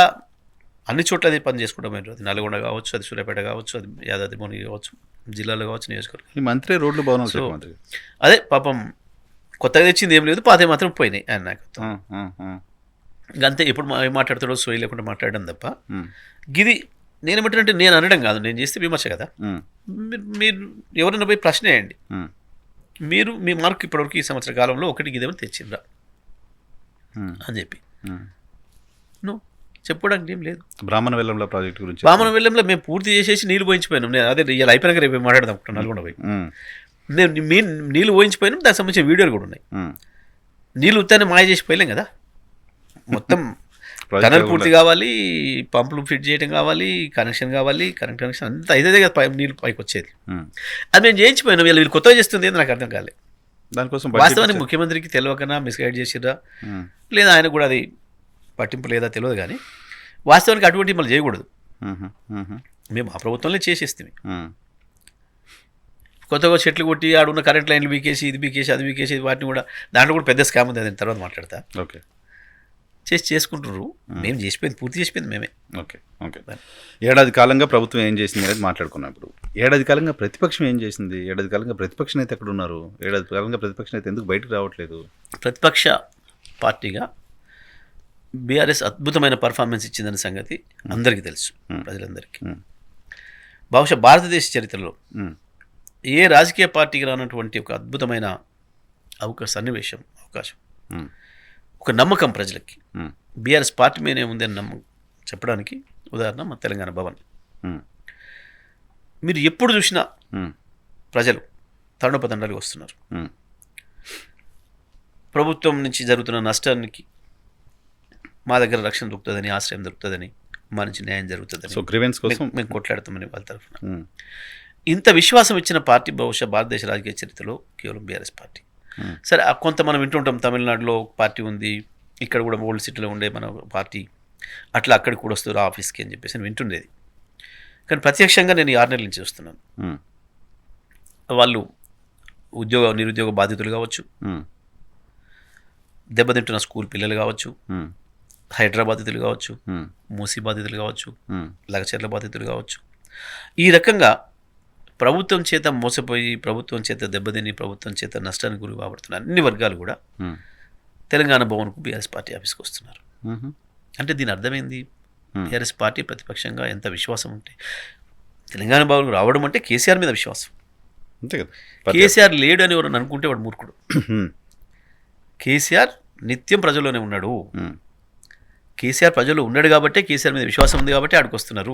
Speaker 2: అన్ని చోట్ల అది పని చేసుకోవడం. అది నల్గొండ కావచ్చు, అది సూర్యాపేట కావచ్చు, అది యాదాద్రి భువనగిరి కావచ్చు, జిల్లాలో కావచ్చు, నియోజకవర్గం.
Speaker 1: మంత్రి రోడ్లు బాగున్నాయి.
Speaker 2: సో అదే పాపం కొత్తగా తెచ్చింది ఏం లేదు, పాతే మాత్రం పోయినాయి ఆయన నాయకత్వం. అంతే. ఇప్పుడు మాట్లాడుతాడో సోయి లేకుండా మాట్లాడడం తప్ప. గిది నేను ఏమంటానంటే, నేను అనడం కాదు, నేను చేస్తే విమర్శ కదా. మీరు ఎవరైనా పోయి ప్రశ్న వేయండి, మీరు మీ మార్కు ఇప్పటివరకు ఈ సంవత్సర కాలంలో ఒకటి గిదేమని తెచ్చిండ్రా అని చెప్పి నువ్వు చెప్పుకోవడానికి ఏం లేదు.
Speaker 1: బ్రాహ్మణ వెల్లంలో ప్రాజెక్ట్ గురించి,
Speaker 2: బ్రాహ్మణ వెల్లంలో మేము పూర్తి చేసేసి నీళ్ళు పోయించిపోయినాం. నేను అదే ఇలా అయిపోయినాక రేపు మాట్లాడదాం అనుకుంటున్నాను. నల్గొండ పోయి నేను నీళ్ళు పోయించిపోయినాం, దానికి సంబంధించిన వీడియోలు కూడా ఉన్నాయి. నీళ్ళు ఉత్తాన్ని మాయ చేసి పోయలేం కదా. మొత్తం టనల్ పూర్తి కావాలి, పంపులు ఫిట్ చేయడం కావాలి, కనెక్షన్ కావాలి, కరెంట్ కనెక్షన్ అంతా అయితే కదా నీళ్ళు పైకి వచ్చేది. అది మేము చేయించిపోయినాం. వీళ్ళు కొత్తగా చేస్తుంది ఏంది నాకు అర్థం కాలేదు.
Speaker 1: దానికోసం
Speaker 2: వాస్తవానికి ముఖ్యమంత్రికి తెలియకనా మిస్గైడ్ చేసిరా లేదా ఆయన కూడా అది పట్టింపు లేదా తెలియదు. కానీ వాస్తవానికి అటువంటి మళ్ళీ చేయకూడదు. మేము ఆ ప్రభుత్వంలో చేసేస్తే కొత్తగా చెట్లు కొట్టి ఆడున్న కరెంట్ లైన్లు బీకేసి, ఇది బీకేసి, అది బీకేసి, వాటిని కూడా దాంట్లో కూడా పెద్ద స్కామ్ ఉంది, అది తర్వాత మాట్లాడతా.
Speaker 1: ఓకే.
Speaker 2: చేసుకుంటున్నారు. మేము చేసిపోయింది, పూర్తి చేసిపోయింది మేమే.
Speaker 1: Okay okay. ఏడాది కాలంగా ప్రభుత్వం ఏం చేసింది అనేది మాట్లాడుకున్నాం. ఇప్పుడు ఏడాది కాలంగా ప్రతిపక్షం ఏం చేసింది? ఏడాది కాలంగా ప్రతిపక్ష నేత ఎక్కడ ఉన్నారు? ఏడాది కాలంగా ప్రతిపక్ష నేత ఎందుకు బయటకు రావట్లేదు?
Speaker 2: ప్రతిపక్ష పార్టీగా బీఆర్ఎస్ అద్భుతమైన పర్ఫార్మెన్స్ ఇచ్చిందనే సంగతి అందరికీ తెలుసు, ప్రజలందరికీ. బహుశా భారతదేశ చరిత్రలో ఏ రాజకీయ పార్టీకి రానటువంటి ఒక అద్భుతమైన అవకాశం, ఒక నమ్మకం ప్రజలకి బీఆర్ఎస్ పార్టీ మీదే ఉందని చెప్పడానికి ఉదాహరణ మా తెలంగాణ భవన్. మీరు ఎప్పుడు చూసినా ప్రజలు తండోపతండాలుగా వస్తున్నారు. ప్రభుత్వం నుంచి జరుగుతున్న నష్టానికి మా దగ్గర రక్షణ దొరుకుతుందని, ఆశ్రయం దొరుకుతుందని, మా నుంచి న్యాయం జరుగుతుందని మేము కొట్లాడుతామని వాళ్ళ తరఫున. ఇంత విశ్వాసం ఇచ్చిన పార్టీ బహుశా భారతదేశ రాజకీయ చరిత్రలో కేవలం బీఆర్ఎస్ పార్టీ. సరే, కొంత మనం వింటుంటాం, తమిళనాడులో పార్టీ ఉంది, ఇక్కడ కూడా ఓల్డ్ సిటీలో ఉండే మన పార్టీ, అట్లా అక్కడికి కూడా వస్తారు ఆఫీస్కి అని చెప్పేసి నేను వింటుండేది. కానీ ప్రత్యక్షంగా నేను 6 నెలల నుంచి చూస్తున్నాను. వాళ్ళు నిరుద్యోగ బాధితులు కావచ్చు, దెబ్బతింటున్న స్కూల్ పిల్లలు కావచ్చు, హైడ్రా బాధితులు కావచ్చు, మూసీ బాధితులు కావచ్చు, లగచర్ల బాధితులు కావచ్చు, ఈ రకంగా ప్రభుత్వం చేత మోసపోయి, ప్రభుత్వం చేత దెబ్బతిని, ప్రభుత్వం చేత నష్టానికి గురి కాబడుతున్న అన్ని వర్గాలు కూడా తెలంగాణ భవన్కు బీఆర్ఎస్ పార్టీ ఆఫీస్కి వస్తున్నారు. అంటే దీని అర్థమైంది, బీఆర్ఎస్ పార్టీ ప్రతిపక్షంగా ఎంత విశ్వాసం ఉంటే తెలంగాణ భవన్కు రావడం అంటే కేసీఆర్ మీద విశ్వాసం.
Speaker 1: అంతే కదా.
Speaker 2: కేసీఆర్ లేడు అని ఎవరు అనుకుంటే వాడు మూర్ఖుడు. కేసీఆర్ నిత్యం ప్రజల్లోనే ఉన్నాడు. కేసీఆర్ ప్రజలు ఉన్నాడు కాబట్టి, కేసీఆర్ మీద విశ్వాసం ఉంది కాబట్టి ఆడికి వస్తున్నారు.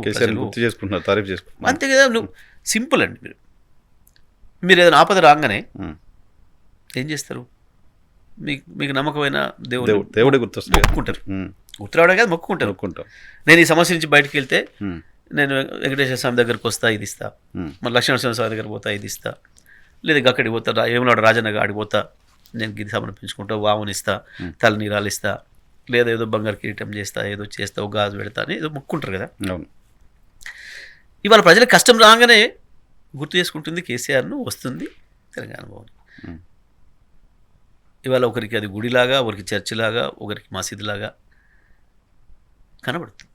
Speaker 2: అంతే కదా. నువ్వు సింపుల్ అండి. మీరు ఏదైనా ఆపద రాగానే ఏం చేస్తారు? మీకు నమ్మకమైన దేవుడే మొక్కుకుంటారు. గుర్తురావడం కాదు, మొక్కుకుంటారు. నేను ఈ సమస్య నుంచి బయటకు వెళ్తే నేను వెంకటేశ్వర స్వామి దగ్గరికి వస్తా, ఇది ఇస్తా, మన లక్ష్మీనరసింహ స్వామి దగ్గరికి పోతా, ఇది ఇస్తా, లేదా అక్కడికి పోతా, ఏమన్నాడు రాజన్నగా ఆడికి పోతా, నేను గిరి సమర్పించుకుంటా, వామునిస్తా, తల నీరాలు ఇస్తా, లేదా ఏదో బంగారు కిరీటం చేస్తా, ఏదో చేస్తా, ఒక గాజు పెడతా అని ఏదో మొక్కుంటారు కదా. ఇవాళ ప్రజలకు కష్టం రాగానే గుర్తు చేసుకుంటుంది కేసీఆర్ను, వస్తుంది తెలంగాణ భవన్. ఇవాళ ఒకరికి అది గుడిలాగా, ఒకరికి చర్చిలాగా, ఒకరికి మసీదులాగా కనబడుతుంది.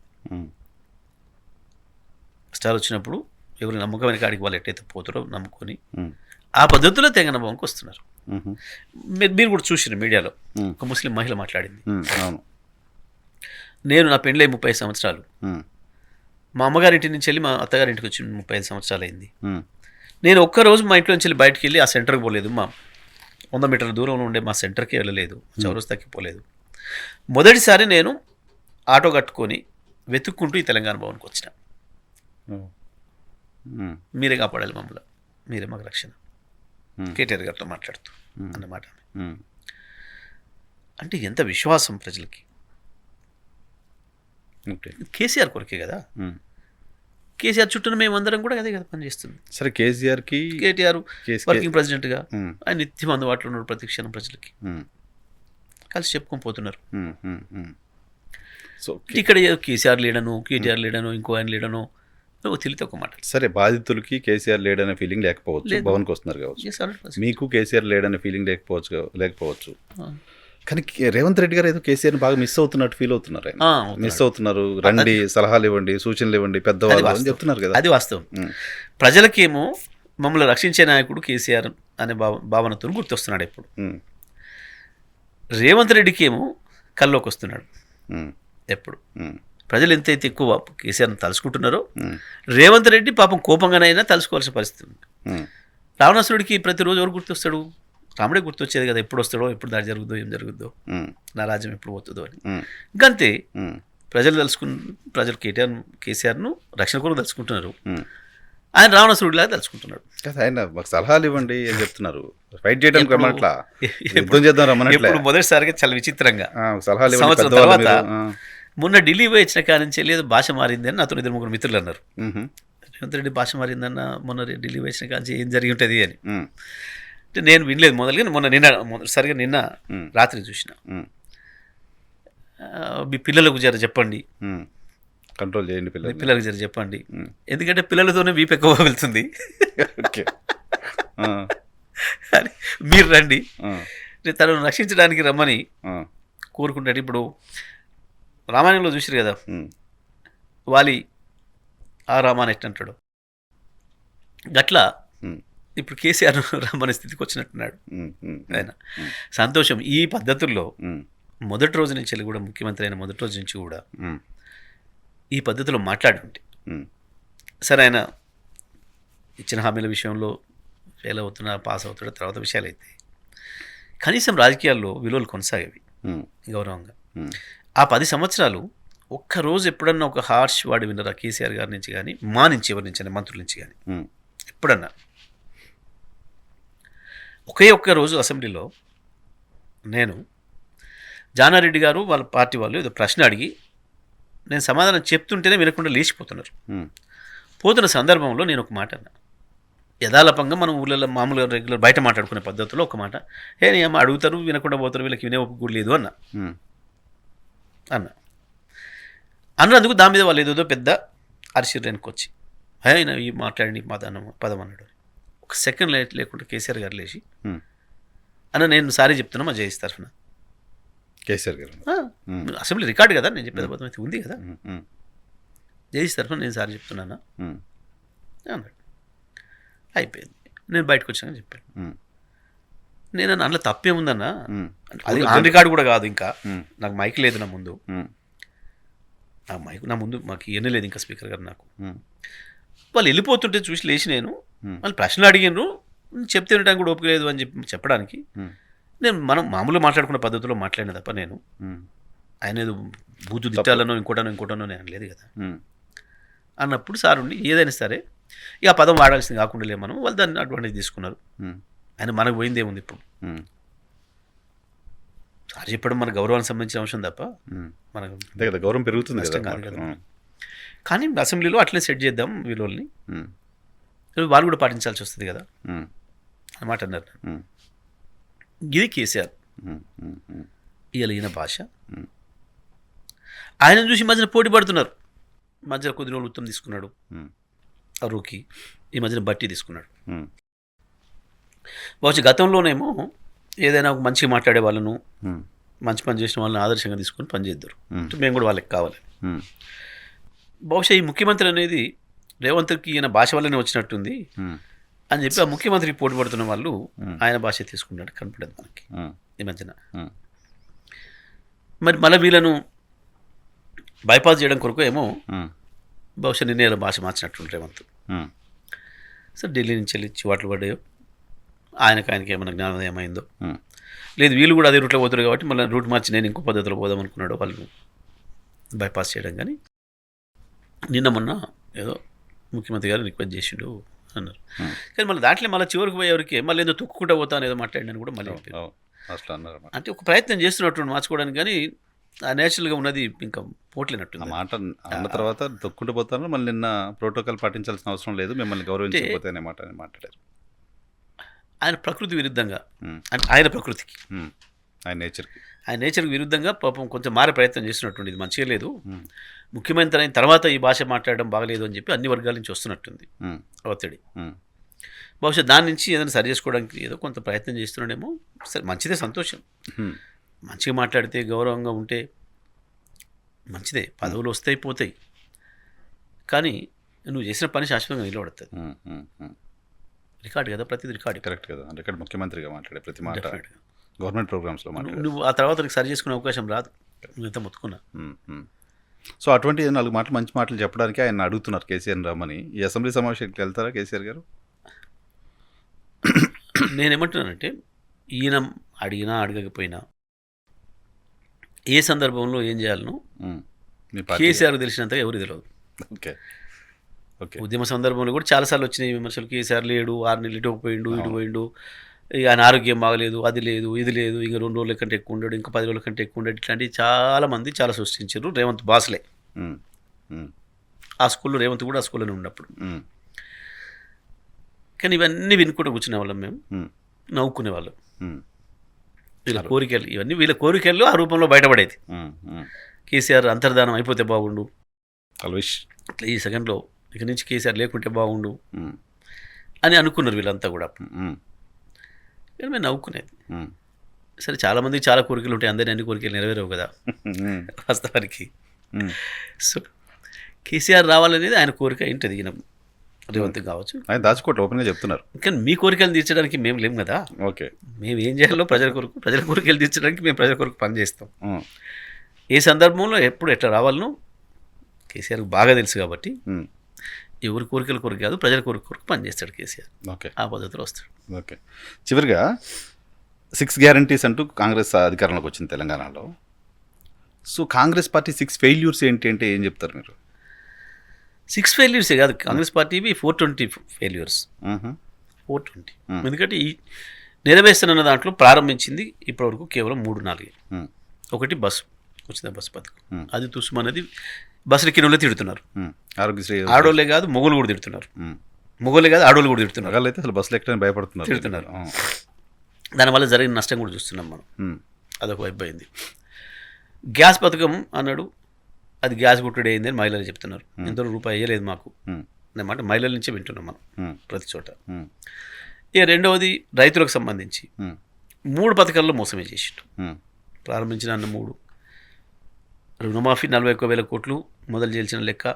Speaker 2: కష్టాలు వచ్చినప్పుడు ఎవరి నమ్మకమైన కాడికి వాళ్ళు ఎట్టయితే పోతారో నమ్ముకొని ఆ పద్ధతిలో తెలంగాణ భవన్కి వస్తున్నారు. మీరు కూడా చూసిన మీడియాలో ఒక ముస్లిం మహిళ మాట్లాడింది. నేను నా పెళ్ళై 35 సంవత్సరాలు, మా అమ్మగారింటి నుంచి వెళ్ళి మా అత్తగారింటికి వచ్చి 35 సంవత్సరాలు అయింది. నేను ఒక్కరోజు మా ఇంట్లో నుంచి వెళ్ళి బయటికి వెళ్ళి ఆ సెంటర్కి పోలేదు. మా 100 మీటర్ల దూరంలో ఉండే మా సెంటర్కి వెళ్ళలేదు, చౌరస్తాకి పోలేదు. మొదటిసారి నేను ఆటో కట్టుకొని వెతుక్కుంటూ ఈ తెలంగాణ భవన్కి వచ్చిన. మీరే కాపాడాలి మమ్మల్ని, మీరే మాకు రక్షణ, కేటీఆర్ గారితో మాట్లాడుతూ అన్నమాట. అంటే ఎంత విశ్వాసం ప్రజలకి. కేసీఆర్ కొరకే కదా. కేసీఆర్ చుట్టూ మేమందరం కూడా అదే కదా పనిచేస్తుంది.
Speaker 1: సరే, కేసీఆర్కి
Speaker 2: కేటీఆర్ వర్కింగ్ ప్రెసిడెంట్గా ఆయన నిత్యం అందుబాటులో ఉన్నాడు ప్రతి క్షణం ప్రజలకి, కలిసి చెప్పుకొని పోతున్నారు.
Speaker 1: సో
Speaker 2: ఇక్కడ కేసీఆర్ లేడను, కేటీఆర్ లేడను, ఇంకో ఆయన లేడను, తెలియదు ఒక మాట.
Speaker 1: సరే, బాధితులకి కేసీఆర్ లేడనే ఫీలింగ్ లేకపోవచ్చు, భవన్కి వస్తున్నారు కావచ్చు. మీకు కేసీఆర్ లేడనే ఫీలింగ్ లేకపోవచ్చు. కానీ రేవంత్ రెడ్డి గారు ఏదో కేసీఆర్ని బాగా మిస్ అవుతున్నట్టు ఫీల్ అవుతున్నారు. మిస్ అవుతున్నారు, రండి సలహాలు ఇవ్వండి, సూచనలు ఇవ్వండి, పెద్దవాళ్ళు అని చెప్తున్నారు కదా.
Speaker 2: అది వాస్తవం. ప్రజలకేమో మమ్మల్ని రక్షించే నాయకుడు కేసీఆర్ అనే భావనతో గుర్తొస్తున్నాడు ఎప్పుడు. రేవంత్ రెడ్డికి ఏమో కల్లోకి వస్తున్నాడు ఎప్పుడు. ప్రజలు ఎంతైతే ఎక్కువ కేసీఆర్ని తలుసుకుంటున్నారో రేవంత్ రెడ్డి పాపం కోపంగానైనా తలుసుకోవాల్సిన పరిస్థితి ఉంది. రావణాసురుడికి ప్రతిరోజు ఎవరు గుర్తొస్తాడు? రాముడే గుర్తొచ్చేది కదా, ఎప్పుడు వస్తాడో, ఎప్పుడు దాడి జరుగుద్దో, ఏం జరుగుద్దో, నా రాజ్యం ఎప్పుడు పోతుందో అని. ఇంకంతే ప్రజలు కేసీఆర్ను రక్షణ కొరకు తలుచుకుంటున్నారు. ఆయన రావణాసురుడిలాగా తలుచుకుంటున్నాడు.
Speaker 1: ఆయన మాకు సలహాలు ఇవ్వండి అని చెప్తున్నారు. ఫైట్ చేయడానికి రమ్మనట్లా, యుద్ధం చేద్దాం రమ్మనట్లా.
Speaker 2: మొదటిసారిగా చాలా విచిత్రంగా
Speaker 1: సలహాలు
Speaker 2: సంవత్సరం తర్వాత మొన్న ఢిల్లీ పోయి వచ్చిన కాడి నుంచి లేదు భాష మారింది అని నాతో 2-3 మిత్రులు అన్నారు. రేవంత్ రెడ్డి భాష మారిందన్న మొన్న ఢిల్లీ పోయి వచ్చిన కాడి నుంచి ఏం జరిగి ఉంటుంది అని. అంటే నేను వినలేదు మొదలుగా. మొదటిసారిగా నిన్న రాత్రి చూసిన. మీ పిల్లలకు జర చెప్పండి,
Speaker 1: కంట్రోల్ చేయండి,
Speaker 2: పిల్లలకు జర చెప్పండి, ఎందుకంటే పిల్లలతోనే వీపు ఎక్కువ వెళ్తుంది. మీరు రండి, తనను రక్షించడానికి రమ్మని కోరుకుంటాడు. ఇప్పుడు రామాయణంలో చూసిరు కదా, వాలి ఆ రామాని ఎట్టంటాడు, గట్లా ఇప్పుడు కేసీఆర్ రమ్మనే స్థితికి వచ్చినట్టున్నాడు ఆయన. సంతోషం. ఈ పద్ధతుల్లో మొదటి రోజు నుంచి కూడా, ముఖ్యమంత్రి అయిన మొదటి రోజు నుంచి కూడా ఈ పద్ధతిలో మాట్లాడుంటే సరే, ఆయన ఇచ్చిన హామీల విషయంలో ఫెయిల్ అవుతున్నా, పాస్ అవుతున్నా తర్వాత విషయాలు అయితే కనీసం రాజకీయాల్లో విలువలు కొనసాగేవి గౌరవంగా. ఆ 10 సంవత్సరాలు ఒక్కరోజు ఎప్పుడన్నా ఒక హార్ష్ వాడు విన్నరా కేసీఆర్ గారి నుంచి కానీ, మా నుంచి, ఎవరి నుంచి, మంత్రుల నుంచి కానీ ఎప్పుడన్నా? ఒక్క రోజు అసెంబ్లీలో నేను జానారెడ్డి గారు వాళ్ళ పార్టీ వాళ్ళు ఏదో ప్రశ్న అడిగి నేను సమాధానం చెప్తుంటేనే వినకుండా లేచిపోతున్నారు. పోతున్న సందర్భంలో నేను ఒక మాట అన్నా, యథాలపంగా మనం ఊళ్ళలో మామూలుగా రెగ్యులర్ బయట మాట్లాడుకునే పద్ధతిలో ఒక మాట, నీ అమ్మ అడుగుతారు వినకుండా పోతారు, వీళ్ళకి వినే ఒప్పుకూడ లేదు అన్న అన్నందుకు దాని మీద వాళ్ళు ఏదో పెద్ద అరిసిర్రెనికి వచ్చి ఆయన ఈ మాట్లాడి పదం అన్నాడు. ఒక సెకండ్ లేకుండా కేసీఆర్ గారు లేచి అన్న నేను సారీ చెప్తున్నా మా జయస్ తరఫున.
Speaker 1: కేసీఆర్ గారు
Speaker 2: అసెంబ్లీ రికార్డు కదా, నేను చెప్పేది అబద్ధం అయితే ఉంది కదా, జయస్ తరఫున నేను సారీ చెప్తున్నానా అన్నాడు. అయిపోయింది. నేను బయటకు వచ్చానని చెప్పాను. నేను అందులో తప్పేముందన్నా, అది ఆన్ రికార్డు కూడా కాదు, ఇంకా నాకు మైక్ లేదు నా ముందు, నా మైక్ నా ముందు మాకు ఇవన్నీ లేదు ఇంకా స్పీకర్ గారు నాకు. వాళ్ళు వెళ్ళిపోతుంటే చూసి లేచి నేను వాళ్ళు ప్రశ్నలు అడిగాను, చెప్తే వినడానికి కూడా ఓపిక లేదు అని చెప్పడానికి నేను మనం మామూలుగా మాట్లాడుకున్న పద్ధతిలో మాట్లాడిన తప్ప నేను ఆయన ఏదో బూతు తిట్టాలనో ఇంకోటనో నేను లేదు కదా అన్నప్పుడు సార్ ఉండి ఏదైనా సరే ఇక ఆ పదం వాడాల్సింది కాకుండా లేదు, మనం వాళ్ళు దాన్ని అడ్వాంటేజ్ తీసుకున్నారు. ఆయన మనకు పోయిందేముంది ఇప్పుడు, సార్ చెప్పడం మన గౌరవానికి సంబంధించిన అంశం తప్ప మనకు
Speaker 1: అంతే కదా, గౌరవం పెరుగుతుంది
Speaker 2: కాదు కదా. కానీ అసెంబ్లీలో అట్లే సెట్ చేద్దాం వీళ్ళని, వాళ్ళు కూడా పాటించాల్సి వస్తుంది కదా అన్నమాట అన్నారు. ఇది కేసీఆర్ ఇవాళ ఈయన భాష. ఆయన చూసి మధ్యన పోటీ పడుతున్నారు, మధ్యలో కొద్ది రోజులు ఉత్తమ్ తీసుకున్నాడు అరుకి, ఈ మధ్యన బట్టి తీసుకున్నాడు. బహుశా గతంలోనేమో ఏదైనా ఒక మంచిగా మాట్లాడే వాళ్ళను, మంచి పని చేసిన వాళ్ళని ఆదర్శంగా తీసుకొని పనిచేద్దరు, మేము కూడా వాళ్ళకి కావాలి. బహుశా ఈ ముఖ్యమంత్రి అనేది రేవంత్కి ఈయన భాష వల్లనే వచ్చినట్టుంది అని చెప్పి ఆ ముఖ్యమంత్రికి పోటీ పడుతున్న వాళ్ళు ఆయన భాష తీసుకున్నట్టు కనపడదు మనకి ఈ మధ్యన. మరి మళ్ళీ వీళ్ళను బైపాస్ చేయడం కొరకు ఏమో బహుశా నిర్ణయాల భాష మార్చినట్టు రేవంత్. సో ఢిల్లీ నుంచి వెళ్ళి చివాట్లు పడ్డాయో, ఆయనకి ఏమైనా జ్ఞానోదయం అయిందో లేదు, వీళ్ళు కూడా అదే రూట్లో పోతారు కాబట్టి మళ్ళీ రూట్ మార్చి నేను ఇంకో పద్ధతిలో పోదాం అనుకున్నాడు వాళ్ళు బైపాస్ చేయడం. కానీ నిన్న మొన్న ఏదో ముఖ్యమంత్రి గారు రిక్వెస్ట్ చేసిండు అన్నారు, కానీ మళ్ళీ దాంట్లో మళ్ళీ చివరికి పోయేవరికి మళ్ళీ ఏదో తొక్కుకుంటూ పోతాను ఏదో మాట్లాడినాను కూడా మళ్ళీ అంటే ఒక ప్రయత్నం చేస్తున్నట్టు మార్చుకోవడానికి, కానీ ఆ నేచురల్గా ఉన్నది ఇంకా పోట్లేనట్టు
Speaker 1: మాట అన్న తర్వాత తొక్కుంటూ పోతాను. మళ్ళీ నిన్న ప్రోటోకాల్ పాటించాల్సిన అవసరం లేదు, మిమ్మల్ని గౌరవించకపోతే అనే మాట మాట్లాడారు.
Speaker 2: ఆయన ప్రకృతి విరుద్ధంగా, అంటే ఆయన ప్రకృతికి
Speaker 1: ఆయన
Speaker 2: నేచర్కి విరుద్ధంగా పాపం కొంచెం మారే ప్రయత్నం చేస్తున్నట్టుంది. ఇది మంచిగా లేదు, ముఖ్యమంత్రి అయిన తర్వాత ఈ భాష మాట్లాడడం బాగలేదు అని చెప్పి అన్ని వర్గాల నుంచి వస్తున్నట్టుంది ఒత్తిడి. బహుశా దాని నుంచి ఏదైనా సరి చేసుకోవడానికి ఏదో కొంత ప్రయత్నం చేస్తున్నాడేమో. సరే, మంచిదే, సంతోషం. మంచిగా మాట్లాడితే, గౌరవంగా ఉంటే మంచిదే, పదవులు వస్తాయి పోతాయి, కానీ నువ్వు చేసిన పని శాశ్వతంగా నిలబడుతుంది. రికార్డు కదా, ప్రతిదీ రికార్డు.
Speaker 1: కరెక్ట్ కదా, రికార్డు. ముఖ్యమంత్రిగా మాట్లాడే ప్రతి మాట గవర్నమెంట్ ప్రోగ్రామ్స్లో
Speaker 2: నువ్వు ఆ తర్వాత నీకు సరి చేసుకునే అవకాశం రాదు, నువ్వు ఎంత మొత్తుకున్నా.
Speaker 1: సో అటువంటి 4 మాటలు, మంచి మాటలు చెప్పడానికి ఆయన అడుగుతున్నారు కేసీఆర్ రమ్మని. ఈ అసెంబ్లీ సమావేశానికి వెళ్తారా కేసీఆర్ గారు?
Speaker 2: నేనేమంటున్నానంటే, ఈయన అడిగినా అడగకపోయినా ఏ సందర్భంలో ఏం చేయాలనో కేసీఆర్కి తెలిసినంతగా ఎవరు తెలియదు. ఉద్యమ సందర్భంలో కూడా చాలాసార్లు వచ్చినాయి విమర్శలు, కేసీఆర్ లేడు, 6 నెలలు ఇటు పోయిండు, ఇటు పోయిండు, ఇక ఆయన ఆరోగ్యం బాగలేదు, అది లేదు, ఇది లేదు, ఇంకా 2 రోజుల కంటే ఎక్కువ ఉండడు, ఇంకా 10 రోజుల కంటే ఎక్కువ ఉండడు, ఇట్లాంటివి చాలామంది చాలా సృష్టించారు. రేవంత్ బాసులే ఆ స్కూల్లో, రేవంత్ కూడా ఆ స్కూల్లోనే ఉన్నప్పుడు. కానీ ఇవన్నీ వినుకుంటూ కూర్చునే వాళ్ళం, మేము నవ్వుకునేవాళ్ళం. వీళ్ళ కోరికలు, ఇవన్నీ వీళ్ళ కోరికల్లో ఆ రూపంలో బయటపడేది. కేసీఆర్ అంతర్ధానం అయిపోతే బాగుండు, అట్లా ఈ సెకండ్లో ఇక నుంచి కేసీఆర్ లేకుంటే బాగుండు అని అనుకున్నారు వీళ్ళంతా కూడా. కానీ మేము నవ్వుకునేది. సరే చాలామందికి చాలా కోరికలు ఉంటాయి, అందరినీ అన్ని కోరికలు నెరవేరవు కదా వాస్తవానికి. సో కేసీఆర్ రావాలనేది ఆయన కోరిక ఏంటది, ఈయన రేవంత్ కావచ్చు,
Speaker 1: ఆయన దాచుకోవట్లే, ఓపెన్గా చెప్తున్నారు.
Speaker 2: కానీ మీ కోరికలు తీర్చడానికి మేము లేము కదా.
Speaker 1: ఓకే,
Speaker 2: మేము ఏం చేయాలో ప్రజల కోరికలు తీర్చడానికి మేము ప్రజల కొరకు పనిచేస్తాం. ఏ సందర్భంలో ఎప్పుడు ఎట్లా రావాలనో కేసీఆర్కి బాగా తెలుసు కాబట్టి ఎవరి కోరికల కొరకు కాదు, ప్రజల కొరకు పనిచేస్తాడు కేసీఆర్.
Speaker 1: ఓకే,
Speaker 2: ఆ పద్ధతిలో వస్తాడు.
Speaker 1: ఓకే. చివరిగా 6 గ్యారంటీస్ అంటూ కాంగ్రెస్ అధికారంలోకి వచ్చింది తెలంగాణలో. సో కాంగ్రెస్ పార్టీ 6 ఫెయిల్యూర్స్ ఏంటి అంటే ఏం చెప్తారు మీరు?
Speaker 2: 6 ఫెయిల్యూర్సే కాదు, కాంగ్రెస్ పార్టీవి 420 ఫెయిల్యూర్స్. 420 ఎందుకంటే ఈ నెరవేరుస్తున్న దాంట్లో ప్రారంభించింది ఇప్పటివరకు కేవలం 3-4. ఒకటి బస్సు, ఉచిత బస్సు పథకం, అది తుస్మన్నది. బస్సులు ఎక్కిన తిడుతున్నారు,
Speaker 1: ఆరోగ్యశ్రీ
Speaker 2: ఆడోళ్ళే కాదు మొగోళ్ళు కూడా తిడుతున్నారు, మొగోళ్ళే కాదు ఆడోళ్ళు కూడా తిడుతున్నారు,
Speaker 1: అయితే అసలు బస్సులు ఎక్కడానికి భయపడుతున్నారు,
Speaker 2: తిడుతున్నారు. దానివల్ల జరిగిన నష్టం కూడా చూస్తున్నాం మనం. అదొక వైపు అయింది. గ్యాస్ పథకం అన్నాడు, అది గ్యాస్ గుట్టుడే అయింది అని మహిళలు చెప్తున్నారు. ఎంతో రూపాయి అయ్యలేదు మాకు అన్నమాట, మహిళల నుంచే వింటున్నాం మనం ప్రతి చోట. ఇక రెండవది రైతులకు సంబంధించి 3 పథకాల్లో మోసమే చేసిండు. ప్రారంభించిన అన్న 3 రుణమాఫీ 41,000 కోట్లు మొదలు చేయాల్సిన లెక్క,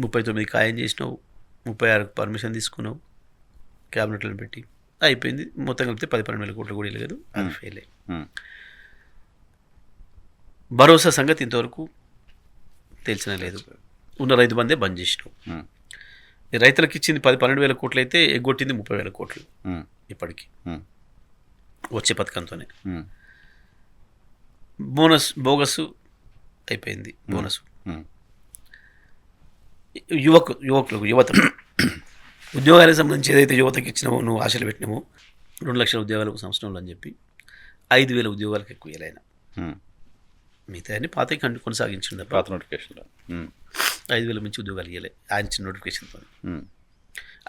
Speaker 2: 39 ఖాయం చేసినావు, 36 పర్మిషన్ తీసుకున్నావు క్యాబినెట్లను పెట్టి, అయిపోయింది. మొత్తం కలిపితే 12,000 కోట్లు కూడా లేదు, అది ఫెయిల్ అయ్యి. భరోసా సంగతి ఇంతవరకు తెలిసిన లేదు, ఉన్న రైతు బందే బంద్ చేసినావు. రైతులకు ఇచ్చింది 12,000 కోట్లు అయితే ఎగ్గొట్టింది 30,000 కోట్లు ఇప్పటికి వచ్చే పథకంతోనే. బోగస్ అయిపోయింది. బోనస్ యువత ఉద్యోగాలకు సంబంధించి ఏదైతే యువతకి ఇచ్చినావో, నువ్వు ఆశలు పెట్టినావో 2 లక్షల ఉద్యోగాలకు సంవత్సరంలో అని చెప్పి 5,000 ఉద్యోగాలకు ఎక్కువ ఆయన. మిగతా అన్ని పాత కొనసాగించిండు,
Speaker 1: పాత నోటిఫికేషన్
Speaker 2: 5,000 మించి ఉద్యోగాలు ఇవ్వలే ఆయన ఇచ్చిన నోటిఫికేషన్తో,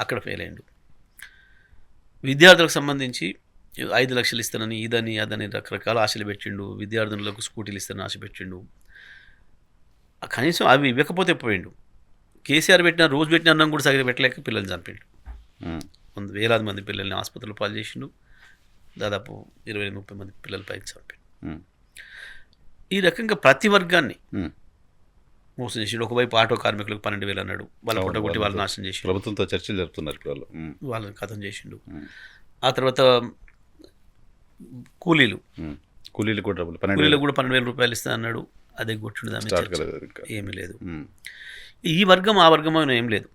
Speaker 2: అక్కడ ఫెయిల్ అయ్యిండు. విద్యార్థులకు సంబంధించి 5 లక్షలు ఇస్తానని ఇదని అదని రకరకాల ఆశలు పెట్టిండు, విద్యార్థులకు స్కూటీలు ఇస్తానని ఆశ పెట్టిండు. కనీసం అవి ఇవ్వకపోతే పోయిండు. కేసీఆర్ రోజు పెట్టిన అన్నం కూడా సరిగ్గా పెట్టలేక పిల్లల్ని చంపిండు. వేలాది మంది పిల్లల్ని ఆసుపత్రిలో పాలు చేసిండు, దాదాపు 20-30 మంది పిల్లల పైకి చంపిండు. ఈ రకంగా ప్రతి వర్గాన్ని మోసం చేసిండు. ఒకవైపు ఆటో కార్మికులకు 12,000 అన్నాడు, వాళ్ళ పుట్టగొట్టి వాళ్ళని నాశనం చేసి
Speaker 1: ప్రభుత్వంతో చర్చలు జరుపుతున్నారు,
Speaker 2: వాళ్ళని కథం చేసిండు. ఆ తర్వాత కూలీలు కూడా 12,000 రూపాయలు ఇస్తా అన్నాడు, అదే కొట్టిండు, దాని ఏమీ లేదు. ఈ వర్గం ఆ వర్గం అని ఏం లేదు,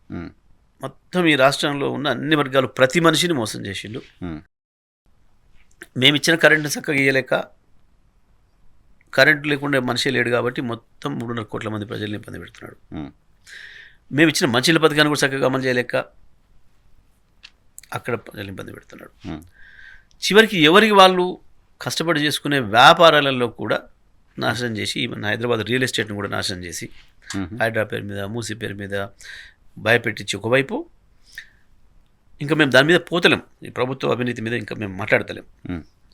Speaker 2: మొత్తం ఈ రాష్ట్రంలో ఉన్న అన్ని వర్గాలు ప్రతి మనిషిని మోసం చేసిండు. మేము ఇచ్చిన కరెంటు చక్కగా ఇయ్యలేక, కరెంటు లేకుండా మనిషి లేడు కాబట్టి మొత్తం 3.5 కోట్ల మంది ప్రజల్ని ఇబ్బంది పెడుతున్నాడు. మేము ఇచ్చిన మంచిల పథకాన్ని కూడా చక్కగా అమలు చేయలేక అక్కడ ప్రజల్ని ఇబ్బంది పెడుతున్నాడు. చివరికి ఎవరికి వాళ్ళు కష్టపడి చేసుకునే వ్యాపారాలలో కూడా నాశనం చేసి, మన హైదరాబాద్ రియల్ ఎస్టేట్ని కూడా నాశనం చేసి, హైడ్రా పేరు మీద, మూసీ పేరు మీద భయపెట్టించి ఒకవైపు, ఇంకా మేము దాని మీద పోతలేం, ఈ ప్రభుత్వ అవినీతి మీద ఇంకా మేము మాట్లాడతలేం.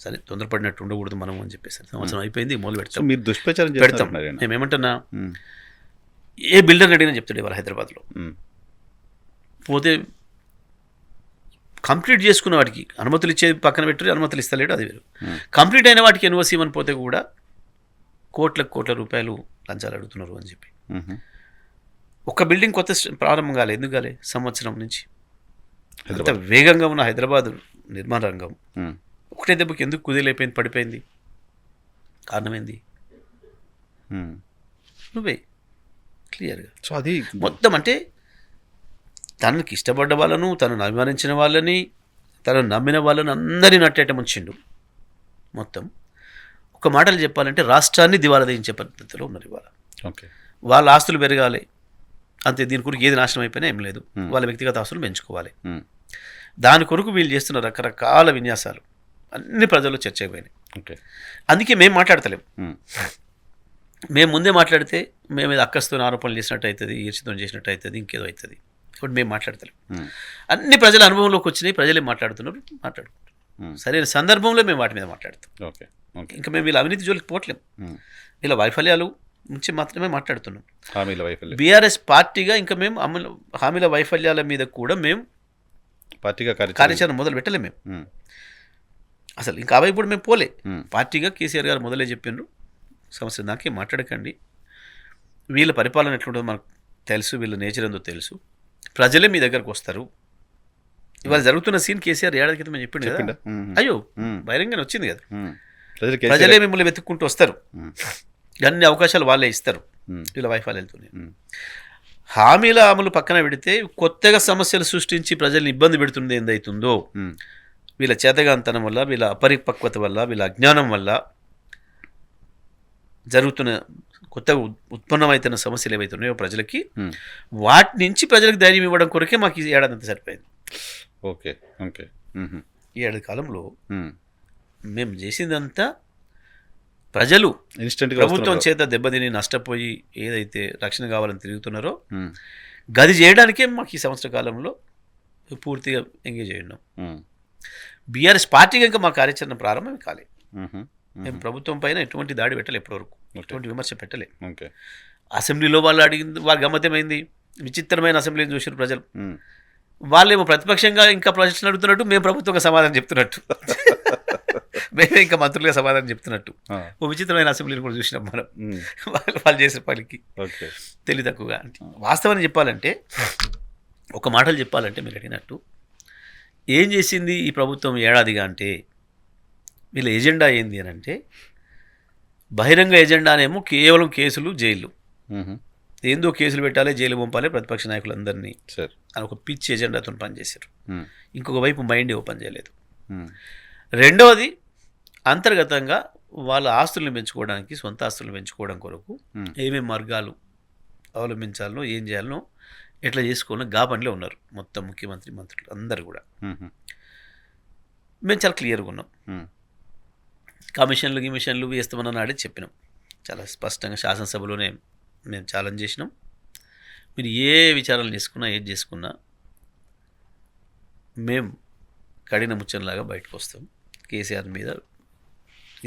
Speaker 2: సరే తొందరపడినట్టు ఉండకూడదు మనం అని చెప్పేసి సంవత్సరం అయిపోయింది, మొదలు పెడతాం,
Speaker 1: మీరు దుష్ప్రచారం
Speaker 2: పెడతాం. మేమేమంటున్నా, ఏ బిల్డర్ అడిగినా చెప్తాడు ఇవాళ హైదరాబాద్లో పోతే కంప్లీట్ చేసుకున్న వాటికి అనుమతులు ఇచ్చేది పక్కన పెట్టి, అనుమతులు ఇస్తలేడు, అది వేరు. కంప్లీట్ అయిన వాటికి ఎన్ఓసీ అని పోతే కూడా కోట్ల రూపాయలు లంచాలు అడుగుతున్నారు అని చెప్పి. ఒక బిల్డింగ్ కొత్త ప్రారంభం కాలే, ఎందుకు కాలే? సంవత్సరం నుంచి అంత వేగంగా ఉన్న హైదరాబాద్ నిర్మాణ రంగం ఒకటే దెబ్బకి ఎందుకు కుదిలేపోయింది, పడిపోయింది? కారణమైంది నువ్వే క్లియర్గా.
Speaker 1: సో అది
Speaker 2: మొత్తం అంటే తనకి ఇష్టపడ్డ వాళ్ళను, తనను అభిమానించిన వాళ్ళని, తనను నమ్మిన వాళ్ళని అందరినీ నట్టేట ముంచిండు. మొత్తం ఒక మాటలు చెప్పాలంటే రాష్ట్రాన్ని దివాలా తీయించే పద్ధతిలో ఉన్నారు ఇవాళ.
Speaker 1: ఓకే,
Speaker 2: వాళ్ళ ఆస్తులు పెరగాలి అంతే, దీని కొరకు ఏది నాశనం అయిపోయినా ఏం లేదు, వాళ్ళ వ్యక్తిగత ఆస్తులు పెంచుకోవాలి. దాని కొరకు వీళ్ళు చేస్తున్న రకరకాల విన్యాసాలు అన్ని ప్రజల్లో చర్చకు పోయినాయి.
Speaker 1: ఓకే,
Speaker 2: అందుకే మేము మాట్లాడతలేం. మేము ముందే మాట్లాడితే మేము ఇది అక్కస్తో ఆరోపణలు చేసినట్టు అవుతుంది, ఈర్షితో చేసినట్టు అవుతుంది, ఇంకేదో అవుతుంది. కాబట్టి మేము మాట్లాడతలేం. అన్ని ప్రజల అనుభవంలోకి వచ్చినాయి, ప్రజలే మాట్లాడుతున్నారు, మాట్లాడుకుంటున్నారు. సరైన సందర్భంలో మేము వాటి మీద మాట్లాడతాం.
Speaker 1: ఓకే,
Speaker 2: ఇంకా మేము వీళ్ళ అవినీతి జోలికి పోవట్లేం, వీళ్ళ వైఫల్యాలు నుంచి మాత్రమే మాట్లాడుతున్నాం. బీఆర్ఎస్ పార్టీగా ఇంకా మేము హామీల వైఫల్యాల మీద కూడా మేము
Speaker 1: పార్టీగా
Speaker 2: కార్యాచరణ మొదలు పెట్టలేము. మేము అసలు ఇంకా అవి ఇప్పుడు మేము పోలే.
Speaker 1: Hmm.
Speaker 2: పార్టీగా కేసీఆర్ గారు మొదలే చెప్పిండ్రు, సంవత్సరం దాకే మాట్లాడకండి, వీళ్ళ పరిపాలన ఎట్లుంటుందో మనకు తెలుసు, వీళ్ళ నేచర్ ఏందో తెలుసు, ప్రజలే మీ దగ్గరకు వస్తారు. ఇవాళ జరుగుతున్న సీన్ కేసీఆర్ ఏడాది క్రితం చెప్పిండు కదా, అయ్యో బహిరంగానే వచ్చింది కదా, ప్రజలే మిమ్మల్ని వెతుక్కుంటూ వస్తారు, అన్ని అవకాశాలు వాళ్ళే ఇస్తారు, వీళ్ళ వైఫల్యాలతోనే. హామీల అమలు పక్కన పెడితే కొత్తగా సమస్యలు సృష్టించి ప్రజల్ని ఇబ్బంది పెడుతుంది ఏందవుతుందో, వీళ్ళ చేతగాంతనం వల్ల, వీళ్ళ అపరిపక్వత వల్ల, వీళ్ళ అజ్ఞానం వల్ల జరుగుతున్న కొత్తగా ఉత్పన్నమవుతున్న సమస్యలు ఏవైతున్నాయో ప్రజలకి, వాటి నుంచి ప్రజలకు ధైర్యం ఇవ్వడం కొరకే మాకు ఈ ఏడాది అంతా సరిపోయింది.
Speaker 1: Okay okay.
Speaker 2: ఈ ఏడాది కాలంలో మేము చేసిందంతా ప్రజలు
Speaker 1: ఇన్స్టెంట్
Speaker 2: ప్రభుత్వం చేత దెబ్బతిని నష్టపోయి ఏదైతే రక్షణ కావాలని తిరుగుతున్నారో గది చేయడానికే మాకు ఈ సంవత్సర కాలంలో పూర్తిగా ఎంగేజ్ అయి ఉన్నాం. బీఆర్ఎస్ పార్టీగా ఇంకా మా కార్యాచరణ ప్రారంభం కాలే. మేము ప్రభుత్వం పైన ఎటువంటి దాడి పెట్టలే, ఎప్పటివరకు ఎటువంటి విమర్శ పెట్టలే. అసెంబ్లీలో వాళ్ళు అడిగింది, వాళ్ళ గమ్మతమైంది, విచిత్రమైన అసెంబ్లీని చూసిన ప్రజలు. వాళ్ళేమో ప్రతిపక్షంగా ఇంకా ప్రశ్నలు అడుగుతున్నట్టు, మేము ప్రభుత్వంగా సమాధానం చెప్తున్నట్టు, మేమే ఇంకా మంత్రులుగా సమాధానం చెప్తున్నట్టు ఓ విచిత్రమైన అసెంబ్లీని కూడా చూసినాం మనం. వాళ్ళు చేసిన పనికి తెలివి తక్కువగా. వాస్తవాన్ని చెప్పాలంటే, ఒక మాటలు చెప్పాలంటే మీరు అడిగినట్టు ఏం చేసింది ఈ ప్రభుత్వం ఏడాదిగా అంటే, వీళ్ళ ఎజెండా ఏంది అని అంటే, బహిరంగ ఎజెండానేమో కేవలం కేసులు, జైలు, ఏందో కేసులు పెట్టాలి, జైలు పంపాలి ప్రతిపక్ష నాయకులందరినీ అని ఒక పిచ్చి ఎజెండాతో పనిచేశారు. ఇంకొక వైపు మైండ్ ఓపెన్ చేయలేదు. రెండవది, అంతర్గతంగా వాళ్ళ ఆస్తులను పెంచుకోవడానికి, సొంత ఆస్తులను పెంచుకోవడం కొరకు ఏమేమి మార్గాలు అవలంబించాలనో, ఏం చేయాలనో, ఎట్లా చేసుకోవాలో గా పనిలో ఉన్నారు మొత్తం ముఖ్యమంత్రి, మంత్రులు అందరూ కూడా. మేము చాలా క్లియర్గా ఉన్నాం. కమిషన్లు వేస్తామన్న నాడే చెప్పినాం చాలా స్పష్టంగా. శాసనసభలోనే మేము ఛాలెంజ్ చేసినాం, మీరు ఏ విచారాలు చేసుకున్నా, ఏది చేసుకున్నా మేము కడిన ముచ్చంలాగా బయటకు వస్తాం, కేసీఆర్ మీద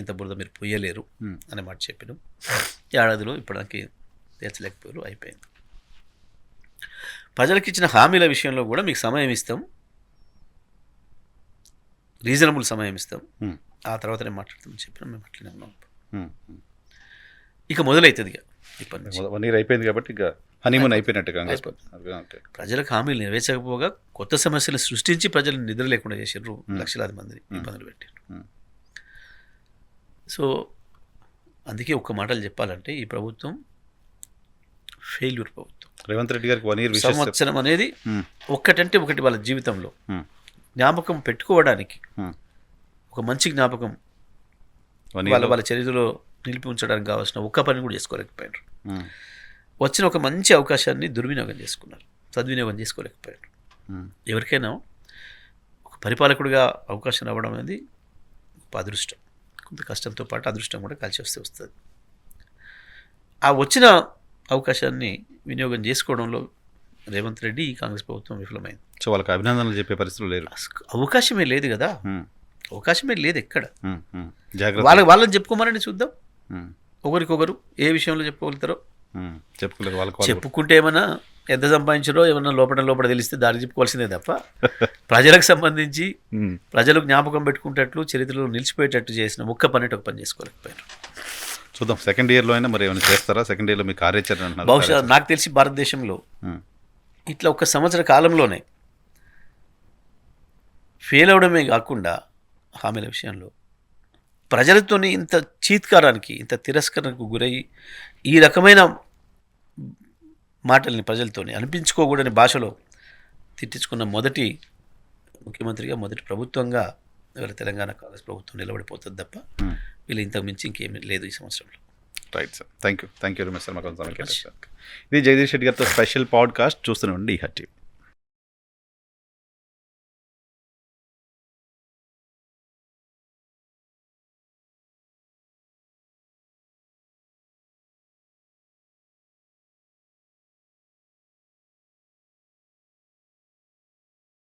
Speaker 2: ఇంత బురద మీరు పొయ్యలేరు అనే మాట చెప్పినాం. ఏడాదిలో ఇప్పటికి తీర్చలేకపోయారు, అయిపోయింది. ప్రజలకు ఇచ్చిన హామీల విషయంలో కూడా మీకు సమయం ఇస్తాం, రీజనబుల్ సమయం ఇస్తాం, ఆ తర్వాత నేను మాట్లాడతామని చెప్పినా మేము అట్లనే ఉన్నాం. ఇక మొదలవుతుంది ఇక ఇప్పటి నుంచి
Speaker 1: 1 year అయిపోయింది కాబట్టి ఇక హనీమూన్ అయిపోయినట్టుగా.
Speaker 2: ప్రజలకు హామీలు నెరవేర్చకపోగా కొత్త సమస్యలు సృష్టించి ప్రజలు నిద్ర లేకుండా చేసారు, లక్షలాది మందిని ఇబ్బందులు పెట్టారు. సో అందుకే ఒక్క మాటలు చెప్పాలంటే, ఈ ప్రభుత్వం ఫెయిల్యూర్ ప్రభుత్వం.
Speaker 1: రేవంత్ రెడ్డి గారికి 1 year
Speaker 2: సంవత్సరం అనేది ఒక్కటంటే ఒకటి వాళ్ళ జీవితంలో జ్ఞాపకం పెట్టుకోవడానికి, ఒక మంచి జ్ఞాపకం వాళ్ళ చరిత్రలో నిలిపి ఉంచడానికి కావాల్సిన ఒక్క పని కూడా చేసుకోలేకపోయారు. వచ్చిన ఒక మంచి అవకాశాన్ని దుర్వినియోగం చేసుకున్నారు, సద్వినియోగం చేసుకోలేకపోయారు. ఎవరికైనా ఒక పరిపాలకుడిగా అవకాశం రావడం అనేది ఒక అదృష్టం, కొంత కష్టంతో పాటు అదృష్టం కూడా కలిసి వస్తుంది. ఆ వచ్చిన అవకాశాన్ని వినియోగం చేసుకోవడంలో రేవంత్ రెడ్డి, కాంగ్రెస్ ప్రభుత్వం విఫలమైంది.
Speaker 1: సో వాళ్ళకి అభినందనలు చెప్పే పరిస్థితులు లేరు,
Speaker 2: అవకాశమే లేదు కదా, అవకాశమే లేదు ఎక్కడ.
Speaker 1: వాళ్ళని
Speaker 2: చెప్పుకోమని చూద్దాం, ఒకరికొకరు ఏ విషయంలో చెప్పుకోగలుగుతారో
Speaker 1: చెప్పుకోలేరు.
Speaker 2: చెప్పుకుంటే ఏమన్నా ఎంత సంపాదించారో ఏమన్నా లోపల తెలిస్తే దానికి చెప్పుకోవాల్సిందే తప్ప ప్రజలకు సంబంధించి ప్రజలు జ్ఞాపకం పెట్టుకుంటట్లు, చరిత్రలో నిలిచిపోయేటట్టు చేసిన ఒక్క పని చేసుకోలేకపోయారు.
Speaker 1: చూద్దాం, 2nd yearలో అయినా మరి ఏమైనా చేస్తారా? 2nd yearలో మీ కార్యాచరణ
Speaker 2: బహుశా నాకు తెలిసి భారతదేశంలో ఇట్లా 1 సంవత్సర కాలంలోనే ఫెయిల్ అవడమే కాకుండా హామీల విషయంలో ప్రజలతోని ఇంత చీత్కారానికి, ఇంత తిరస్కరణకు గురయ్యి ఈ రకమైన మాటల్ని ప్రజలతోని అనిపించుకోకూడని భాషలో తిట్టించుకున్న మొదటి ముఖ్యమంత్రిగా, మొదటి ప్రభుత్వంగా ఇవాళ తెలంగాణ కాంగ్రెస్ ప్రభుత్వం నిలబడిపోతుంది తప్ప వీళ్ళు ఇంతకు మించి ఇంకేమీ లేదు ఈ సంవత్సరంలో.
Speaker 1: Right sir, thank you very much sir. ఇది జగదీష్ రెడ్డి గారితో స్పెషల్ పాడ్కాస్ట్ చూస్తూనే ఉండి ఈ హట్టి.